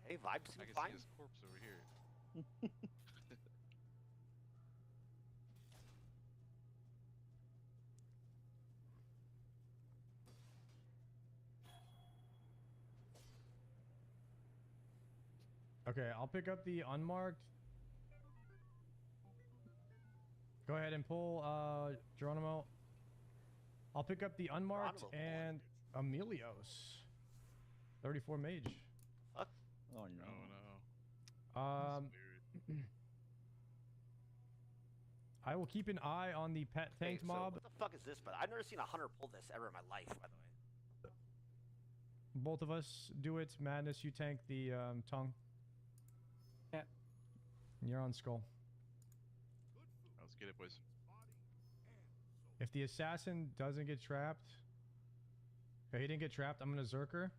Hey, vibes seem I can fine. see his corpse over here. Okay, I'll pick up the unmarked. Go ahead and pull Geronimo. I'll pick up the unmarked and Emilios. 34 mage. Fuck. Oh no. Oh no. I will keep an eye on the pet tanked So mob. what the fuck is this? But I've never seen a hunter pull this ever in my life, by the way. Both of us do it. Madness, you tank the tongue. Yeah. You're on skull. Let's get it, boys. If the assassin doesn't get trapped, okay, he didn't get trapped. I'm gonna Zerker.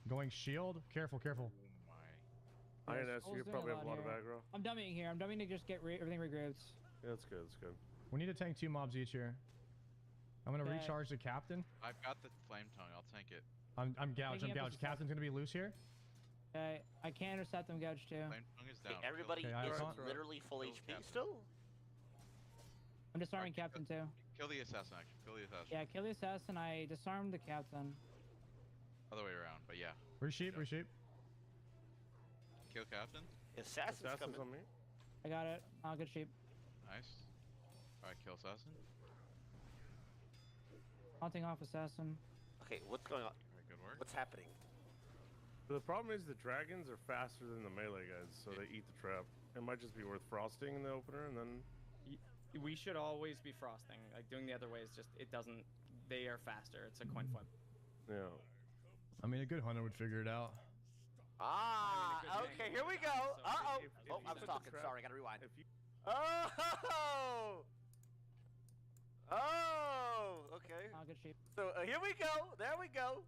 Going shield. Careful, careful. Oh my. INS, you probably have a lot of aggro. I'm dummying here. I'm dummying to just get everything regrouped. Yeah, that's good. That's good. We need to tank 2 mobs each here. I'm gonna Okay. recharge the captain. I've got the flame tongue. I'll tank it. I'm gouged. I'm Taking up gouged. his Captain's gonna be loose here. Okay, I can intercept them gouge too. Flame tongue is down. Okay, everybody Okay, is I- literally full Kill HP captain. still? I'm disarming captain too. Kill the assassin, actually. Kill the assassin. Yeah, kill the assassin. I disarmed the captain. Other way around, but yeah. Resheep, resheep. Kill captain. Assassin's coming. on me. I got it. Oh, good sheep. Nice. Alright, kill assassin. Haunting off assassin. Okay, what's going on? Alright, good work. What's happening? The problem is the dragons are faster than the melee guys, so they eat the trap. It might just be worth frosting in the opener, and then We should always be frosting. Like, doing the other way is just, it doesn't, they are faster. It's a coin flip. yeah. I mean, a good hunter would figure it out. Ah, I mean, a good okay, tank. here we go. So Uh-oh. if Oh, you I was put the talking. trap- Sorry, I gotta rewind. If you Oh! Oh! Okay. Oh, good sheep. So here we go. There we go.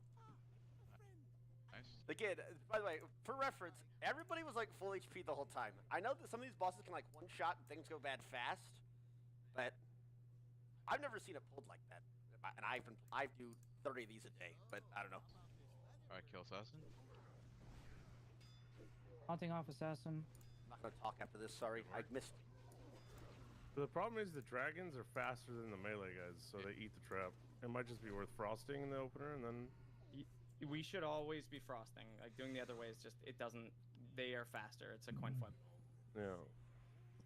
Nice. Again, by the way, for reference, everybody was like full HP the whole time. I know that some of these bosses can like one shot and things go bad fast, but I've never seen it pulled like that. And I do 30 of these a day, but I don't know. Alright, kill assassin. Haunting off assassin. I'm not gonna talk after this. Sorry, I missed. The problem is the dragons are faster than the melee guys, so they eat the trap. It might just be worth frosting in the opener, and then We should always be frosting. Like doing the other way is just it doesn't. They are faster. It's a coin flip. yeah.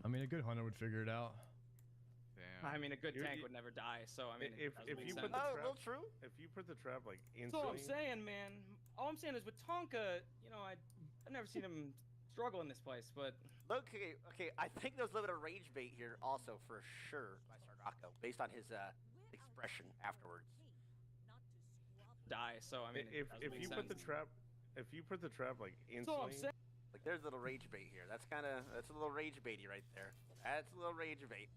I mean, a good hunter would figure it out. Damn. I mean, a good tank would never die. So I mean, if you put the trap, if you put the trap like That's all I'm instantly, saying, man. All I'm saying is with Tonka, you know, I've never seen him struggle in this place, but Okay, I think there's a little bit of rage bait here also for sure by Sargako, based on his expression afterwards. die. So I mean, if you put the trap, like That's all I'm instantly, saying. Like there's a little rage bait here. That's a little rage baity right there. That's a little rage bait.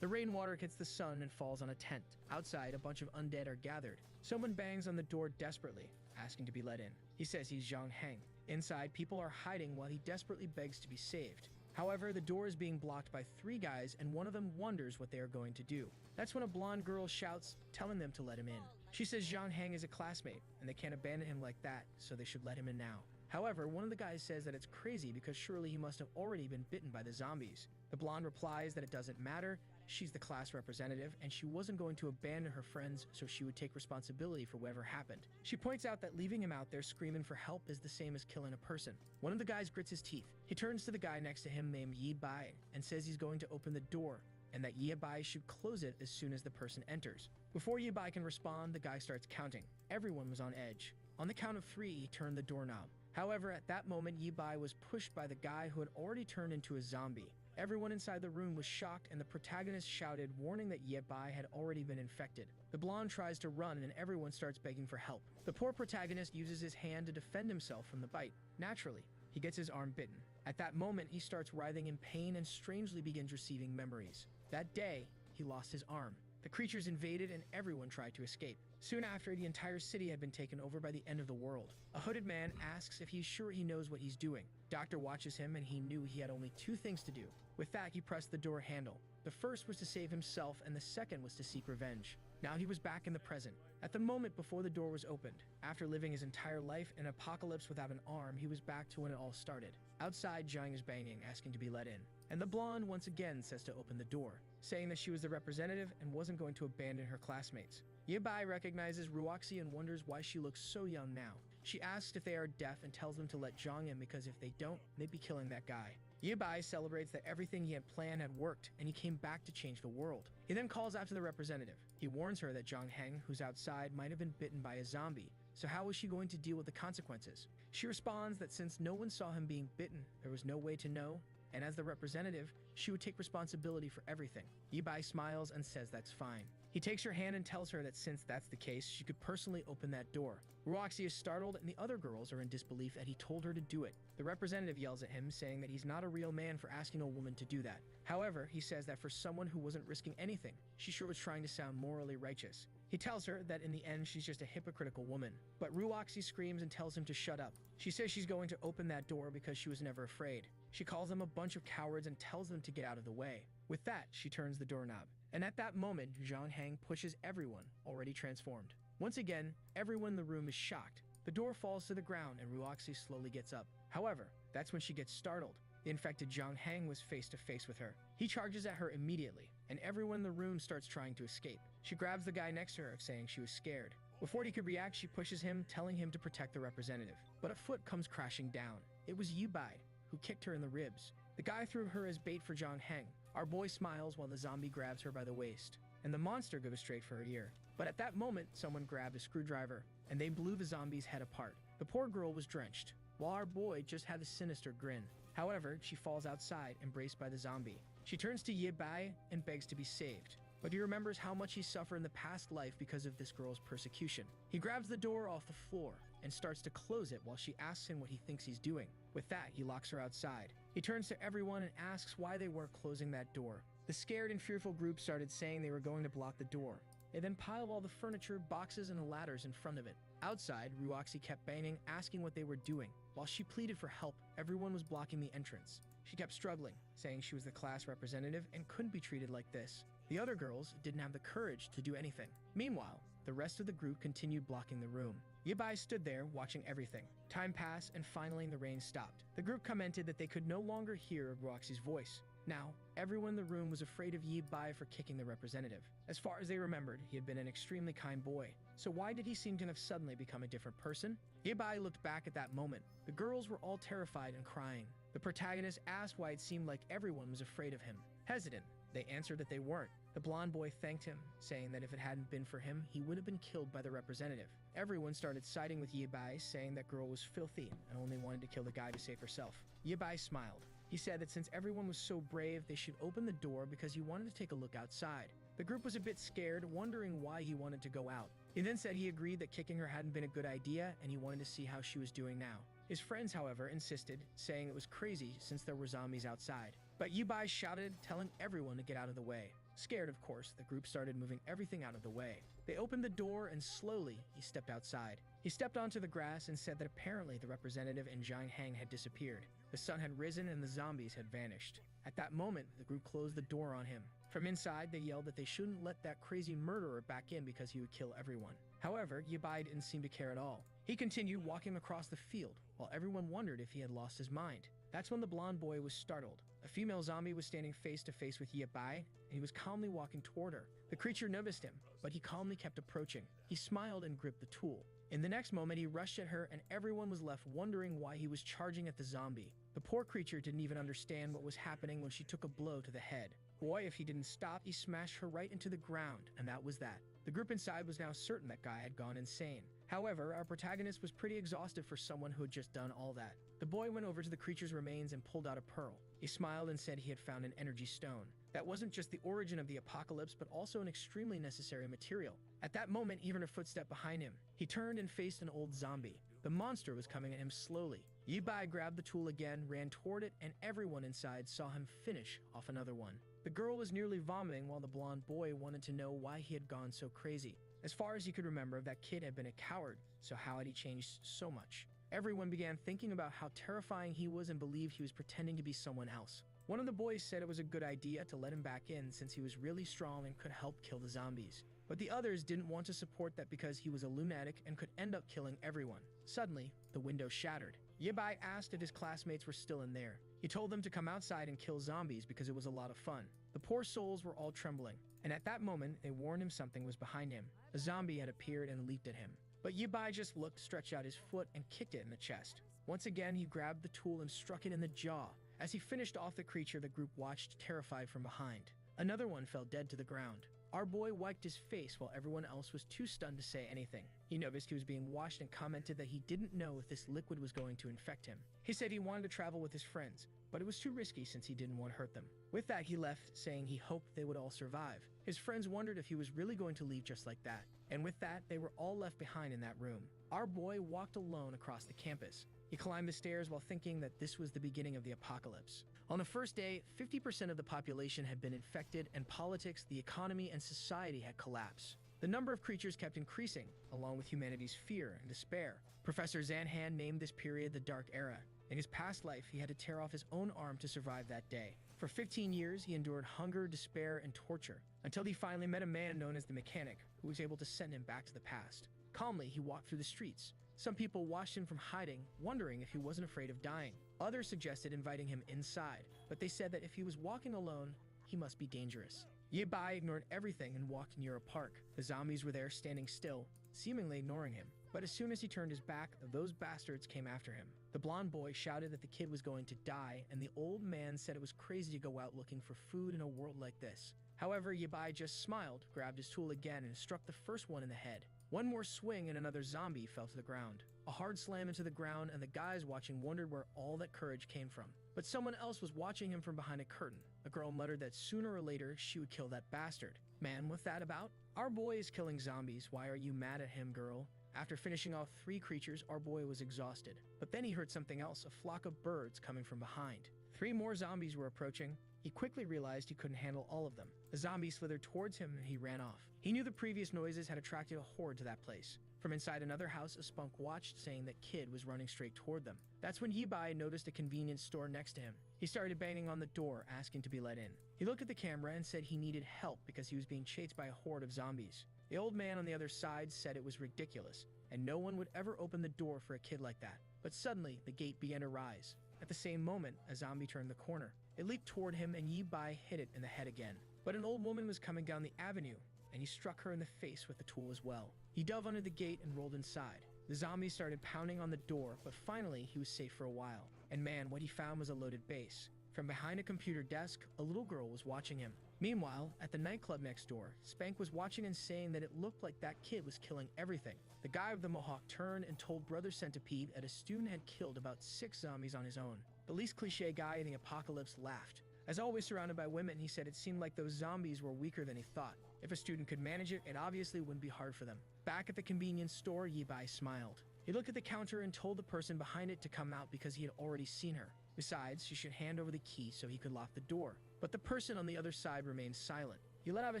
The rainwater hits the sun and falls on a tent. Outside, a bunch of undead are gathered. Someone bangs on the door desperately, asking to be let in. He says he's Zhang Heng. Inside, people are hiding while he desperately begs to be saved. However, the door is being blocked by 3 guys, and one of them wonders what they are going to do. That's when a blonde girl shouts, telling them to let him in. She says Zhang Heng is a classmate, and they can't abandon him like that, so they should let him in now. However, one of the guys says that it's crazy because surely he must have already been bitten by the zombies. The blonde replies that it doesn't matter, she's the class representative, and she wasn't going to abandon her friends, so she would take responsibility for whatever happened. She points out that leaving him out there screaming for help is the same as killing a person. One of the guys grits his teeth. He turns to the guy next to him named Yi Bai and says he's going to open the door, and that Yi Bai should close it as soon as the person enters. Before Yi Bai can respond, the guy starts counting. Everyone was on edge. On the count of 3, he turned the doorknob. However, at that moment, Yi Bai was pushed by the guy who had already turned into a zombie. Everyone inside the room was shocked, and the protagonist shouted, warning that Yi Bai had already been infected. The blonde tries to run, and everyone starts begging for help. The poor protagonist uses his hand to defend himself from the bite. Naturally, he gets his arm bitten. At that moment, he starts writhing in pain and strangely begins receiving memories. That day, he lost his arm. The creatures invaded and everyone tried to escape. Soon after, the entire city had been taken over by the end of the world. A hooded man asks if he's sure he knows what he's doing. Doctor watches him and he knew he had only 2 things to do. With that, he pressed the door handle. The first was to save himself and the second was to seek revenge. Now he was back in the present. At the moment before the door was opened, after living his entire life in an apocalypse without an arm, he was back to when it all started. Outside, Zhang is banging, asking to be let in. And the blonde once again says to open the door, saying that she was the representative and wasn't going to abandon her classmates. Yi Bai recognizes Ruoxi and wonders why she looks so young now. She asks if they are deaf and tells them to let Zhang in because if they don't, they'd be killing that guy. Yi Bai celebrates that everything he had planned had worked and he came back to change the world. He then calls after the representative. He warns her that Zhang Heng, who's outside, might have been bitten by a zombie, so how was she going to deal with the consequences? She responds that since no one saw him being bitten, there was no way to know, and as the representative, she would take responsibility for everything. Yi Bai smiles and says that's fine. He takes her hand and tells her that since that's the case, she could personally open that door. Ruoxi is startled and the other girls are in disbelief that he told her to do it. The representative yells at him, saying that he's not a real man for asking a woman to do that. However, he says that for someone who wasn't risking anything, she sure was trying to sound morally righteous. He tells her that in the end she's just a hypocritical woman, but Ruoxi screams and tells him to shut up. She says she's going to open that door because she was never afraid. She calls them a bunch of cowards and tells them to get out of the way. With that, she turns the doorknob. And at that moment, Zhang Heng pushes everyone, already transformed. Once again, everyone in the room is shocked. The door falls to the ground and Ruoxi slowly gets up. However, that's when she gets startled. The infected Zhang Heng was face to face with her. He charges at her immediately, and everyone in the room starts trying to escape. She grabs the guy next to her, saying she was scared. Before he could react, she pushes him, telling him to protect the representative. But a foot comes crashing down. It was Yi Bai, who kicked her in the ribs. The guy threw her as bait for Zhang Heng. Our boy smiles while the zombie grabs her by the waist, and the monster goes straight for her ear. But at that moment, someone grabbed a screwdriver, and they blew the zombie's head apart. The poor girl was drenched, while our boy just had a sinister grin. However, she falls outside, embraced by the zombie. She turns to Yi Bai and begs to be saved, but he remembers how much he suffered in the past life because of this girl's persecution. He grabs the door off the floor and starts to close it while she asks him what he thinks he's doing. With that, he locks her outside. He turns to everyone and asks why they weren't closing that door. The scared and fearful group started saying they were going to block the door. They then piled all the furniture, boxes, and ladders in front of it. Outside, Ruoxi kept banging, asking what they were doing. While she pleaded for help, everyone was blocking the entrance. She kept struggling, saying she was the class representative and couldn't be treated like this. The other girls didn't have the courage to do anything. Meanwhile, the rest of the group continued blocking the room. Yibai stood there, watching everything. Time passed, and finally the rain stopped. The group commented that they could no longer hear Roxy's voice. Now, everyone in the room was afraid of Yibai for kicking the representative. As far as they remembered, he had been an extremely kind boy. So why did he seem to have suddenly become a different person? Yibai looked back at that moment. The girls were all terrified and crying. The protagonist asked why it seemed like everyone was afraid of him. Hesitant, they answered that they weren't. The blonde boy thanked him, saying that if it hadn't been for him, he would have been killed by the representative. Everyone started siding with Yibai, saying that girl was filthy and only wanted to kill the guy to save herself. Yibai smiled. He said that since everyone was so brave, they should open the door because he wanted to take a look outside. The group was a bit scared, wondering why he wanted to go out. He then said he agreed that kicking her hadn't been a good idea and he wanted to see how she was doing now. His friends, however, insisted, saying it was crazy since there were zombies outside. But Yibai shouted, telling everyone to get out of the way. Scared, of course, the group started moving everything out of the way. They opened the door and slowly he stepped outside. He stepped onto the grass and said that apparently the representative and Zhang Heng had disappeared. The sun had risen and the zombies had vanished. At that moment, the group closed the door on him. From inside, they yelled that they shouldn't let that crazy murderer back in because he would kill everyone. However, Yibai didn't seem to care at all. He continued walking across the field, while everyone wondered if he had lost his mind. That's when the blonde boy was startled. A female zombie was standing face to face with Yibai, and he was calmly walking toward her. The creature noticed him, but he calmly kept approaching. He smiled and gripped the tool. In the next moment, he rushed at her, and everyone was left wondering why he was charging at the zombie. The poor creature didn't even understand what was happening when she took a blow to the head. Boy, if he didn't stop, he smashed her right into the ground, and that was that. The group inside was now certain that guy had gone insane. However, our protagonist was pretty exhausted for someone who had just done all that. The boy went over to the creature's remains and pulled out a pearl. He smiled and said he had found an energy stone. That wasn't just the origin of the apocalypse, but also an extremely necessary material. At that moment, he heard a footstep behind him. He turned and faced an old zombie. The monster was coming at him slowly. Yibai grabbed the tool again, ran toward it, and everyone inside saw him finish off another one. The girl was nearly vomiting while the blonde boy wanted to know why he had gone so crazy. As far as he could remember, that kid had been a coward, so how had he changed so much? Everyone began thinking about how terrifying he was and believed he was pretending to be someone else. One of the boys said it was a good idea to let him back in since he was really strong and could help kill the zombies. But the others didn't want to support that because he was a lunatic and could end up killing everyone. Suddenly, the window shattered. Yibai asked if his classmates were still in there. He told them to come outside and kill zombies because it was a lot of fun. The poor souls were all trembling, and at that moment, they warned him something was behind him. A zombie had appeared and leaped at him. But Yibai just looked, stretched out his foot, and kicked it in the chest. Once again, he grabbed the tool and struck it in the jaw. As he finished off the creature, the group watched, terrified from behind. Another one fell dead to the ground. Our boy wiped his face while everyone else was too stunned to say anything. He noticed he was being washed and commented that he didn't know if this liquid was going to infect him. He said he wanted to travel with his friends, but it was too risky since he didn't want to hurt them. With that, he left, saying he hoped they would all survive. His friends wondered if he was really going to leave just like that. And with that, they were all left behind in that room. Our boy walked alone across the campus. He climbed the stairs while thinking that this was the beginning of the apocalypse. On the first day, 50% of the population had been infected, and politics, the economy, and society had collapsed. The number of creatures kept increasing, along with humanity's fear and despair. Professor Zanhan named this period the Dark Era. In his past life, he had to tear off his own arm to survive that day. For 15 years, he endured hunger, despair, and torture, until he finally met a man known as the Mechanic, who was able to send him back to the past. Calmly, he walked through the streets. Some people watched him from hiding, wondering if he wasn't afraid of dying. Others suggested inviting him inside, but they said that if he was walking alone, he must be dangerous. Yibai ignored everything and walked near a park. The zombies were there standing still, seemingly ignoring him. But as soon as he turned his back, those bastards came after him. The blonde boy shouted that the kid was going to die, and the old man said it was crazy to go out looking for food in a world like this. However, Yibai just smiled, grabbed his tool again, and struck the first one in the head. One more swing and another zombie fell to the ground. A hard slam into the ground, and the guys watching wondered where all that courage came from. But someone else was watching him from behind a curtain. A girl muttered that sooner or later she would kill that bastard. Man, what's that about? Our boy is killing zombies. Why are you mad at him, girl? After finishing off 3 creatures, our boy was exhausted. But then he heard something else, a flock of birds coming from behind. 3 more zombies were approaching. He quickly realized he couldn't handle all of them. The zombie slithered towards him and he ran off. He knew the previous noises had attracted a horde to that place. From inside another house, a spunk watched, saying that Kid was running straight toward them. That's when Yibai noticed a convenience store next to him. He started banging on the door, asking to be let in. He looked at the camera and said he needed help because he was being chased by a horde of zombies. The old man on the other side said it was ridiculous, and no one would ever open the door for a kid like that. But suddenly, the gate began to rise. At the same moment, a zombie turned the corner. It leaped toward him and Yibai hit it in the head again. But an old woman was coming down the avenue, and he struck her in the face with the tool as well. He dove under the gate and rolled inside. The zombies started pounding on the door, but finally he was safe for a while. And man, what he found was a loaded base. From behind a computer desk, a little girl was watching him. Meanwhile, at the nightclub next door, Spank was watching and saying that it looked like that kid was killing everything. The guy with the mohawk turned and told Brother Centipede that a student had killed about 6 zombies on his own. The least cliche guy in the apocalypse laughed. As always surrounded by women, he said it seemed like those zombies were weaker than he thought. If a student could manage it, it obviously wouldn't be hard for them. Back at the convenience store, Yibai smiled. He looked at the counter and told the person behind it to come out because he had already seen her. Besides, she should hand over the key so he could lock the door. But the person on the other side remained silent. He let out a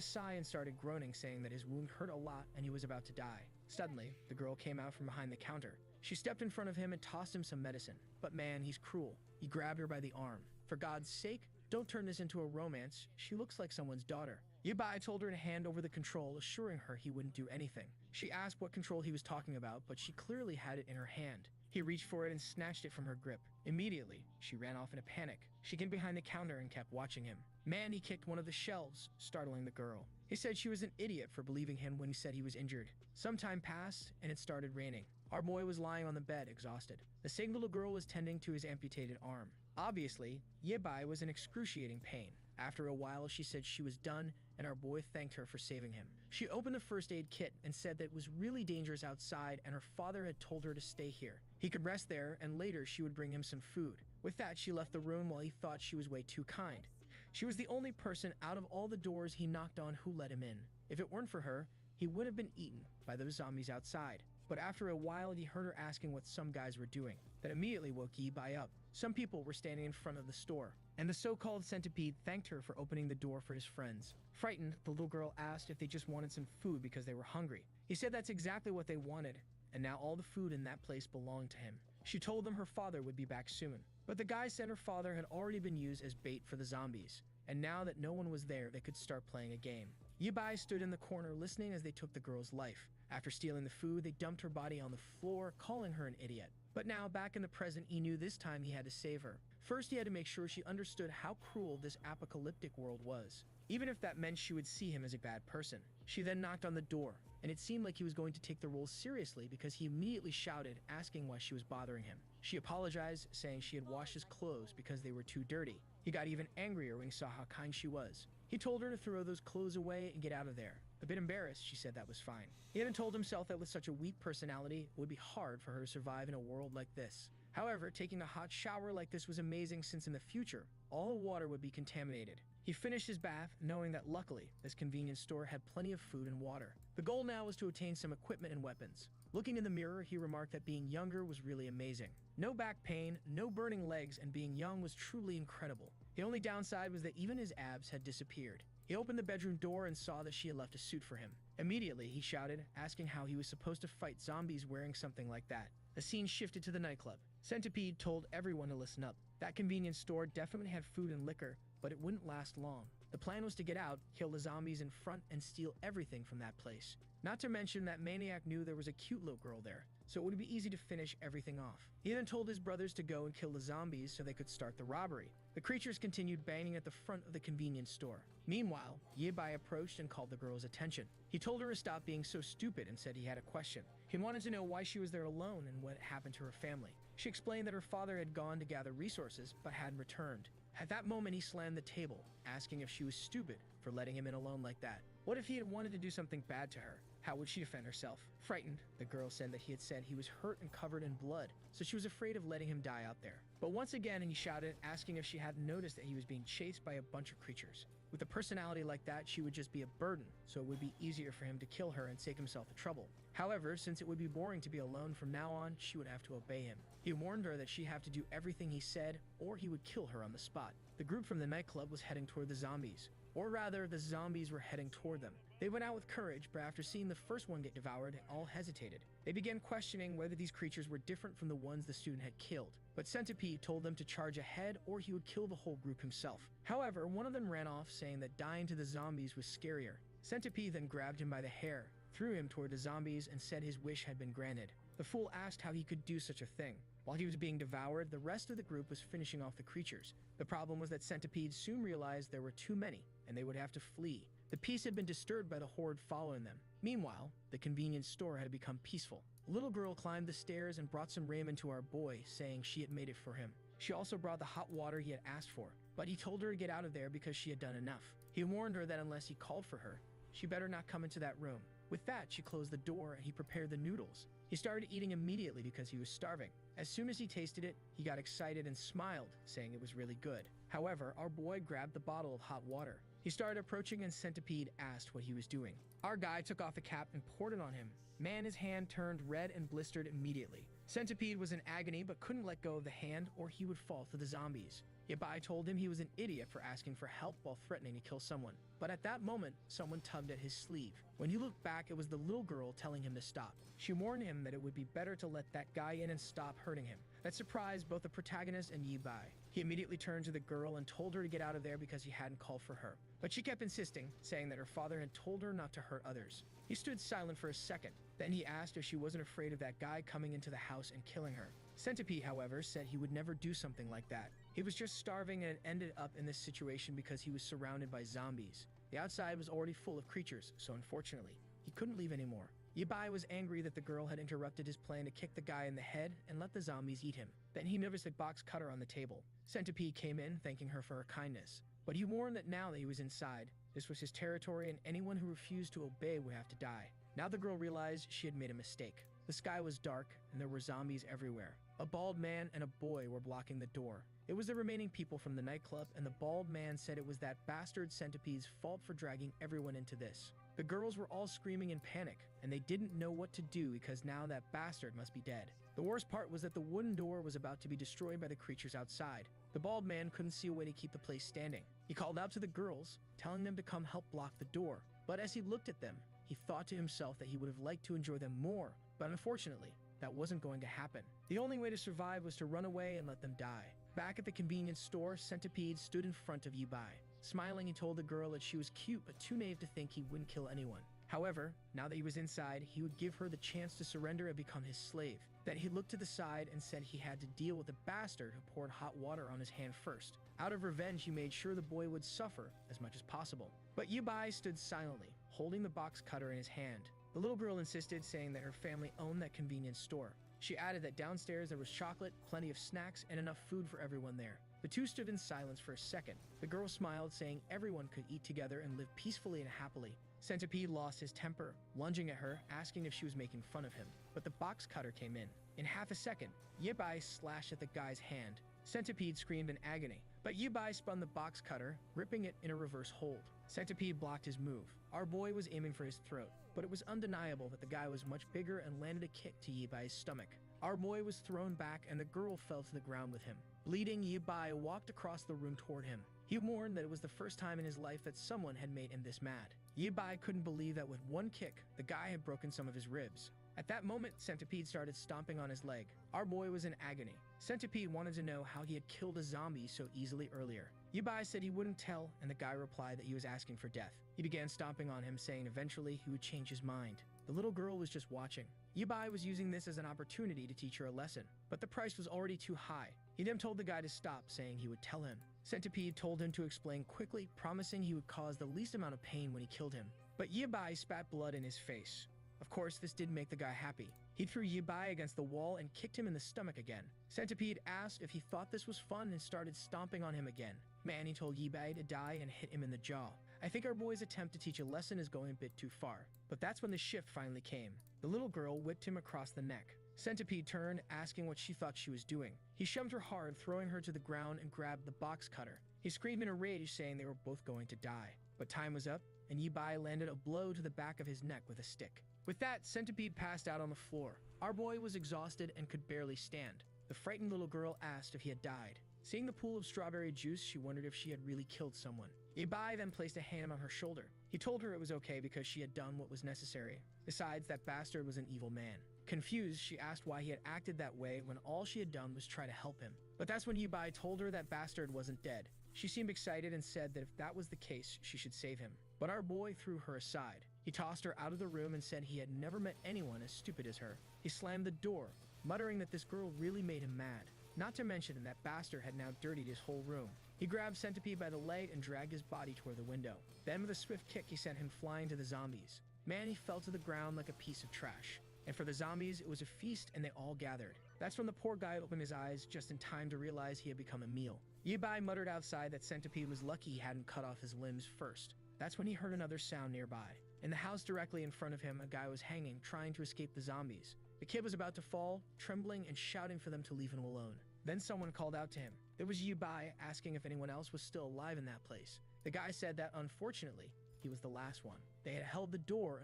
sigh and started groaning, saying that his wound hurt a lot and he was about to die. Suddenly, the girl came out from behind the counter. She stepped in front of him and tossed him some medicine. But man, he's cruel. He grabbed her by the arm. For God's sake, don't turn this into a romance. She looks like someone's daughter. Yibai told her to hand over the control, assuring her he wouldn't do anything. She asked what control he was talking about, but she clearly had it in her hand. He reached for it and snatched it from her grip. Immediately, she ran off in a panic. She hid behind the counter and kept watching him. Man, he kicked one of the shelves, startling the girl. He said she was an idiot for believing him when he said he was injured. Some time passed, and it started raining. Our boy was lying on the bed, exhausted. The same little girl was tending to his amputated arm. Obviously, Yibai was in excruciating pain. After a while, she said she was done, and our boy thanked her for saving him. She opened the first aid kit and said that it was really dangerous outside and her father had told her to stay here. He could rest there, and later she would bring him some food. With that, she left the room while he thought she was way too kind. She was the only person out of all the doors he knocked on who let him in. If it weren't for her, he would have been eaten by those zombies outside. But after a while, he heard her asking what some guys were doing. That immediately woke Yibai up. Some people were standing in front of the store, and the so-called centipede thanked her for opening the door for his friends. Frightened, the little girl asked if they just wanted some food because they were hungry. He said that's exactly what they wanted, and now all the food in that place belonged to him. She told them her father would be back soon, but the guy said her father had already been used as bait for the zombies, and now that no one was there, they could start playing a game. Yibai stood in the corner listening as they took the girl's life. After stealing the food, they dumped her body on the floor, calling her an idiot. But now, back in the present, he knew this time he had to save her. First, he had to make sure she understood how cruel this apocalyptic world was, even if that meant she would see him as a bad person. She then knocked on the door, and it seemed like he was going to take the role seriously because he immediately shouted, asking why she was bothering him. She apologized, saying she had washed his clothes because they were too dirty. He got even angrier when he saw how kind she was. He told her to throw those clothes away and get out of there. A bit embarrassed, she said that was fine. He even told himself that with such a weak personality, it would be hard for her to survive in a world like this. However, taking a hot shower like this was amazing since in the future, all the water would be contaminated. He finished his bath, knowing that luckily, this convenience store had plenty of food and water. The goal now was to obtain some equipment and weapons. Looking in the mirror, he remarked that being younger was really amazing. No back pain, no burning legs, and being young was truly incredible. The only downside was that even his abs had disappeared. He opened the bedroom door and saw that she had left a suit for him. Immediately, he shouted, asking how he was supposed to fight zombies wearing something like that. The scene shifted to the nightclub. Centipede told everyone to listen up. That convenience store definitely had food and liquor, but it wouldn't last long. The plan was to get out, kill the zombies in front, and steal everything from that place. Not to mention that Maniac knew there was a cute little girl there, so it would be easy to finish everything off. He then told his brothers to go and kill the zombies so they could start the robbery. The creatures continued banging at the front of the convenience store. Meanwhile, Yibai approached and called the girl's attention. He told her to stop being so stupid and said he had a question. He wanted to know why she was there alone and what happened to her family. She explained that her father had gone to gather resources but hadn't returned. At that moment, he slammed the table, asking if she was stupid for letting him in alone like that. What if he had wanted to do something bad to her? How would she defend herself? Frightened, the girl said that he had said he was hurt and covered in blood, so she was afraid of letting him die out there. But once again, he shouted, asking if she hadn't noticed that he was being chased by a bunch of creatures. With a personality like that, she would just be a burden, so it would be easier for him to kill her and save himself the trouble. However, since it would be boring to be alone from now on, she would have to obey him. He warned her that she'd have to do everything he said, or he would kill her on the spot. The group from the nightclub was heading toward the zombies. Or rather, the zombies were heading toward them. They went out with courage, but after seeing the first one get devoured, all hesitated. They began questioning whether these creatures were different from the ones the student had killed. But Centipede told them to charge ahead or he would kill the whole group himself. However, one of them ran off, saying that dying to the zombies was scarier. Centipede then grabbed him by the hair, threw him toward the zombies, and said his wish had been granted. The fool asked how he could do such a thing. While he was being devoured, the rest of the group was finishing off the creatures. The problem was that Centipede soon realized there were too many, and they would have to flee. The peace had been disturbed by the horde following them. Meanwhile, the convenience store had become peaceful. A little girl climbed the stairs and brought some ramen to our boy, saying she had made it for him. She also brought the hot water he had asked for, but he told her to get out of there because she had done enough. He warned her that unless he called for her, she better not come into that room. With that, she closed the door and he prepared the noodles. He started eating immediately because he was starving. As soon as he tasted it, he got excited and smiled, saying it was really good. However, our boy grabbed the bottle of hot water. He started approaching and Centipede asked what he was doing. Our guy took off the cap and poured it on him. Man, his hand turned red and blistered immediately. Centipede was in agony but couldn't let go of the hand or he would fall to the zombies. Yabai told him he was an idiot for asking for help while threatening to kill someone. But at that moment, someone tugged at his sleeve. When he looked back, it was the little girl telling him to stop. She warned him that it would be better to let that guy in and stop hurting him. That surprised both the protagonist and Yabai. He immediately turned to the girl and told her to get out of there because he hadn't called for her. But she kept insisting, saying that her father had told her not to hurt others. He stood silent for a second. Then he asked if she wasn't afraid of that guy coming into the house and killing her. Centipede, however, said he would never do something like that. He was just starving and had ended up in this situation because he was surrounded by zombies. The outside was already full of creatures, so unfortunately, he couldn't leave anymore. Yabai was angry that the girl had interrupted his plan to kick the guy in the head and let the zombies eat him. Then he noticed a box cutter on the table. Centipede came in, thanking her for her kindness. But he warned that now that he was inside, this was his territory and anyone who refused to obey would have to die. Now the girl realized she had made a mistake. The sky was dark and there were zombies everywhere. A bald man and a boy were blocking the door. It was the remaining people from the nightclub, and the bald man said it was that bastard Centipede's fault for dragging everyone into this. The girls were all screaming in panic, and they didn't know what to do because now that bastard must be dead. The worst part was that the wooden door was about to be destroyed by the creatures outside. The bald man couldn't see a way to keep the place standing. He called out to the girls, telling them to come help block the door. But as he looked at them, he thought to himself that he would have liked to enjoy them more, but unfortunately, that wasn't going to happen. The only way to survive was to run away and let them die. Back at the convenience store, Centipede stood in front of Yabai. Smiling, he told the girl that she was cute but too naive to think he wouldn't kill anyone. However, now that he was inside, he would give her the chance to surrender and become his slave. Then he looked to the side and said he had to deal with the bastard who poured hot water on his hand first. Out of revenge, he made sure the boy would suffer as much as possible. But Yabai stood silently, holding the box cutter in his hand. The little girl insisted, saying that her family owned that convenience store. She added that downstairs there was chocolate, plenty of snacks, and enough food for everyone there. The two stood in silence for a second. The girl smiled, saying everyone could eat together and live peacefully and happily. Centipede lost his temper, lunging at her, asking if she was making fun of him. But the box cutter came in. In half a second, Yabai slashed at the guy's hand. Centipede screamed in agony, but Yabai spun the box cutter, ripping it in a reverse hold. Centipede blocked his move. Our boy was aiming for his throat, but it was undeniable that the guy was much bigger and landed a kick to Yibai's stomach. Our boy was thrown back and the girl fell to the ground with him. Bleeding, Yabai walked across the room toward him. He warned that it was the first time in his life that someone had made him this mad. Yabai couldn't believe that with one kick, the guy had broken some of his ribs. At that moment, Centipede started stomping on his leg. Our boy was in agony. Centipede wanted to know how he had killed a zombie so easily earlier. Yabai said he wouldn't tell, and the guy replied that he was asking for death. He began stomping on him, saying eventually he would change his mind. The little girl was just watching. Yabai was using this as an opportunity to teach her a lesson, but the price was already too high. He then told the guy to stop, saying he would tell him. Centipede told him to explain quickly, promising he would cause the least amount of pain when he killed him. But Yabai spat blood in his face. Of course, this didn't make the guy happy. He threw Yabai against the wall and kicked him in the stomach again. Centipede asked if he thought this was fun and started stomping on him again. Man, he told Yabai to die and hit him in the jaw. I think our boy's attempt to teach a lesson is going a bit too far. But that's when the shift finally came. The little girl whipped him across the neck. Centipede turned, asking what she thought she was doing. He shoved her hard, throwing her to the ground and grabbed the box cutter. He screamed in a rage, saying they were both going to die. But time was up, and Yabai landed a blow to the back of his neck with a stick. With that, Centipede passed out on the floor. Our boy was exhausted and could barely stand. The frightened little girl asked if he had died. Seeing the pool of strawberry juice, she wondered if she had really killed someone. Ibai then placed a hand on her shoulder. He told her it was okay because she had done what was necessary. Besides, that bastard was an evil man. Confused, she asked why he had acted that way when all she had done was try to help him. But that's when Ibai told her that bastard wasn't dead. She seemed excited and said that if that was the case, she should save him. But our boy threw her aside. He tossed her out of the room and said he had never met anyone as stupid as her. He slammed the door, muttering that this girl really made him mad. Not to mention that bastard had now dirtied his whole room. He grabbed Centipede by the leg and dragged his body toward the window. Then with a swift kick, he sent him flying to the zombies. Man, he fell to the ground like a piece of trash. And for the zombies, it was a feast and they all gathered. That's when the poor guy opened his eyes just in time to realize he had become a meal. Ibai muttered outside that Centipede was lucky he hadn't cut off his limbs first. That's when he heard another sound nearby. In the house directly in front of him, a guy was hanging, trying to escape the zombies. The kid was about to fall, trembling and shouting for them to leave him alone. Then someone called out to him. It was Ibai, asking if anyone else was still alive in that place. The guy said that unfortunately, he was the last one. They had held the door